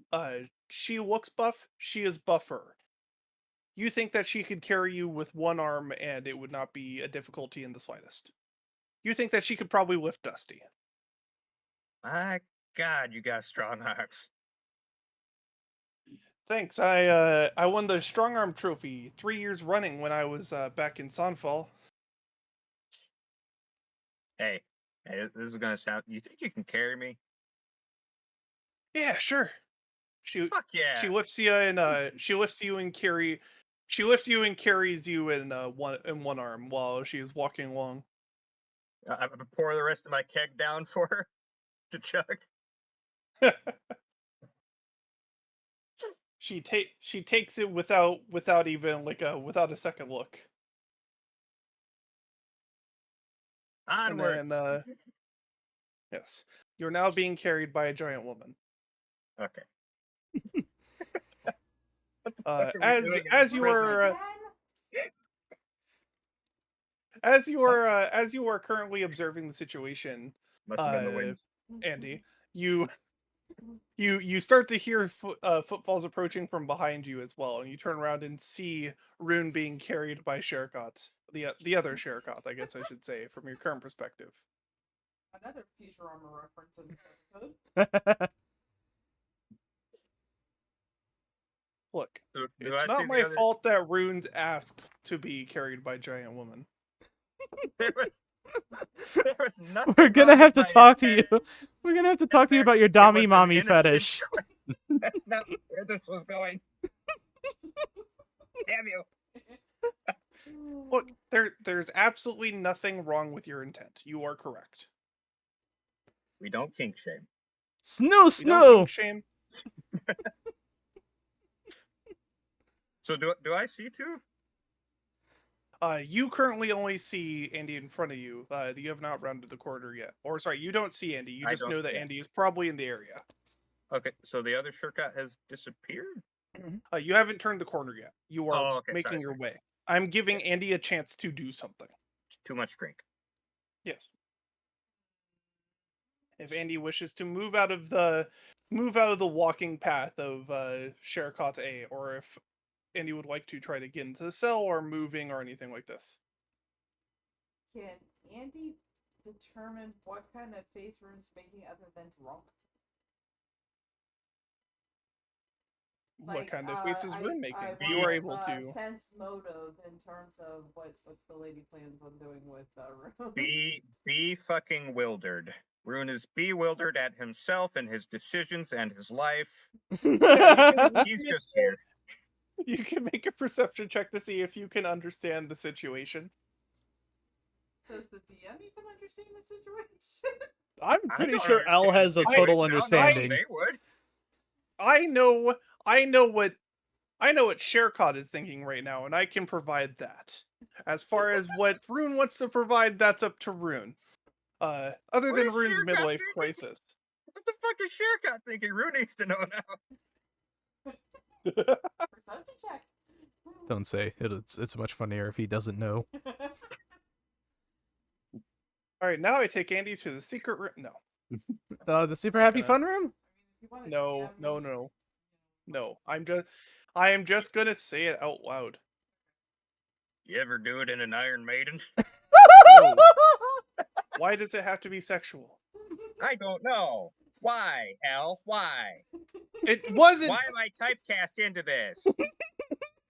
looks buff. She is buffer. You think that she could carry you with one arm and it would not be a difficulty in the slightest. You think that she could probably lift Dusty. My God, you got strong arms. Thanks. I won the strong arm trophy 3 years running when I was back in Sonfall. Hey, this is gonna sound. You think you can carry me? Yeah, sure. Fuck yeah! She lifts you and she lifts you and carries you in one arm while she's walking along. I pour the rest of my keg down for her to chug. She takes it without even without a second look. Onwards. And then yes, you're now being carried by a giant woman. Okay. As you were as you are currently observing the situation, Must have been the wind. Andy, you start to hear footfalls approaching from behind you as well, and you turn around and see Rune being carried by Sherkot, the other Sherkot, I guess I should say, from your current perspective. Another Futurama reference in this episode. Look, Do it's I see not the my other- fault that Rune asks to be carried by giant woman. There was nothing. We're gonna wrong have to with my talk to intent. you. We're gonna have to talk to you about your It was Dami an Mommy innocent fetish. That's not where this was going. Damn you. Look, there's absolutely nothing wrong with your intent. You are correct. We don't kink shame. Snoo, We don't snoo. kink shame. So do I see two? You currently only see Andy in front of you. You have not rounded the corner yet. Or sorry, you don't see Andy. You I just don't- know that yeah. Andy is probably in the area. Okay, so the other Shurkat has disappeared? You haven't turned the corner yet. You are Oh, okay, making sorry, your sorry. way. I'm giving Andy a chance to do something. Too much drink. Yes. If Andy wishes to move out of the walking path of Sherkot A, or if Andy would like to try to get into the cell or moving or anything like this. Can Andy determine what kind of face Rune's making other than drunk? What kind of faces Rune making? I You want are able to. sense motive in terms of what the lady plans on doing with Rune. Be fucking wildered. Rune is bewildered at himself and his decisions and his life. He's just here. You can make a perception check to see if you can understand the situation. Does the DM even understand the situation? I'm I pretty don't sure L understand has the a situation. total I don't know if understanding. They would. I know what Sherkot is thinking right now, and I can provide that. As far as what Rune wants to provide, that's up to Rune. Other What than is Rune's Sherkot midlife thinking? crisis. What the fuck is Sherkot thinking? Rune needs to know now. Perception check. Don't say it's much funnier if he doesn't know. All right, now I take Andy to the secret room. No, The super happy Okay. fun room. If you wanna no, DM no, me, no, no. I am just gonna say it out loud. You ever do it in an Iron Maiden? No. Why does it have to be sexual? I don't know. Why, Al? Why? It wasn't. Why am I typecast into this?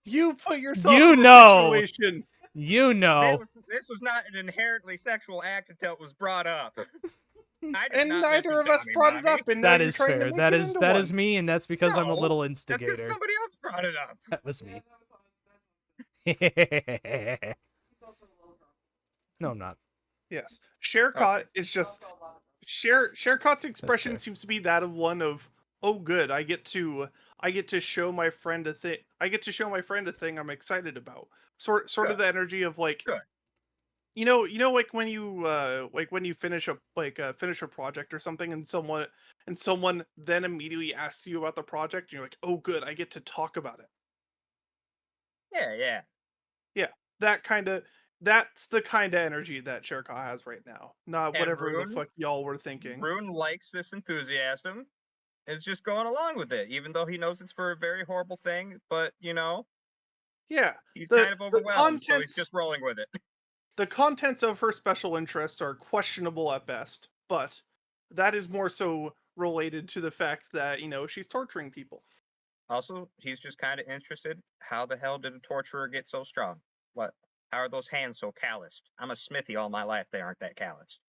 You put yourself You in this know. situation. You know. This was not an inherently sexual act until it was brought up. I did And not neither mention of us Tommy brought it Mommy. up, and now That you're is trying to fair. make That it is into one. me, and that's because I'm a No, little That's because instigator. somebody else brought it up. That was yeah, me. He's also a little girl. No, I'm not. Yes, Shercott Okay. is just Also a lot of girls. Shercott's expression fair. seems to be that of one of, oh good, I get to show my friend a thing. I get to show my friend a thing I'm excited about. Sort of Good. the energy of like, Good. you know, like when you finish a finish a project or something, and someone then immediately asks you about the project, and you're like, oh good, I get to talk about it. Yeah. That's the kind of energy that Shercott has right now. Not And whatever the Rune? fuck y'all were thinking. Rune likes this enthusiasm. Is just going along with it, even though he knows it's for a very horrible thing. But Yeah, he's the kind of overwhelmed, so he's contents just rolling with it. the contents of her special interests are questionable at best, but that is more so related to the fact that she's torturing people. Also, he's just kind of interested. How the hell did a torturer get so strong? What? How are those hands so calloused? I'm a smithy all my life. They aren't that calloused.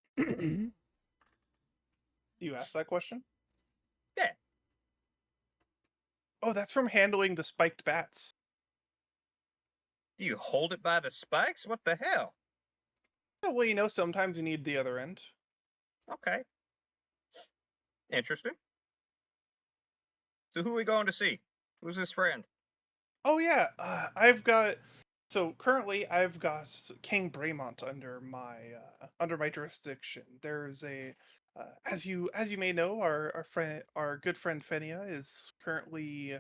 You asked that question? Yeah. Oh, that's from handling the spiked bats. Do you hold it by the spikes? What the hell? Oh, well, sometimes you need the other end. Okay. Interesting. So who are we going to see? Who's his friend? Oh yeah, currently I've got King Braemont under my jurisdiction. There's as you may know, our good friend Fenia is currently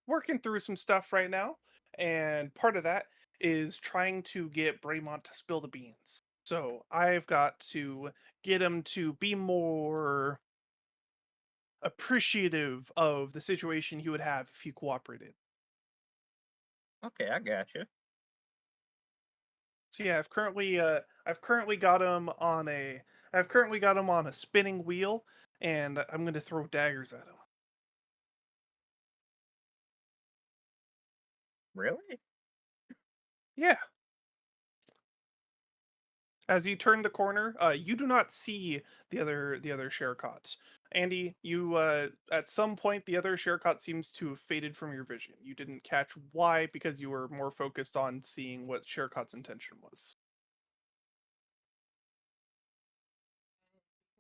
working through some stuff right now, and part of that is trying to get Braemont to spill the beans. So I've got to get him to be more appreciative of the situation he would have if he cooperated. Okay, I got you. So yeah, I've currently got him on a spinning wheel, and I'm going to throw daggers at him. Really? Yeah. As you turn the corner, you do not see the other Shercott. Andy, you at some point the other Shercott seems to have faded from your vision. You didn't catch why, because you were more focused on seeing what Shercott's intention was.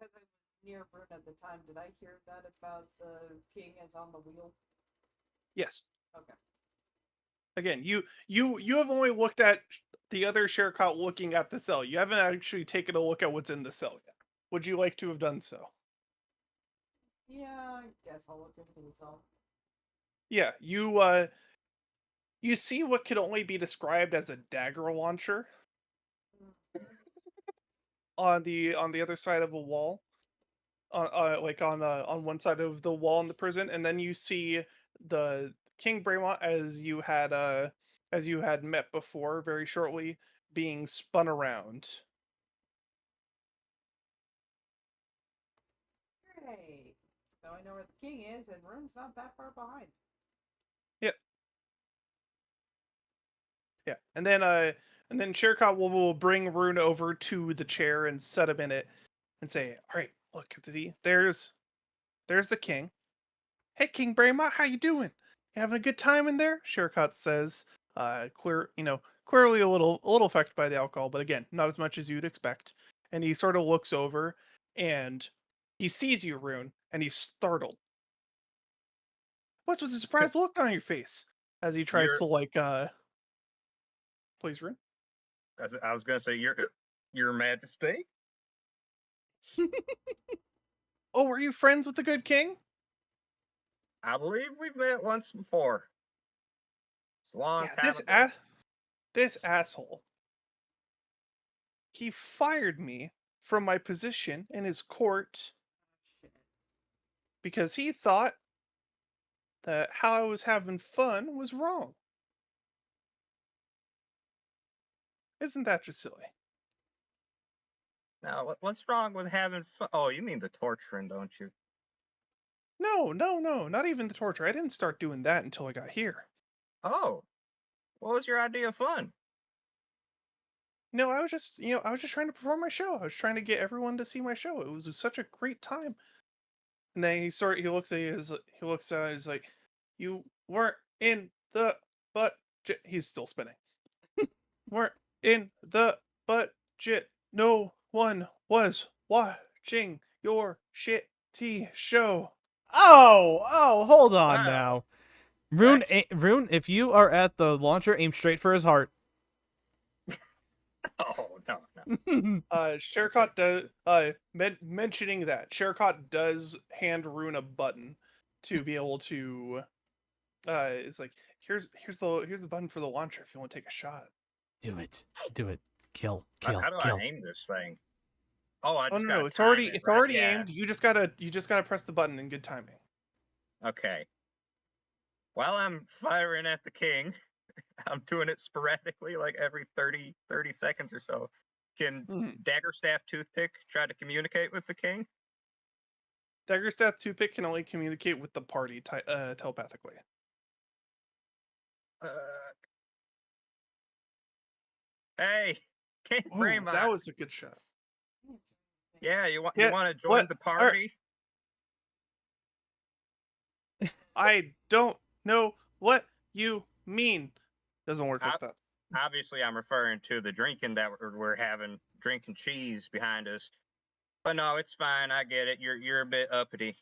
Because I was near Rune at the time, did I hear that about the king is on the wheel? Yes. Okay. Again, you have only looked at the other Shercott looking at the cell. You haven't actually taken a look at what's in the cell yet. Would you like to have done so? Yeah, I guess I'll look into the cell. Yeah, you see what could only be described as a dagger launcher on the other side of a wall, like on one side of the wall in the prison, and then you see the King Braemont as you had met before very shortly, being spun around. Great. So I know where the king is, and Rune's not that far behind. Yeah, and then Shercott will bring Rune over to the chair and set him in it, and say, "All right, look, see, there's the king. Hey, King Braemont, how you doing? You having a good time in there?" Shercott says, clearly a little affected by the alcohol, but again, not as much as you'd expect. And he sort of looks over, and he sees you, Rune, and he's startled. What's with the surprised look on your face? As he tries to please, Rune. I was gonna say, Your Majesty. Oh, were you friends with the good king? I believe we've met once before. It's a long Yeah, time ago. this asshole. He fired me from my position in his court Shit. because he thought that how I was having fun was wrong. Isn't that just silly? Now, what's wrong with having fun? Oh, you mean the torturing, don't you? No, not even the torture. I didn't start doing that until I got here. Oh, what was your idea of fun? No, I was just trying to perform my show. I was trying to get everyone to see my show. It was such a great time. And then he looks at he's like, you weren't in the budget. He's still spinning. Weren't in the budget. No one was watching your shitty show. Oh, hold on Wow, now. Rune, that's- Rune, if you are at the launcher, aim straight for his heart. Oh, no. Sherkot does mentioning that Sherkot does hand Rune a button to be able to it's like here's the button for the launcher if you want to take a shot. Do it. Kill. How do I aim this thing? Oh, I Oh just no, gotta it's time already it, right? Yeah. aimed. You just gotta press the button in good timing. Okay. While I'm firing at the king, I'm doing it sporadically, like every 30 seconds or so. Can Mhm. Daggerstaff Toothpick try to communicate with the king? Daggerstaff Toothpick can only communicate with the party telepathically. Uh, hey, King Ooh, Braymont. that was a good shot. Yeah, you want Yeah, to join what? the Alright. party? I don't know what you mean. Doesn't work like that. Obviously, I'm referring to the drinking that we're having, drinking cheese behind us. But no, it's fine. I get it. You're a bit uppity.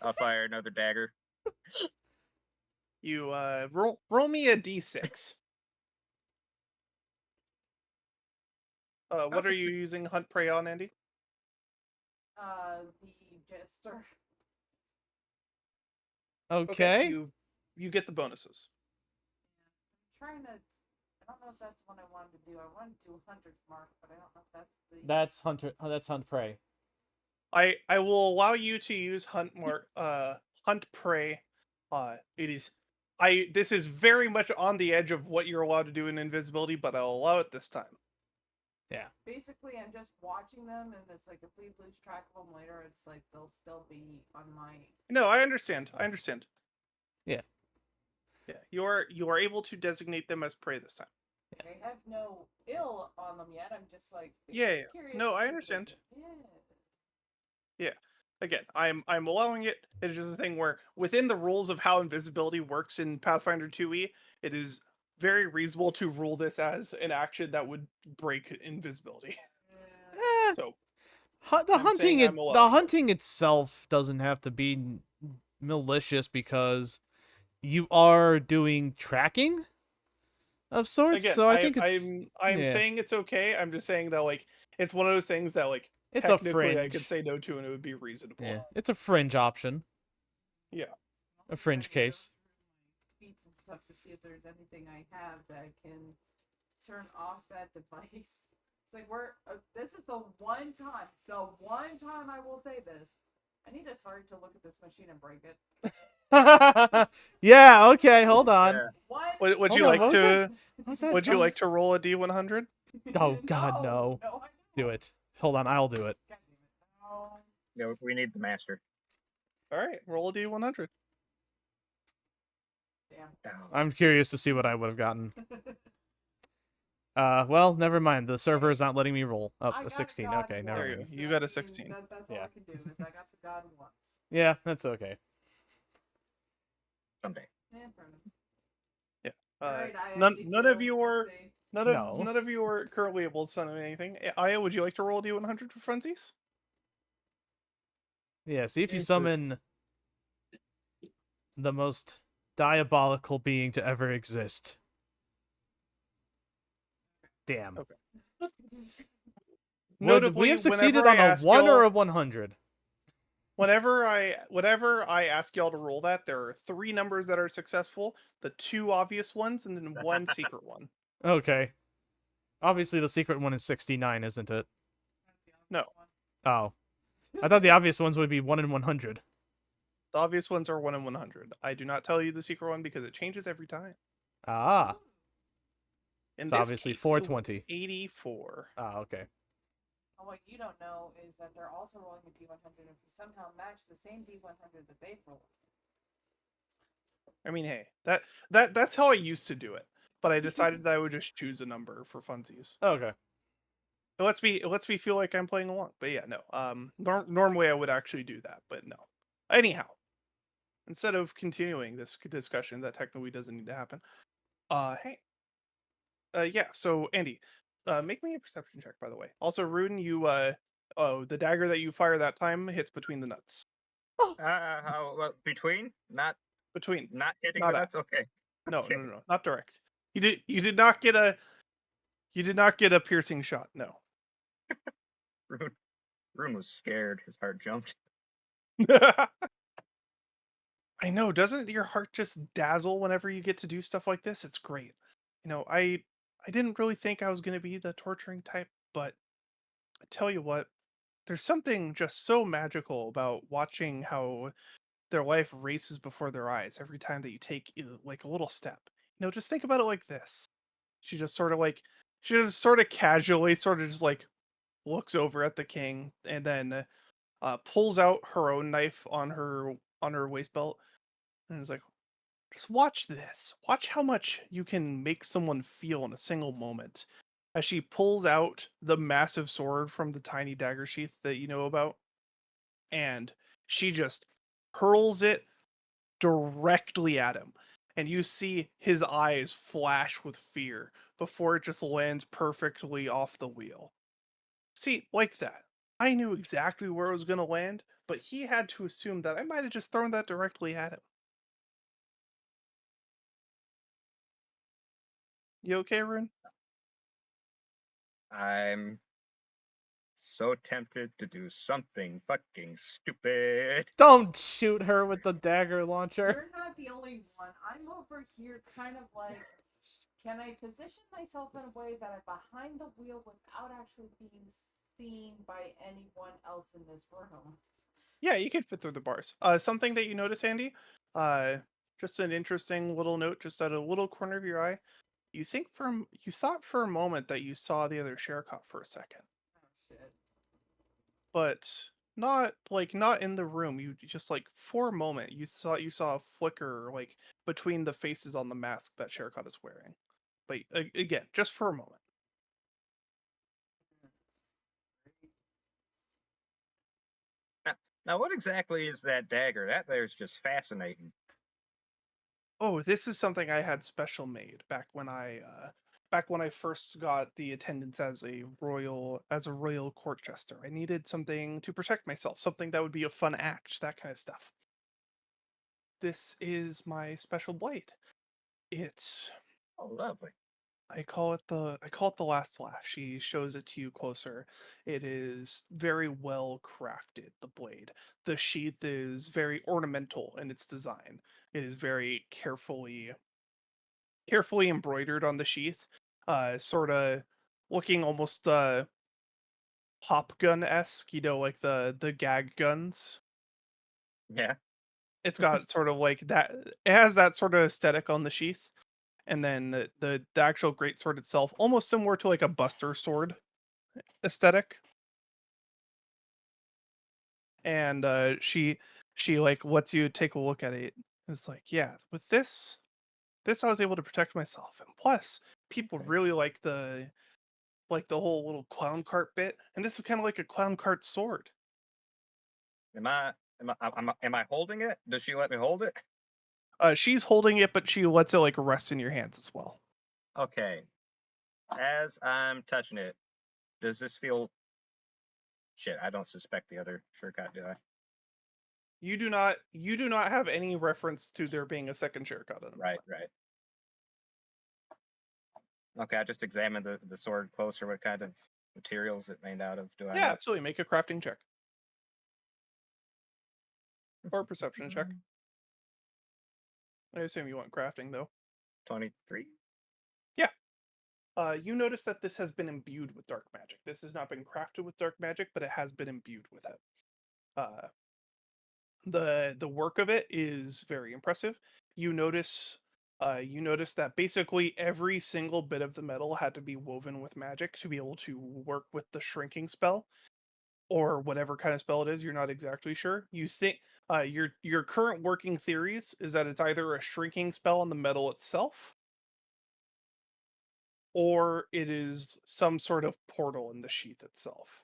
I'll fire another dagger. You roll me a d6. What How's are this- you using Hunt Prey on, Andy? The jester. Okay. You get the bonuses. I'm trying to. I don't know if that's what I wanted to do. I wanted to do Hunter's Mark, but I don't know if that's the. That's Hunter. That's Hunt Prey. I will allow you to use Hunt Prey. This is very much on the edge of what you're allowed to do in invisibility, but I'll allow it this time. Yeah. Basically, I'm just watching them, and it's like if we lose track of them later, it's like they'll still be on my. No, I understand. Yeah. Yeah, you are able to designate them as prey this time. They have no ill on them yet. I'm just like. Yeah. Curious No, to I see if understand. Yeah. Again, I'm allowing it. It is just a thing where within the rules of how invisibility works in Pathfinder 2e, it is very reasonable to rule this as an action that would break invisibility. Yeah. So The I'm saying I'm the allowing it. hunting itself doesn't have to be malicious because you are doing tracking of sorts. Again, So I think it's I'm yeah. saying it's okay. I'm just saying that like it's one of those things that like It's a technically I fringe. could say no to and it would be reasonable. Yeah, it's a fringe option. Yeah. A fringe case. Feats and stuff to see if there's anything I have that can turn off that device. It's like this is the one time I will say this. I need to start to look at this machine and break it. Yeah. Okay. Hold on. Yeah. What? Would Hold you on, like what was to that? What's that? would you like to roll a D100? Oh God, no. No, I Do don't. it. Hold on. I'll do it. God damn it. No. Yeah, we need the master. All right, roll a D100. Damn. Oh. I'm curious to see what I would have gotten. Well, never mind. The server is not letting me roll. I Oh, got a 16. God Okay, never There you mind. go. You got a 16. That's all Yeah. I can do is I got the God once. Yeah, that's okay. Someday. Yeah, fair enough. Uh, Alright, I none empty none of two. you Let's are see. none of you are currently able to send anything. Aya, would you like to roll a D100 for frenzies? Yeah, see if you It's a- summon the most diabolical being to ever exist. Damn. Okay. Would we have succeeded on a 1 or a 100? whenever I ask y'all to roll that, there are 3 numbers that are successful, the 2 obvious ones, and then 1 secret one. Okay. Obviously, the secret one is 69, isn't it? That's the No. obvious one. Oh. I thought the obvious ones would be 1 in 100. The obvious ones are 1 in 100. I do not tell you the secret one because it changes every time. Ah. In It's this obviously case, it 420. was 84. Ah, okay. And what you don't know is that they're also rolling a D100 if you somehow match the same D100 that they've rolled. I mean, hey, that's how I used to do it, but I decided that I would just choose a number for funsies. Okay. It lets me feel like I'm playing along. But yeah, no. Normally I would actually do that, but no. Anyhow, instead of continuing this discussion that technically doesn't need to happen, hey, yeah. So Andy, make me a perception check, by the way. Also, Rune, you the dagger that you fire that time hits between the nuts. Well, between not Between, hitting not the at. nuts. Okay. No, Okay. no, not direct. You did not get a piercing shot. No. Rune was scared. His heart jumped. I know, doesn't your heart just dazzle whenever you get to do stuff like this? It's great. I didn't really think I was going to be the torturing type, but I tell you what, there's something just so magical about watching how their life races before their eyes every time that you take like a little step. Just think about it like this. She just sort of like she just sort of casually sort of just like looks over at the king and then pulls out her own knife on her waist belt and is like, just watch this. Watch how much you can make someone feel in a single moment. As she pulls out the massive sword from the tiny dagger sheath that you know about, and she just hurls it directly at him. And you see his eyes flash with fear before it just lands perfectly off the wheel. See, like that. I knew exactly where it was going to land, but he had to assume that I might have just thrown that directly at him. You okay, Rune? I'm so tempted to do something fucking stupid. Don't shoot her with the dagger launcher. You're not the only one. I'm over here kind of like, can I position myself in a way that I'm behind the wheel without actually being seen by anyone else in this room? Yeah, you could fit through the bars. Something that you notice, Andy, just an interesting little note, just at a little corner of your eye. You thought for a moment that you saw the other Sharecop for a second, Oh shit. but not in the room. You just like for a moment you saw a flicker like between the faces on the mask that Sharecop is wearing, but again, just for a moment. Now, what exactly is that dagger? That there's just fascinating. Oh, this is something I had special made back when I first got the attendance as a royal court jester. I needed something to protect myself, something that would be a fun act, that kind of stuff. This is my special blade. It's Oh, lovely. I call it the last laugh. She shows it to you closer. It is very well crafted, the blade. The sheath is very ornamental in its design. It is very carefully embroidered on the sheath, sort of looking almost pop gun-esque, like the gag guns. Yeah. It's got sort of like that. It has that sort of aesthetic on the sheath, and then the actual greatsword itself, almost similar to like a Buster sword aesthetic. And she like lets you take a look at it. It's like, yeah, with this I was able to protect myself, and plus people really like the whole little clown cart bit, and this is kind of like a clown cart sword. Am I holding it? Does she let me hold it? She's holding it, but she lets it like rest in your hands as well. Okay. As I'm touching it, does this feel shit? I don't suspect the other Sherkat, do I? You do not have any reference to there being a second Sherkat in the Right. Okay, I just examined the sword closer. What kind of materials it made out of? Do I Yeah, know? absolutely. Make a crafting check. Or a perception check. I assume you want crafting, though. 23. You notice that this has been imbued with dark magic. This has not been crafted with dark magic, but it has been imbued with it. The work of it is very impressive. You notice that basically every single bit of the metal had to be woven with magic to be able to work with the shrinking spell, or whatever kind of spell it is. You're not exactly sure. You think your current working theories is that it's either a shrinking spell on the metal itself, or it is some sort of portal in the sheath itself.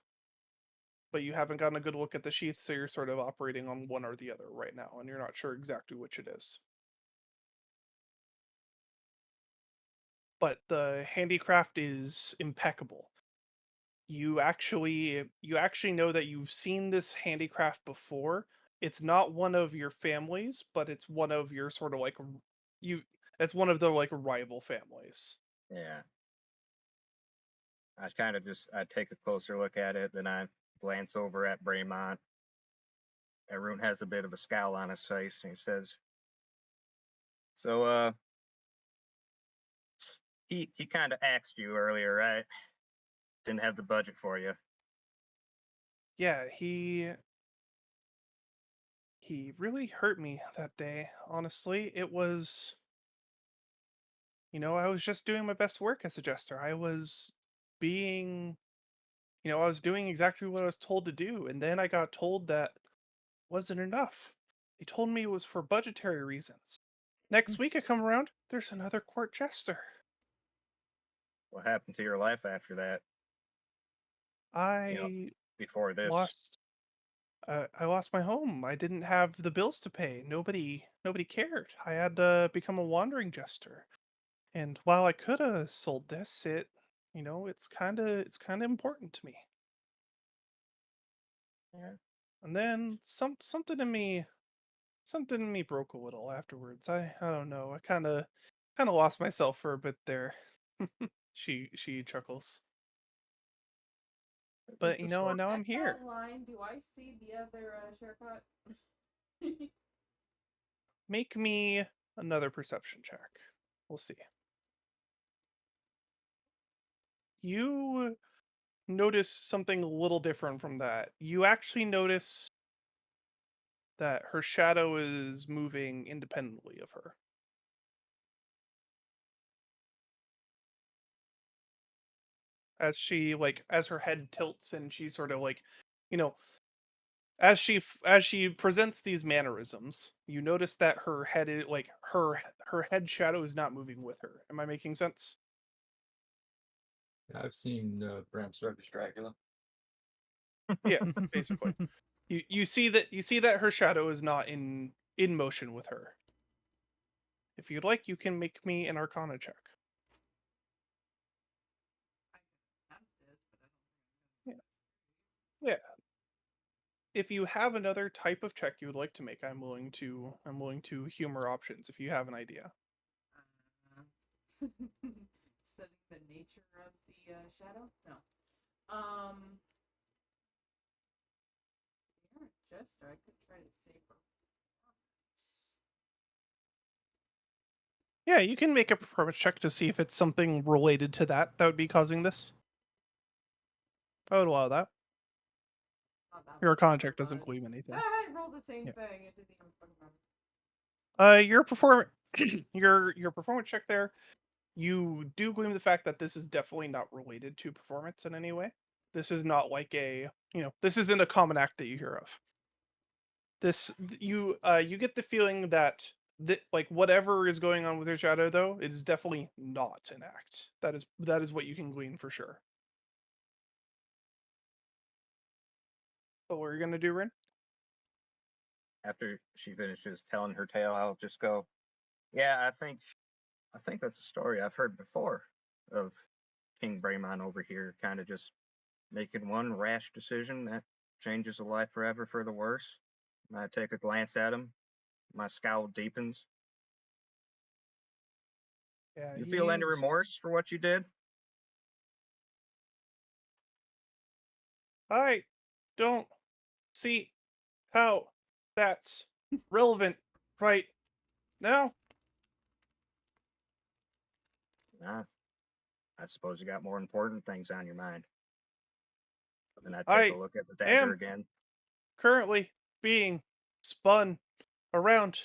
But you haven't gotten a good look at the sheath, so you're sort of operating on one or the other right now, and you're not sure exactly which it is. But the handicraft is impeccable. You actually know that you've seen this handicraft before. It's not one of your families, but it's one of your sort of like it's one of the like rival families. Yeah. I take a closer look at it, then I glance over at Braymont. Rune has a bit of a scowl on his face, and he says, "So, he kind of axed you earlier, right? Didn't have the budget for you." Yeah, he really hurt me that day. Honestly, it was, I was just doing my best work as a jester. I was being, I was doing exactly what I was told to do, and then I got told that wasn't enough. They told me it was for budgetary reasons. Next week I come around, there's another court jester. What happened to your life after that? I Before this. lost I lost my home. I didn't have the bills to pay. Nobody cared. I had to become a wandering jester. And while I could have sold this, it's kind of important to me. Yeah. And then something in me broke a little afterwards. I don't know. I kind of lost myself for a bit there. She chuckles. But That's the and story. now I'm At here. that line, do I see the other shortcut? Make me another perception check. We'll see. You notice something a little different from that. You actually notice that her shadow is moving independently of her. As her head tilts and she sort of you know, as she presents these mannerisms, you notice that her head is her head shadow is not moving with her. Am I making sense? I've seen Bram Stoker's Dracula. Yeah, basically. You see that her shadow is not in motion with her. If you'd like, you can make me an Arcana check. Yeah. Yeah. If you have another type of check you would like to make, I'm willing to humor options if you have an idea. Studying the nature of the shadow? No. You're a jester. I could try to save her. Yeah, you can make a performance check to see if it's something related to that would be causing this. I would allow that. Your Arcana check doesn't claim anything. I rolled the same Yeah. thing. It didn't even fucking matter. Your performance check there, you do glean the fact that this is definitely not related to performance in any way. This is not like this isn't a common act that you hear of. This you get the feeling that whatever is going on with your shadow though is definitely not an act. That is what you can glean for sure. So what are you gonna do, Rin? After she finishes telling her tale, I'll just go, "Yeah, I think that's a story I've heard before of King Braymon over here kind of just making one rash decision that changes a life forever for the worse." I take a glance at him. My scowl deepens. Yeah, You feel any remorse for what you did? I don't see how that's relevant right now. Nah, I suppose you got more important things on your mind. And I take I a look at the dagger am again. currently being spun around.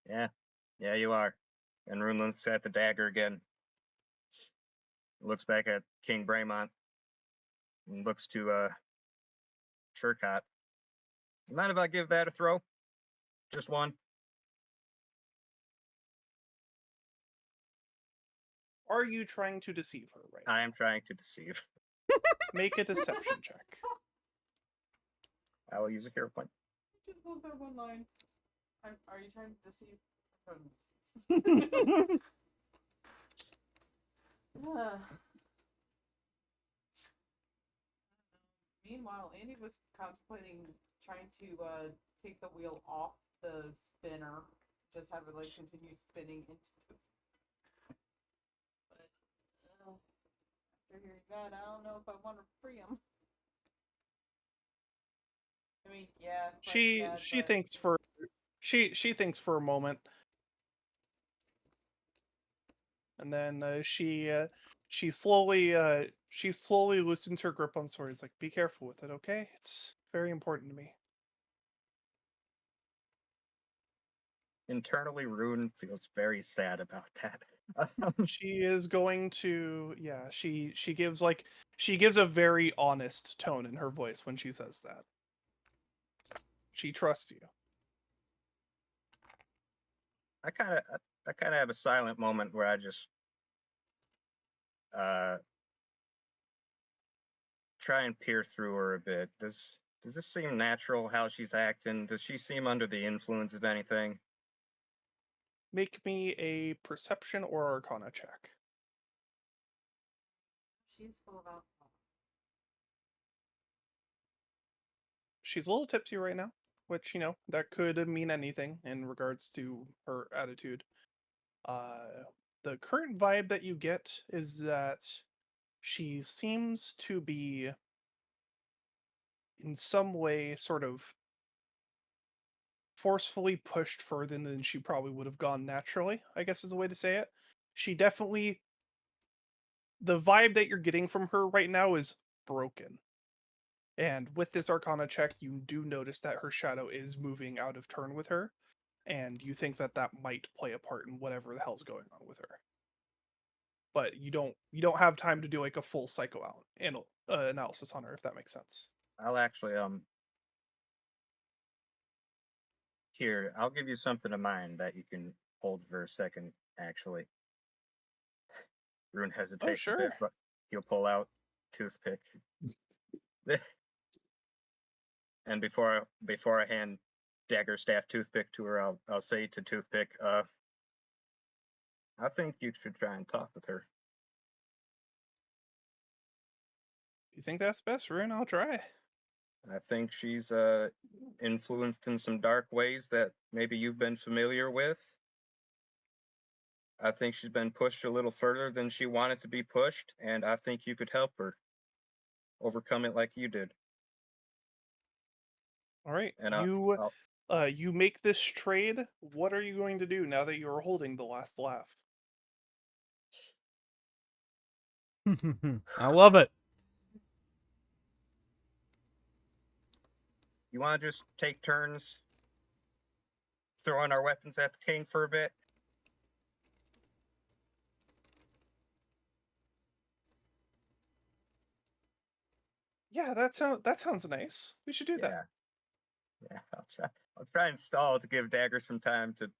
Yeah, you are. And Rune looks at the dagger again. Looks back at King Braemont. And looks to Shercott. You mind if I give that a throw? Just one. Are you trying to deceive her right I am trying to deceive. Make a deception check. I will use a hero point. Just love that one line. Are you trying to deceive? Meanwhile, Andy was contemplating trying to take the wheel off the spinner, just have it like continue spinning into the. But after hearing that, I don't know if I want to free him. I mean, yeah. She but... thinks for she thinks for a moment, and then she slowly loosens her grip on the sword. It's like, be careful with it, okay? It's very important to me. Internally, Rune feels very sad about that. She is going to, yeah, she gives a very honest tone in her voice when she says that. She trusts you. I kind of have a silent moment where I just try and peer through her a bit. Does this seem natural how she's acting? Does she seem under the influence of anything? Make me a perception or arcana check. She's full of alcohol. She's a little tipsy right now, which, you know, that could mean anything in regards to her attitude. The current vibe that you get is that she seems to be in some way sort of forcefully pushed further than she probably would have gone naturally, I guess is the way to say it. She definitely, the vibe that you're getting from her right now is broken. And with this arcana check, you do notice that her shadow is moving out of turn with her, and you think that that might play a part in whatever the hell's going on with her. But you don't have time to do like a full analysis on her, if that makes sense. I'll actually here, I'll give you something of mine that you can hold for a second, actually. Rune hesitates a bit, Sure. but he'll pull out toothpick. And before I hand dagger staff toothpick to her, I'll say to toothpick, I think you should try and talk with her. You think that's best, Rune? I'll try. I think she's influenced in some dark ways that maybe you've been familiar with. I think she's been pushed a little further than she wanted to be pushed, and I think you could help her overcome it like you did. All right. And You make this trade. What are you going to do now that you are holding the last laugh? I love it. You want to just take turns throwing our weapons at the king for a bit? Yeah, that sounds nice. We should do that. Yeah, I'll try and stall to give Dagger some time to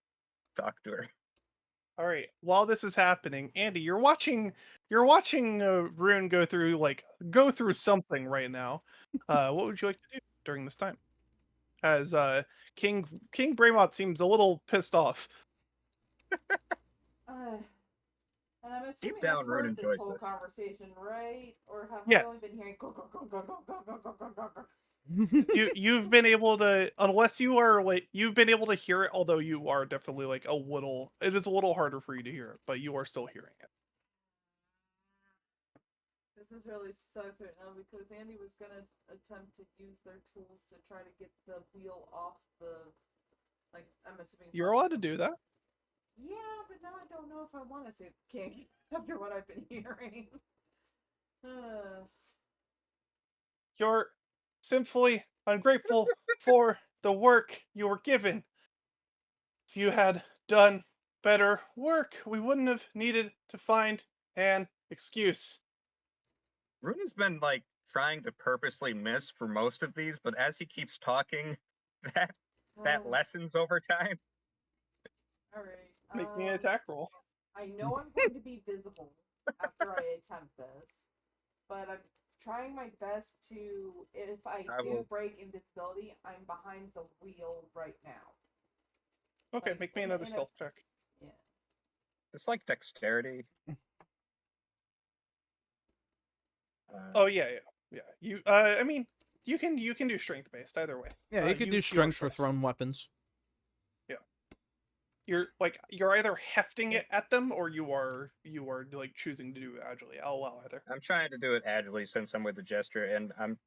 talk to her. All right. While this is happening, Andy, you're watching Rune go through something right now. What would you like to do during this time? As King Braemont seems a little pissed off. And I'm assuming Deep down, I've Rune heard this enjoys whole this. conversation, right? Or have Yes. I only been hearing go go go go go go go go go go go? You've been able to, unless you are like, you've been able to hear it, although you are definitely like it is a little harder for you to hear it, but you are still hearing it. This This is really sucks right now because Andy was gonna attempt to use their tools to try to get the wheel off the, like, I'm assuming. You're allowed to do that. Yeah, but now I don't know if I want to say king after what I've been hearing. You're sinfully ungrateful for the work you were given. If you had done better work, we wouldn't have needed to find an excuse. Rune's been like trying to purposely miss for most of these, but as he keeps talking, that lessens over time. All right. Make me an attack roll. I know I'm going to be visible after I attempt this, but I'm trying my best to. If I do break invisibility, I'm behind the wheel right now. Okay, Like, make me another stealth check. Yeah. It's like dexterity. Oh yeah. You. I mean, you can do strength based either way. Yeah, you could do strength for thrown weapons. You're either hefting it at them or you are like choosing to do it agilely. I'll allow either. I'm trying to do it agilely since I'm with the gesture, and I'm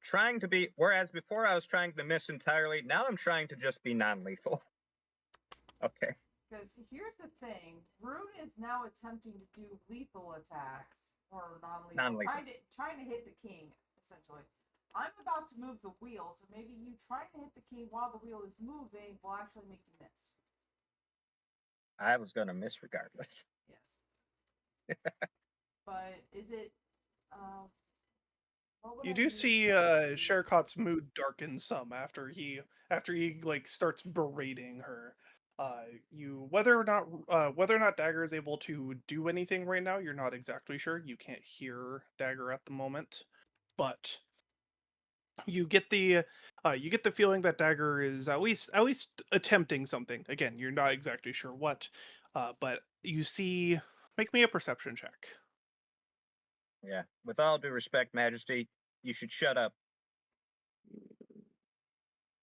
trying to be. Whereas before I was trying to miss entirely, now I'm trying to just be non-lethal. Okay. Because here's the thing, Rune is now attempting to do lethal attacks or non-lethal, trying to hit the king essentially. I'm about to move the wheel, so maybe you trying to hit the king while the wheel is moving will actually make you miss. I was gonna miss regardless. Yes. But is it? You do see Sherkot's mood darken some after he like starts berating her. Whether or not Dagger is able to do anything right now, you're not exactly sure. You can't hear Dagger at the moment, but you get the feeling that Dagger is at least attempting something. Again, you're not exactly sure what, but you see. Make me a perception check. Yeah. With all due respect, Majesty, you should shut up.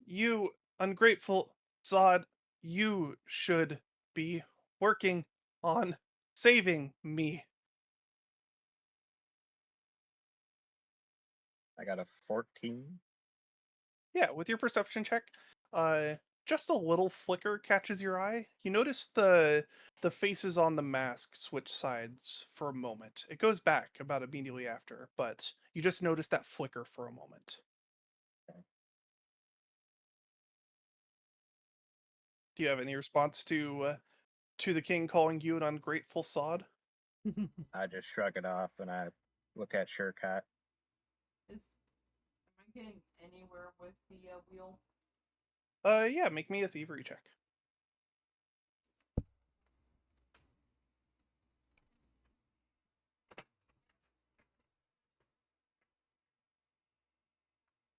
You ungrateful Zod, you should be working on saving me. I got a 14. Yeah, with your perception check, just a little flicker catches your eye. You notice the faces on the mask switch sides for a moment. It goes back about immediately after, but you just notice that flicker for a moment. Okay. Do you have any response to the king calling you an ungrateful sod? I just shrug it off and I look at Sherkot. Am I getting anywhere with the wheel? Yeah, make me a thievery check.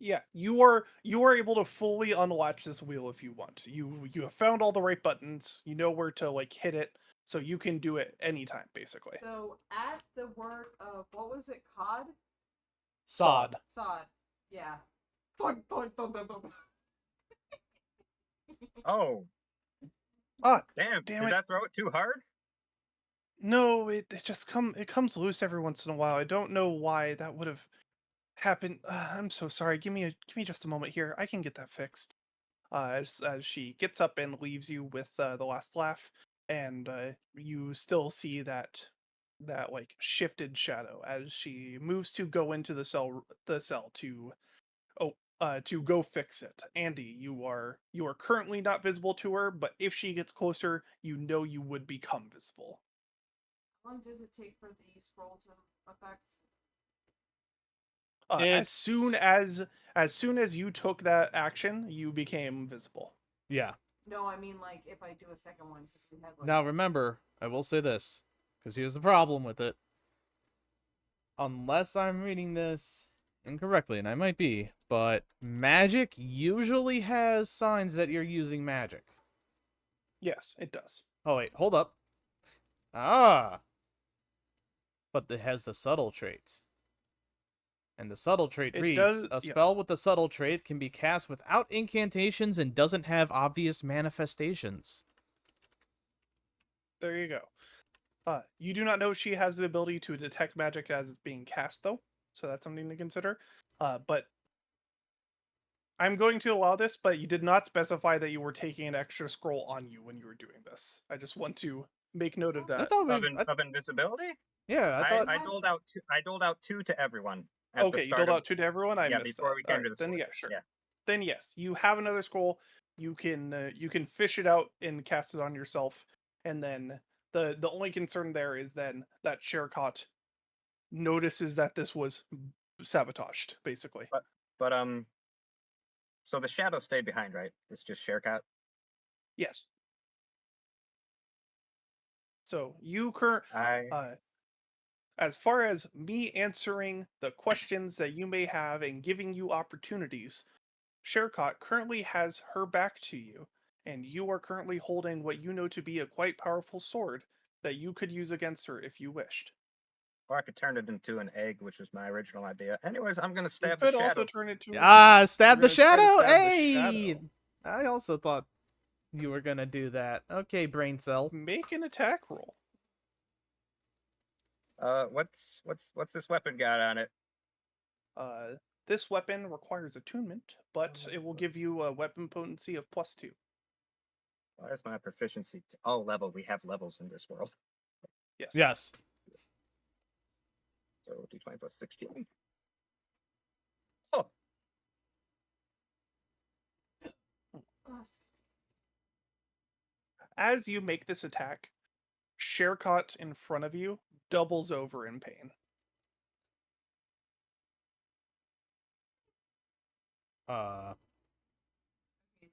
Yeah, you are able to fully unlatch this wheel if you want. You have found all the right buttons. You know where to like hit it, so you can do it anytime, basically. So at the word of what was it, cod? Sod. Sod. Yeah. Oh. Damn, damn did it. I throw it too hard? No, it comes loose every once in a while. I don't know why that would have happened. I'm so sorry. Give me just a moment here. I can get that fixed. As she gets up and leaves you with the last laugh, and you still see that like shifted shadow as she moves to go into the cell to go fix it. Andy, you are currently not visible to her, but if she gets closer, you know you would become visible. How long does it take for the scroll to affect? As soon as you took that action, you became visible. Yeah. No, I mean like if I do a second one, because we had like. Now remember, I will say this, because here's the problem with it. Unless I'm reading this incorrectly, and I might be, but magic usually has signs that you're using magic. Yes, it does. Oh wait, hold up. Ah! But it has the subtle traits. And the subtle trait reads, a spell with the subtle trait can be cast without incantations and doesn't have obvious manifestations. There you go. You do not know she has the ability to detect magic as it's being cast, though, so that's something to consider. But I'm going to allow this, but you did not specify that you were taking an extra scroll on you when you were doing this. I just want to make note of I that. thought we. Of invisibility? Yeah, I thought. I doled out two. I doled out 2 to everyone. At the Okay, you start doled of, out 2 to everyone. I yeah, missed before that. we came to Alright, the then sword. yeah, sure. Yeah. Then yes, you have another scroll. You can fish it out and cast it on yourself, and then the only concern there is then that Shercott notices that this was sabotaged, basically. But so the shadow stayed behind, right? It's just Sharecat. Yes. So you as far as me answering the questions that you may have and giving you opportunities, Shercott currently has her back to you, and you are currently holding what you know to be a quite powerful sword that you could use against her if you wished. Or I could turn it into an egg, which was my original idea. Anyways, I'm gonna You stab the could shadow. also turn it to Stab the You're gonna try to shadow. stab the Hey, shadow. I also thought you were gonna do that. Okay, brain cell. Make an attack roll. What's this weapon got on it? This weapon requires attunement, but it will give you a weapon potency of +2. Oh, that's my proficiency. Oh, level. We have levels in this world. Yes. Yes. So d20 plus 16. Oh, As you make this attack, Shercott in front of you doubles over in pain. Okay,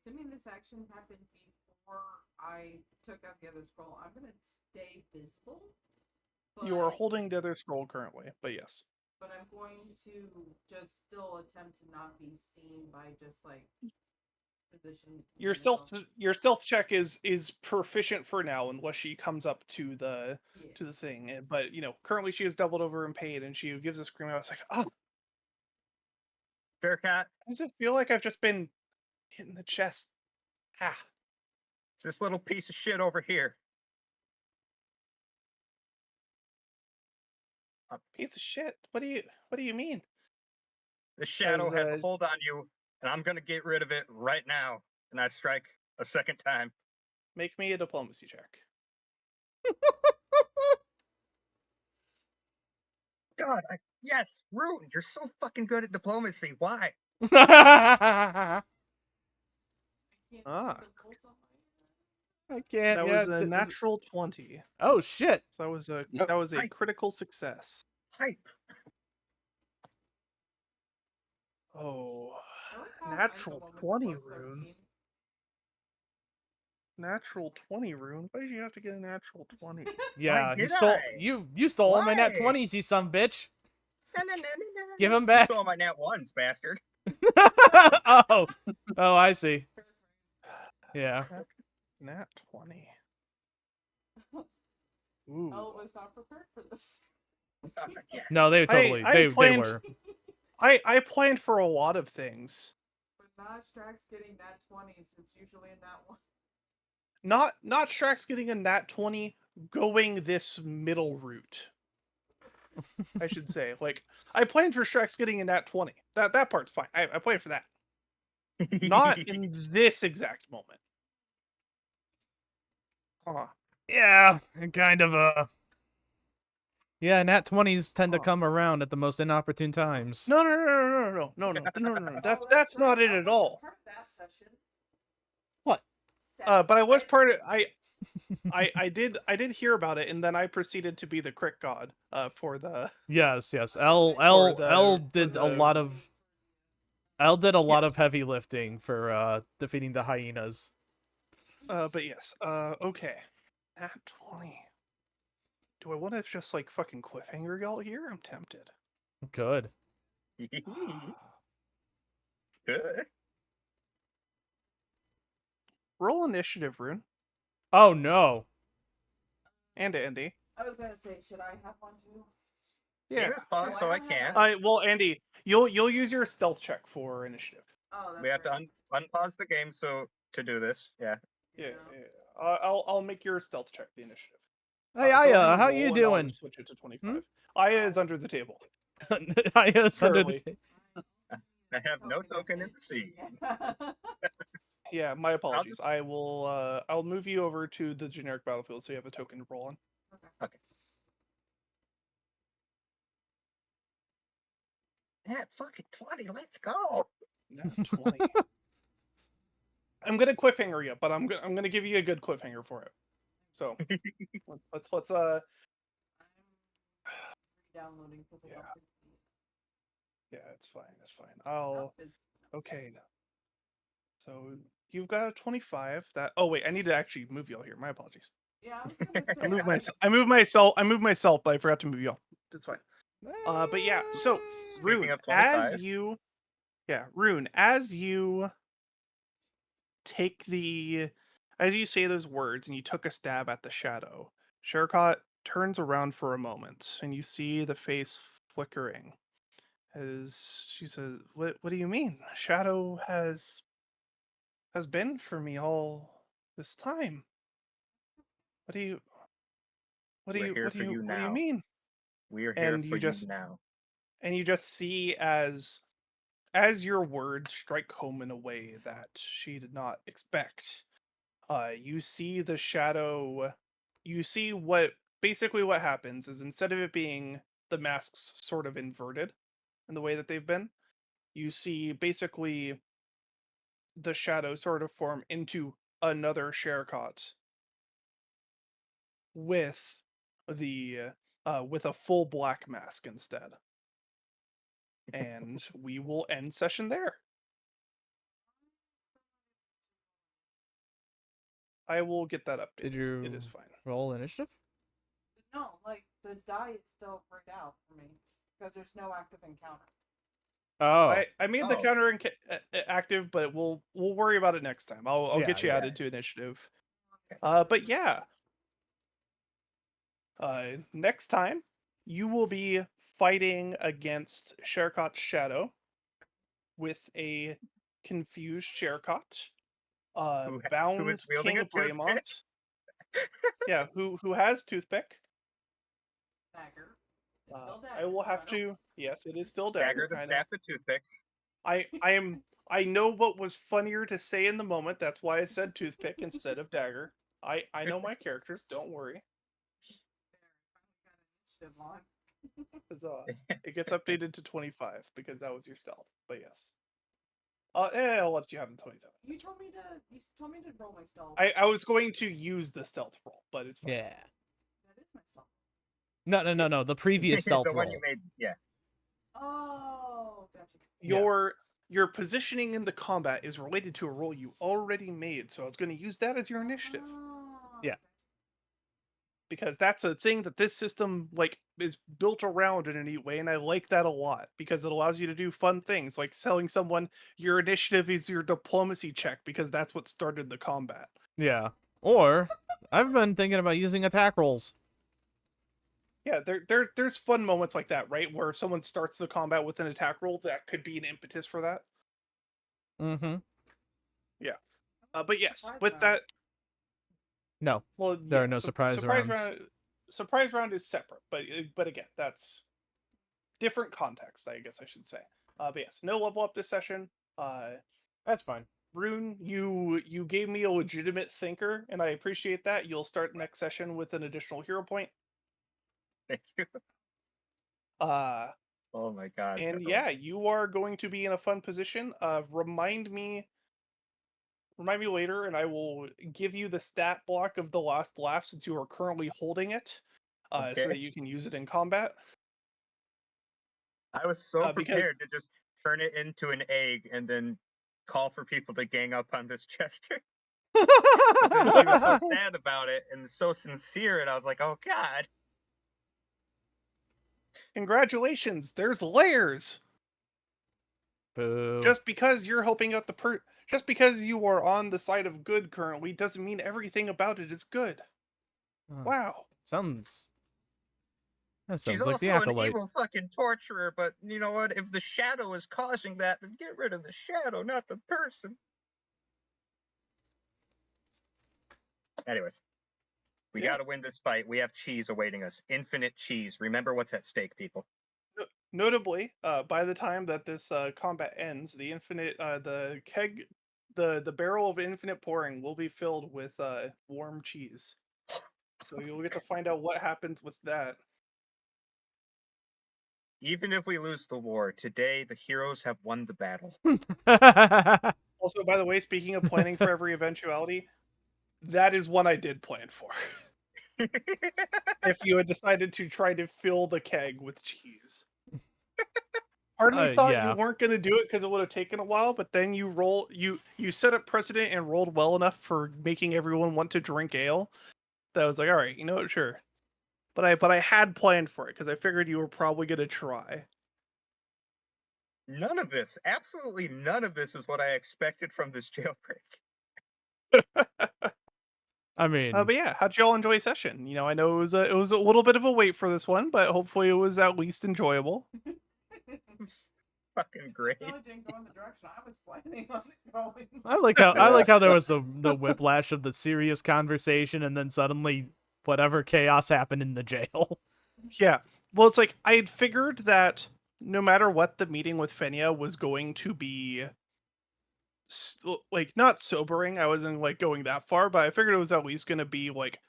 assuming this action happened before I took out the other scroll, I'm gonna stay visible. You are but- holding the other scroll currently, but yes. But I'm going to just still attempt to not be seen by just like position. Your stealth check is proficient for now unless she comes up to the thing. But currently she is doubled over in pain and she gives a scream. I was like, oh, Sharecat. does it feel like I've just been hit in the chest? Ah. It's this little piece of shit over here. Piece of shit. What do you mean? The shadow has a As, hold on you, and I'm gonna get rid of it right now. And I strike a second time. Make me a diplomacy check. God, yes, Rune, you're so fucking good at diplomacy. Why? I Ah. can't. That yeah, was a natural 20. Oh shit! So that was a I- critical success. Hype. Oh, natural 20, Rune. Natural 20, Rune. Why did you have to get a natural 20? Yeah, did you stole all my nat Why? 20s, you son bitch. No. Give 'em You back. stole my nat ones, bastard. oh, I see. Yeah. Nat 20. Ooh. I was not prepared for this. Yeah. No, they totally they planned- were. I planned for a lot of things. But not Strax getting that 20s, it's usually in that one. Not Strax getting a nat 20 going this middle route. I should say. Like, I planned for Strax getting a nat 20. That part's fine. I planned for that. Not in this exact moment. Huh. Yeah, kind of Yeah, nat 20s tend to Huh. come around at the most inopportune times. No. That's not it at all. Part of that session. What? But I was part of I did hear about it, and then I proceeded to be the crit god for the Yes. L did a the- lot of L did a lot Yes. of heavy lifting for defeating the hyenas. but yes. Okay. Nat 20. Do I want to just like fucking cliffhanger y'all here? I'm tempted. Good. Good. Roll initiative, Rune. Oh no. And Andy. I was gonna say, should I have one too? Yeah. Game is paused, so I can't. Well, Andy, you'll use your stealth check for initiative. Oh, that's We have to right. unpause the game so to do this. Yeah. Yeah. I'll make your stealth check the initiative. Hey, Go ahead Aya, and how roll, you and I'll doing? just switch it to 25. Aya is under the table. Aya's under the Currently. I have no token in the sea. Yeah, my apologies. just- I will. I'll move you over to the generic battlefield so you have a token to roll on. Okay. That fucking 20. Let's go. Nat 20. I'm gonna cliffhanger you, but I'm gonna give you a good cliffhanger for it. So let's Downloading. yeah, it's fine. It's fine. I'll okay. So you've got a 25. That oh wait, I need to actually move y'all here. My apologies. Yeah, I was gonna say. I moved myself, but I forgot to move y'all. That's fine. But yeah, so Speaking Rune, of 25, Rune, as you as you say those words and you took a stab at the shadow, Sherkot turns around for a moment and you see the face flickering as she says, what do you mean? Shadow has been for me all this time. What do you we're here for you what do you now. mean? We are here And for you now. And you just see as your words strike home in a way that she did not expect. You see the shadow. You see what happens is instead of it being the masks sort of inverted in the way that they've been, you see basically the shadow sort of form into another Sherkot with with a full black mask instead. And we will end session there. I will get that updated. Did you It is fine. roll initiative? No, like the die is still grayed out for me because there's no active encounter. Oh. I made the counter active, but we'll worry about it next time. I'll Yeah, get you yeah. added to initiative. But yeah. Next time you will be fighting against Sherkot's shadow with a confused Sherkot. Bound is wielding King a toothpick? Braemont. Yeah, who has toothpick. Dagger. It's still dagger. I will have to. Yes, it is still Dagger dagger. the I know. staff, the toothpick. I know what was funnier to say in the moment. That's why I said toothpick instead of dagger. I know my characters. Don't worry. It gets updated to 25 because that was your stealth. But yes. I'll let you have the 27. You told me to roll my stealth. I was going to use the stealth roll, but it's fine. Yeah. That is my stealth. No. The previous stealth the one roll. you made, yeah. Oh, gotcha. Your positioning in the combat is related to a roll you already made, so I was going to use that as your initiative. Yeah. Because that's a thing that this system is built around in a neat way, and I like that a lot because it allows you to do fun things like telling someone your initiative is your diplomacy check because that's what started the combat. Yeah. Or I've been thinking about using attack rolls. Yeah, there's fun moments like that, right? Where if someone starts the combat with an attack roll, that could be an impetus for that. Mm-hmm. Yeah. But yes, with that. No. Well, there are no surprise rounds. Surprise round is separate, but again, that's different context, I guess I should say. But yes, no level up this session. That's fine. Rune, you gave me a legitimate thinker, and I appreciate that. You'll start next session with an additional hero point. Thank you. Oh my god. And yeah, you are going to be in a fun position. Remind me later, and I will give you the stat block of the last laugh since you are currently holding it, so that you can use it in combat. I was so because- prepared to just turn it into an egg and then call for people to gang up on this Chester. But then she was so sad about it and so sincere, and I was like, oh god. Congratulations, there's layers. Boo. Just because you're helping out just because you are on the side of good currently doesn't mean everything about it is good. Oh, Wow. That sounds She's like the also an acolyte. evil fucking torturer, but you know what? If the shadow is causing that, then get rid of the shadow, not the person. Anyways. We Yeah. gotta win this fight. We have cheese awaiting us. Infinite cheese. Remember what's at stake, people. Notably, by the time that this combat ends, the the barrel of infinite pouring will be filled with warm cheese. So you'll get to find out what happens with that. Even if we lose the war, today the heroes have won the battle. Also, by the way, speaking of planning for every eventuality, that is one I did plan for. If you had decided to try to fill the keg with cheese. Part of me thought yeah. you weren't going to do it because it would have taken a while, but then you set up precedent and rolled well enough for making everyone want to drink ale that I was like, all right, you know what, sure. But I had planned for it because I figured you were probably going to try. None of this, absolutely none of this is what I expected from this jailbreak. I mean, But yeah, how'd y'all enjoy session? You know, I know it was a little bit of a wait for this one, but hopefully it was at least enjoyable. Fucking great. It really didn't go in the direction I was planning on it going. I like how there was the whiplash of the serious conversation, and then suddenly whatever chaos happened in the jail. Yeah. Well, it's like I had figured that no matter what, the meeting with Fenia was going to be like not sobering. I wasn't like going that far, but I figured it was at least going to be like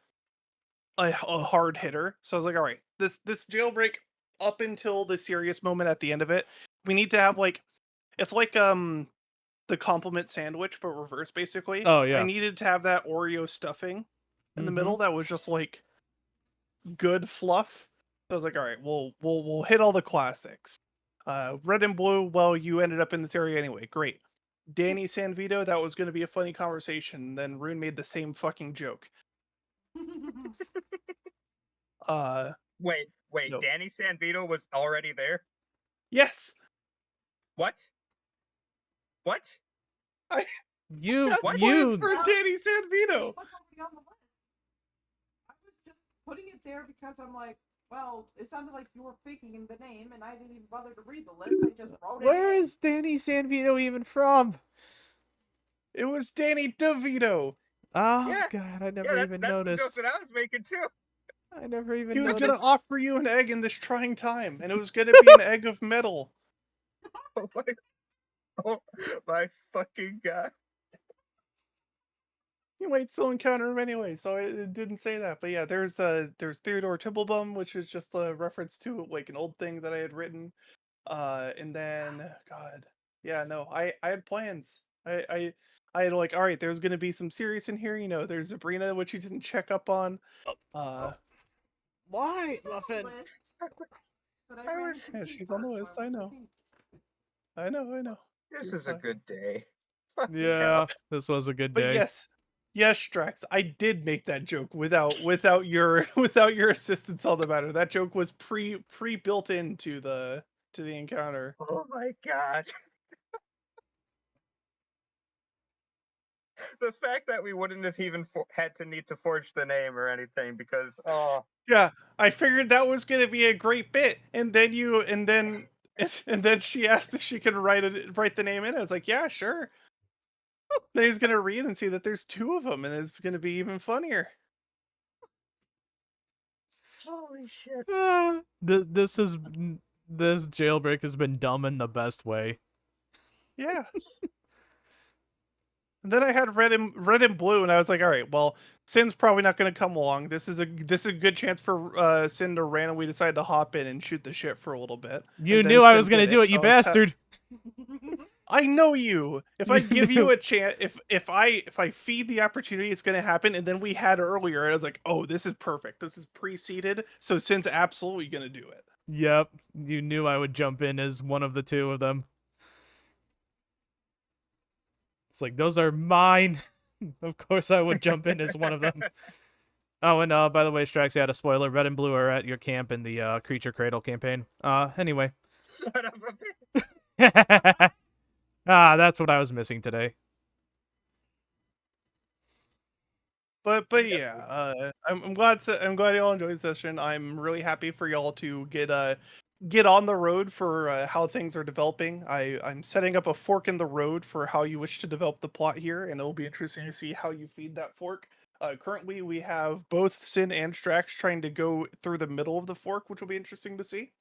a hard hitter. So I was like, all right, this jailbreak up until the serious moment at the end of it, we need to have like it's like the compliment sandwich but reverse basically. Oh yeah. I needed to have that Oreo stuffing in the Mhm. middle that was just like good fluff. So I was like, all right, we'll hit all the classics. Red and blue, well, you ended up in this area anyway. Great. Danny Sanvito, that was going to be a funny conversation. Then Rune made the same fucking joke. Wait, No. Danny Sanvito was already there? Yes. What? You What? Plans you for Danny Sanvito. It was already on the list. I was just putting it there because I'm like, well, it sounded like you were faking in the name, and I didn't even bother to read the list. I just wrote it. Where in. is Danny Sanvito even from? It was Danny DeVito. Oh Yeah. god, I never Yeah, even that's the joke noticed. that I was making too. I never even He was noticed. going to offer you an egg in this trying time, and it was going to be an egg of metal. Oh my fucking god. You might still encounter him anyway, so it didn't say that. But yeah, there's Theodore Tibblebum, which is just a reference to like an old thing that I had written. And then God, yeah, no, I had plans. I had like, all right, there's gonna be some serious in here. You know, there's Sabrina, which you didn't check up on. Why, It's on the Muffin? list, but I I ran was- into Yeah, Pete she's on the first, list, so I was know. Pete. I know. This You're is a fine. good day. Fucking Yeah, hell. this was a good But day. yes, Strax, I did make that joke without your without your assistance on the matter. That joke was pre built into the encounter. Oh my god. The fact that we wouldn't have even had to need to forge the name or anything because, oh. Yeah, I figured that was going to be a great bit, and then and then she asked if she could write the name in. I was like, yeah, sure. Then he's gonna read and see that there's two of them, and it's gonna be even funnier. Holy shit. This jailbreak has been dumb in the best way. Yeah. And then I had red and blue, and I was like, all right, well, Sin's probably not going to come along. This is a good chance for Sin to randomly decide to hop in and shoot the shit for a little bit. You And then knew I Sin was gonna did do it, so you I was bastard. I know you. If I You give knew. you a chance, if I feed the opportunity, it's going to happen. And then we had earlier, and I was like, oh, this is perfect. This is preceded, so Sin's absolutely going to do it. Yep, you knew I would jump in as one of the two of them. It's like, those are mine. Of course I would jump in as one of them. Oh, and by the way, Strax, had a spoiler. Red and blue are at your camp in the Creature Cradle campaign. Anyway. Son of a bitch. That's what I was missing today. But yeah, I'm glad y'all enjoyed the session. I'm really happy for y'all to get get on the road for how things are developing. I'm setting up a fork in the road for how you wish to develop the plot here, and it'll be interesting to see how you feed that fork. Currently, we have both Sin and Strax trying to go through the middle of the fork, which will be interesting to see.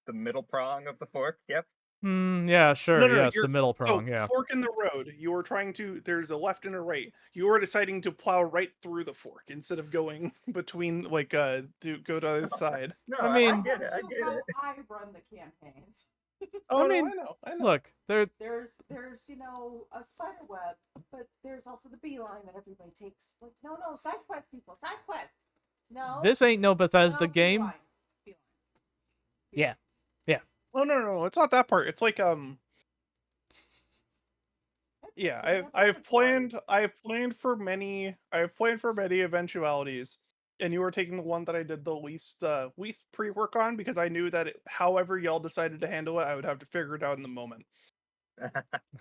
The middle prong of the fork. Yep. Yeah, sure. No, Yes, the you're middle prong. so Yeah. fork in the road. You are trying to. There's a left and a right. You are deciding to plow right through the fork instead of going between, like, to go to the other side. No, I mean- I get it. I Welcome get to how it. I run the campaigns. Oh, I no, mean, I know. Look, there. There's a spider web, but there's also the beeline that everybody takes. Like, no, side quests, people, side quests. No. This ain't no Bethesda no, game. Beeline. Yeah. Oh no, it's not that part. It's like That's yeah, actually I've planned. planned for many eventualities, and you were taking the one that I did the least pre-work on because I knew that however y'all decided to handle it, I would have to figure it out in the moment.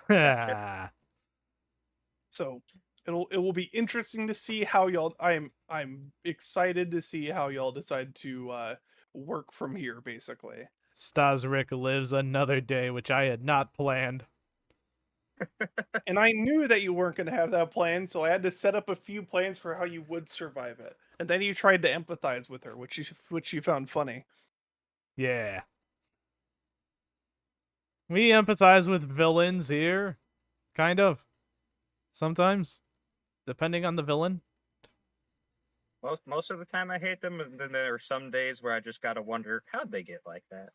Gotcha. So it will be interesting to see how y'all. I'm excited to see how y'all decide to work from here, basically. Staszrich lives another day, which I had not planned. And I knew that you weren't going to have that plan, so I had to set up a few plans for how you would survive it. And then you tried to empathize with her, which you found funny. Yeah. We empathize with villains here. Kind of. Sometimes. Depending on the villain. Most of the time I hate them, and then there are some days where I just gotta wonder how'd they get like that.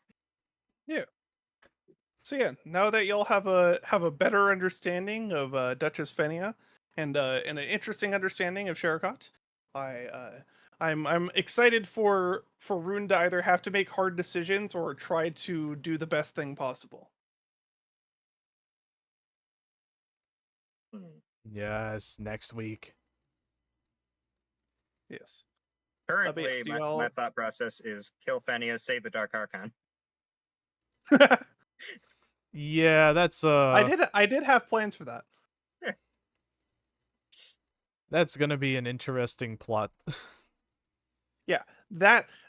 So yeah, now that y'all have a better understanding of Duchess Fenia and an interesting understanding of Sherikot, I'm excited for Rune to either have to make hard decisions or try to do the best thing possible. Yes, next week. Yes. Currently, yes, do my y'all- thought process is kill Fenia, save the Dark Archon. Yeah, that's I did have plans for that. that's gonna be an interesting plot.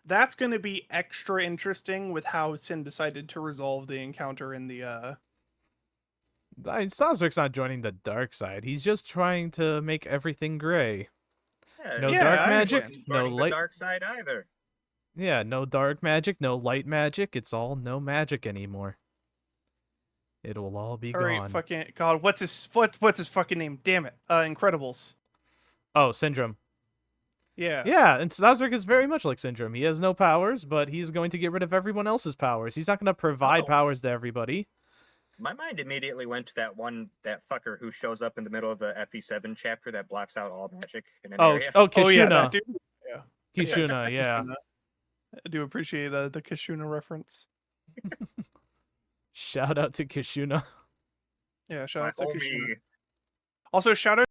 That's going to be extra interesting with how Sin decided to resolve the encounter in the Staszrich's not joining the dark side. He's just trying to make everything gray. No Yeah, dark I magic, understand. no Joining the light. dark side either. Yeah, no dark magic, no light magic. It's all no magic anymore. It'll all be All right, gone. fucking God, what's his fucking name? Damn it. Incredibles. Oh, Syndrome. Yeah. Yeah, and Staszrich is very much like Syndrome. He has no powers, but he's going to get rid of everyone else's powers. He's not going to provide Oh. powers to everybody. My mind immediately went to that fucker who shows up in the middle of the FE7 chapter that blocks out all magic in an area. Kishuna. yeah, that dude. Yeah. Kishuna, yeah. Kishuna. I do appreciate the Kishuna reference. Shout out to Kishuna. Yeah, shout My out to Kishuna. homie. Also, shout out